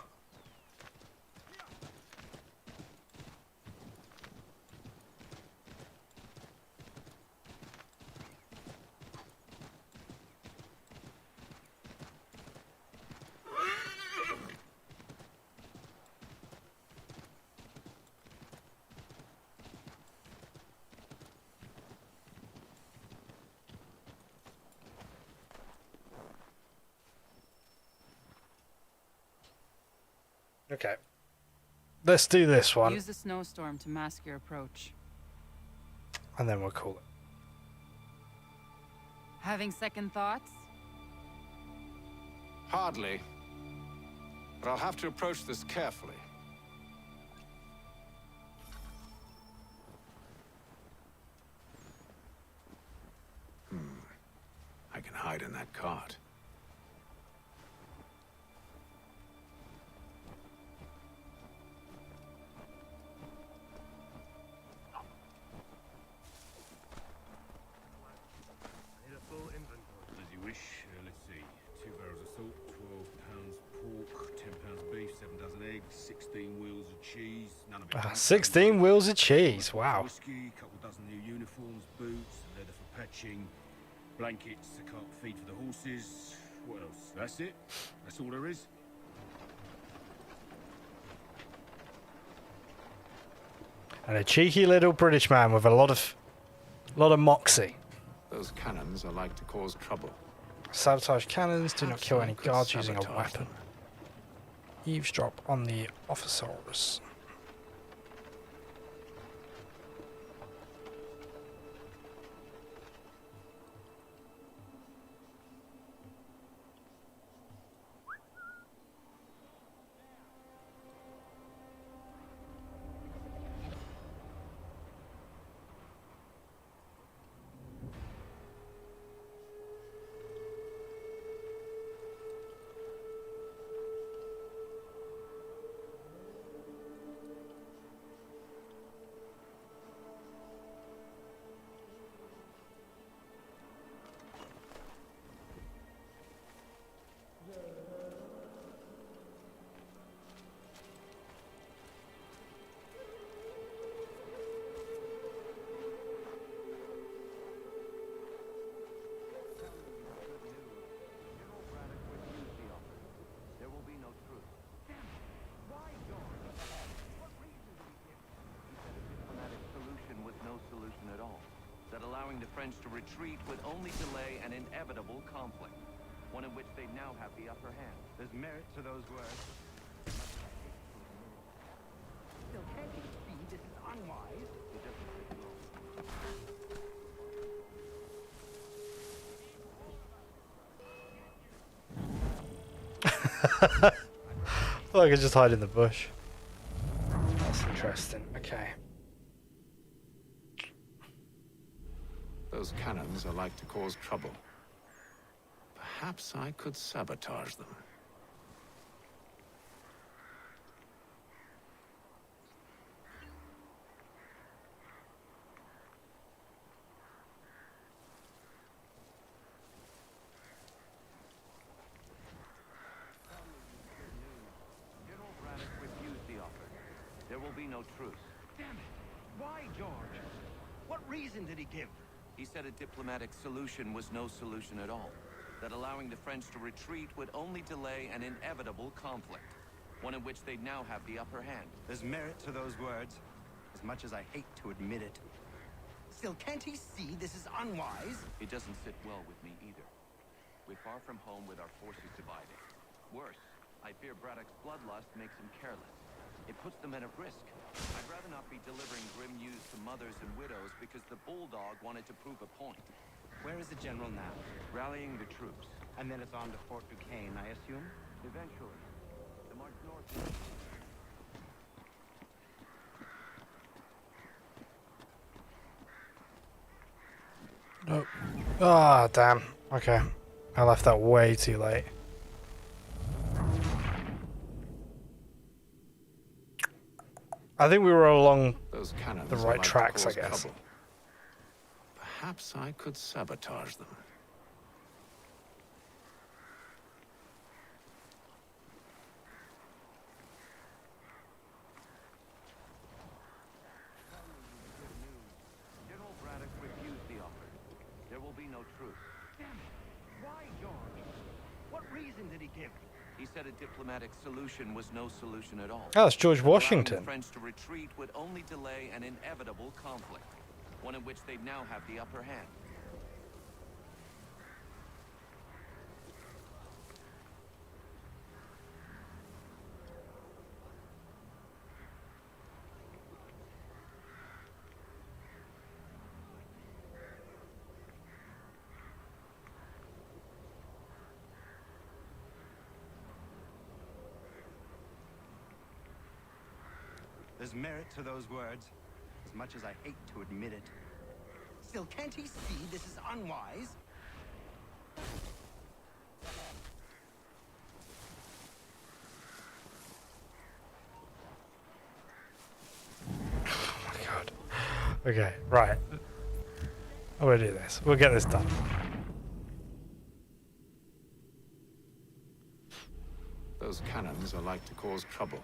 Okay. Let's do this one. Use the snowstorm to mask your approach. And then we'll call it. Having second thoughts? Hardly. But I'll have to approach this carefully. I can hide in that cart. As you wish. Let's see. 2 barrels of salt, 12 pounds pork, 10 pounds beef, 7 dozen eggs, 16 wheels of cheese. None of it. 16 wheels of cheese. Wow. Whiskey, couple dozen new uniforms, boots, leather for patching, blankets, a cart feed for the horses. What else? That's it. That's all there is. And a cheeky little British man with a lot of moxie. Those cannons are like to cause trouble. Sabotage cannons. Do not kill any Could guards using a sabotage weapon. them. Eavesdrop on the officers. Allowing the French to retreat would only delay an inevitable conflict, one in which they now have the upper hand. There's merit to those words. Still, can't you see this is unwise? It doesn't take long. I thought I could just hide in the bush. That's interesting. Okay. Those cannons are like to cause trouble. Perhaps I could sabotage them. General Braddock refused the offer. There will be no truce. Damn it! Why, George? What reason did he give? He said a diplomatic solution was no solution at all. That allowing the French to retreat would only delay an inevitable conflict, one in which they'd now have the upper hand. There's merit to those words, as much as I hate to admit it. Still, can't he see this is unwise? It doesn't sit well with me either. We're far from home with our forces divided. Worse, I fear Braddock's bloodlust makes him careless. It puts the men at risk. I'd rather not be delivering grim news to mothers and widows because the Bulldog wanted to prove a point. Where is the general now? Rallying the troops. And then it's on to Fort Duquesne, I assume? Eventually. The march north. Nope. Ah, damn. Okay. I left that way too late. I think we were along Those cannons the are right like to tracks, I cause guess. trouble. Perhaps I could sabotage them. General Braddock refused the offer. There will be no truce. Damn it. Why, George? What reason did he give? He said a diplomatic solution was no solution at all. Oh, it's George Allowing Washington. the French to retreat would only delay an inevitable conflict, one in which they'd now have the upper hand. There's merit to those words, as much as I hate to admit it. Still, can't he see this is unwise? Oh my god. Okay, right. We'll do this. We'll get this done. Those cannons are like to cause trouble.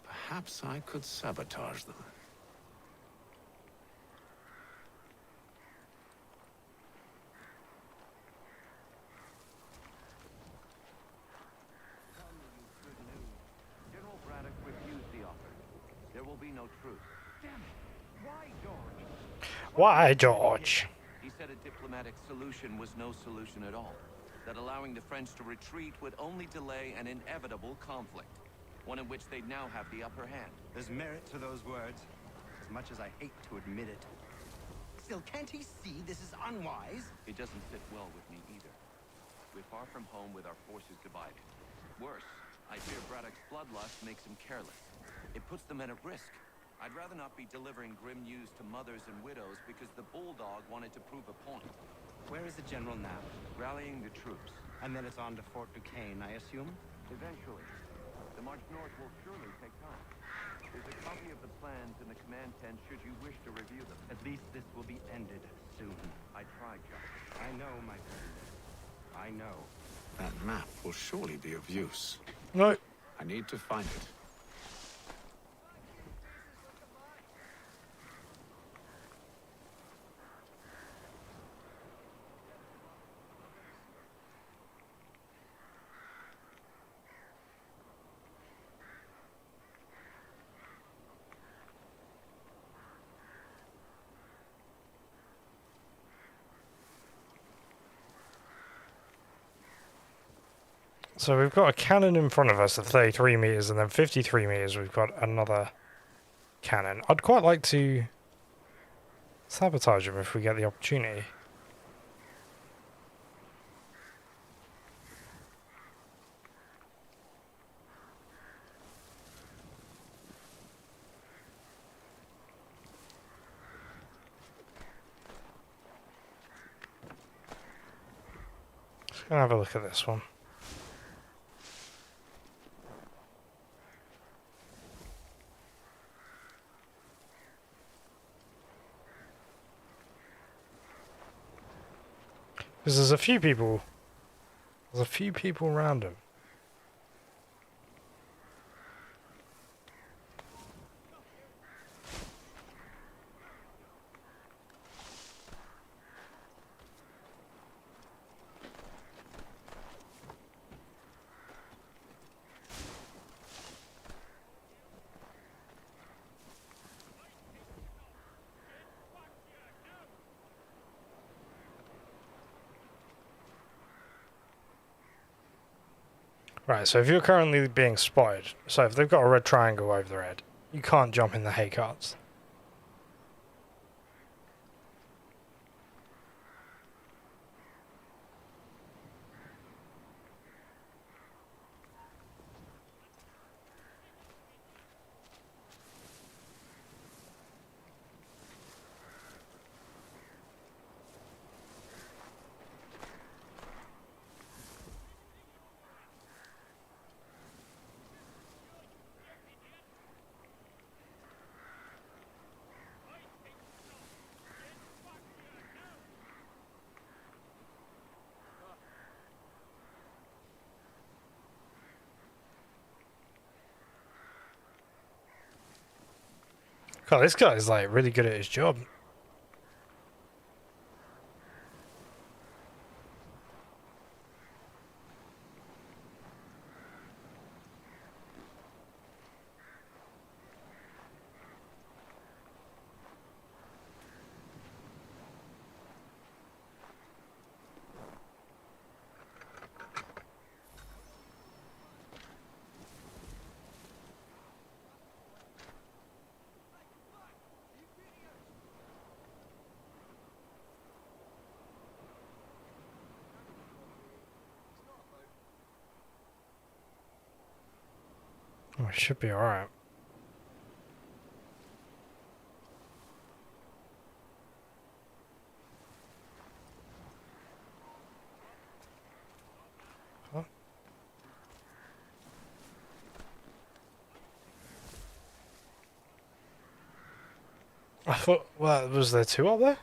Perhaps I could sabotage them. General Braddock refused the offer. There will be no truce. Damn it. Why, George? Why, George? He said a diplomatic solution was no solution at all. That allowing the French to retreat would only delay an inevitable conflict, one in which they'd now have the upper hand. There's merit to those words, as much as I hate to admit it. Still, can't he see this is unwise? It doesn't sit well with me either. We're far from home with our forces divided. Worse, I fear Braddock's bloodlust makes him careless. It puts the men at risk. I'd rather not be delivering grim news to mothers and widows because the Bulldog wanted to prove a point. Where is the general now? Rallying the troops. And then it's on to Fort Duquesne, I assume? Eventually. The march north will surely take time. There's a copy of the plans in the command tent should you wish to review them. At least this will be ended soon. I tried, John. I know, my friend. I know. That map will surely be of use. No. I need to find it. So we've got a cannon in front of us at 33 meters, and then 53 meters we've got another cannon. I'd quite like to sabotage him if we get the opportunity. Just gonna have a look at this one. Because there's a few people around him. Right, so if you're currently being spotted, so if they've got a red triangle over their head, you can't jump in the hay carts. God, this guy is like really good at his job. Oh, it should be alright. Huh? I thought, well, was there two up there?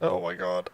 Oh my god.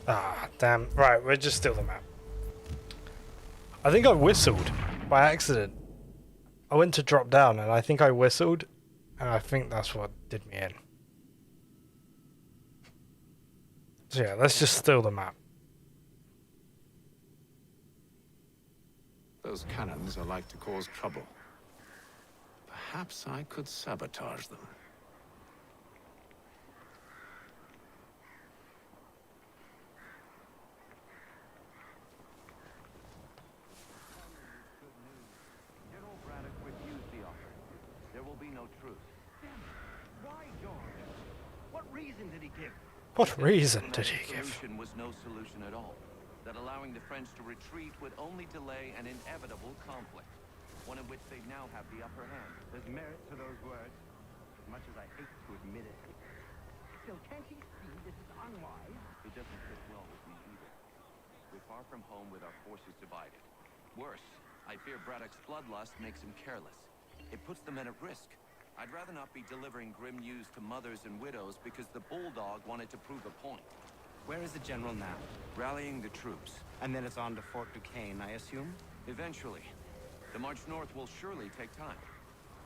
Ah, damn. Right, we're just still the map. I think I whistled by accident. I went to drop down and I think I whistled, and I think that's what did me in. So yeah, let's just steal the map. Those cannons are like to cause trouble. Perhaps I could sabotage them. General Braddock refused the offer. There will be no truce. Damn it. Why, George? What reason did he give? What reason did he give? Solution was no solution at all. That allowing the French to retreat would only delay an inevitable conflict, one in which they now have the upper hand. There's merit to those words, as much as I hate to admit it. Still, can't he see this is unwise? It doesn't fit well with me either. We're far from home with our forces divided. Worse, I fear Braddock's bloodlust makes him careless. It puts the men at risk. I'd rather not be delivering grim news to mothers and widows because the Bulldog wanted to prove a point. Where is the general now? Rallying the troops. And then it's on to Fort Duquesne, I assume? Eventually. The march north will surely take time.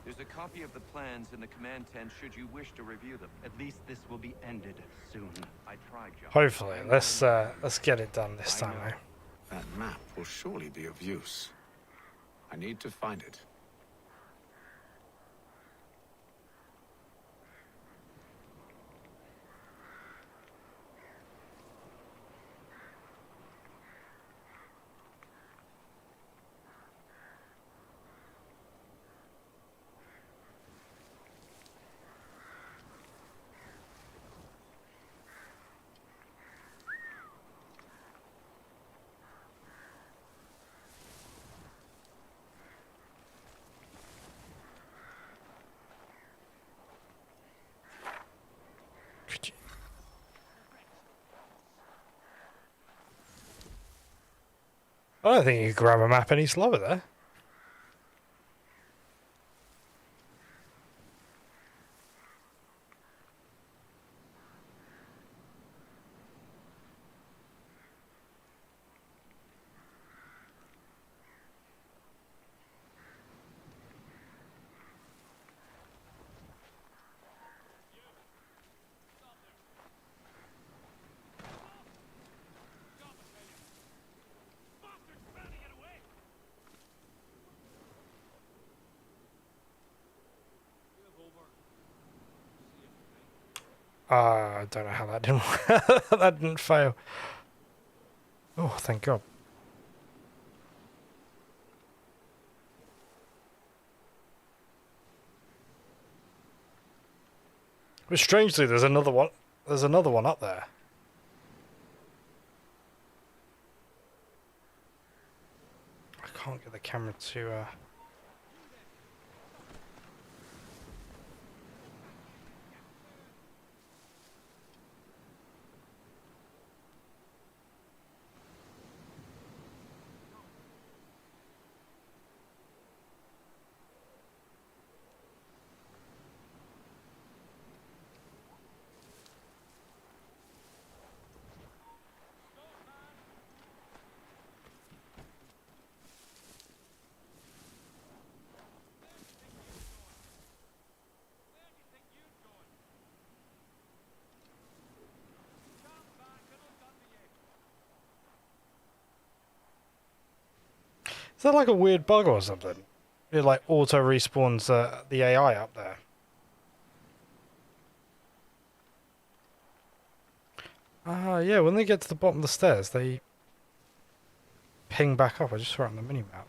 There's a copy of the plans in the command tent should you wish to review them. At least this will be ended soon. I tried, John. Hopefully, let's get it done this time, eh? That map will surely be of use. I need to find it. I don't think you can grab a map any slower there. I don't know how that didn't that didn't fail. Oh, thank God. But strangely, there's another one. There's another one up there. I can't get the camera to. Is that like a weird bug or something? It like auto respawns the AI up there. Yeah, when they get to the bottom of the stairs, they ping back up. I just saw it on the minimap.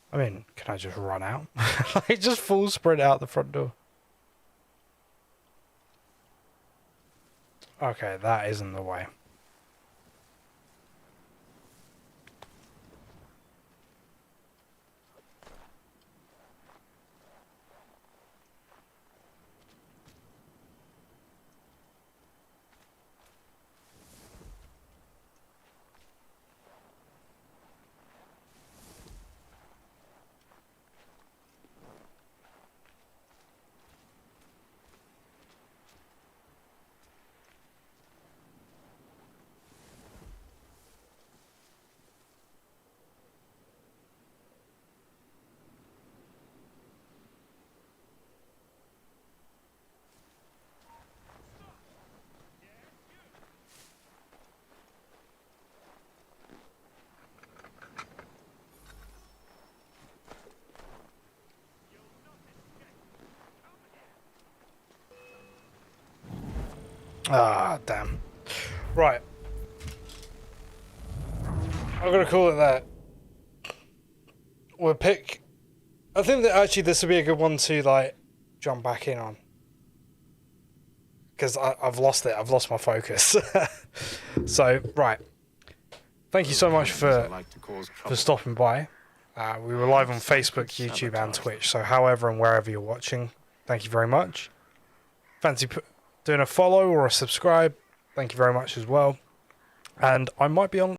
I mean, can I just run out? Like, just full sprint out the front door. Okay, that isn't the way. Ah, damn. Right. I'm gonna call it that. We'll pick... I think that actually this would be a good one to, like, jump back in on. Because I've lost it. I've lost my focus. So, right. Thank you so much for stopping by. We were live on Facebook, YouTube, and Twitch. So, however and wherever you're watching, thank you very much. Fancy doing a follow or a subscribe? Thank you very much as well. And I might be on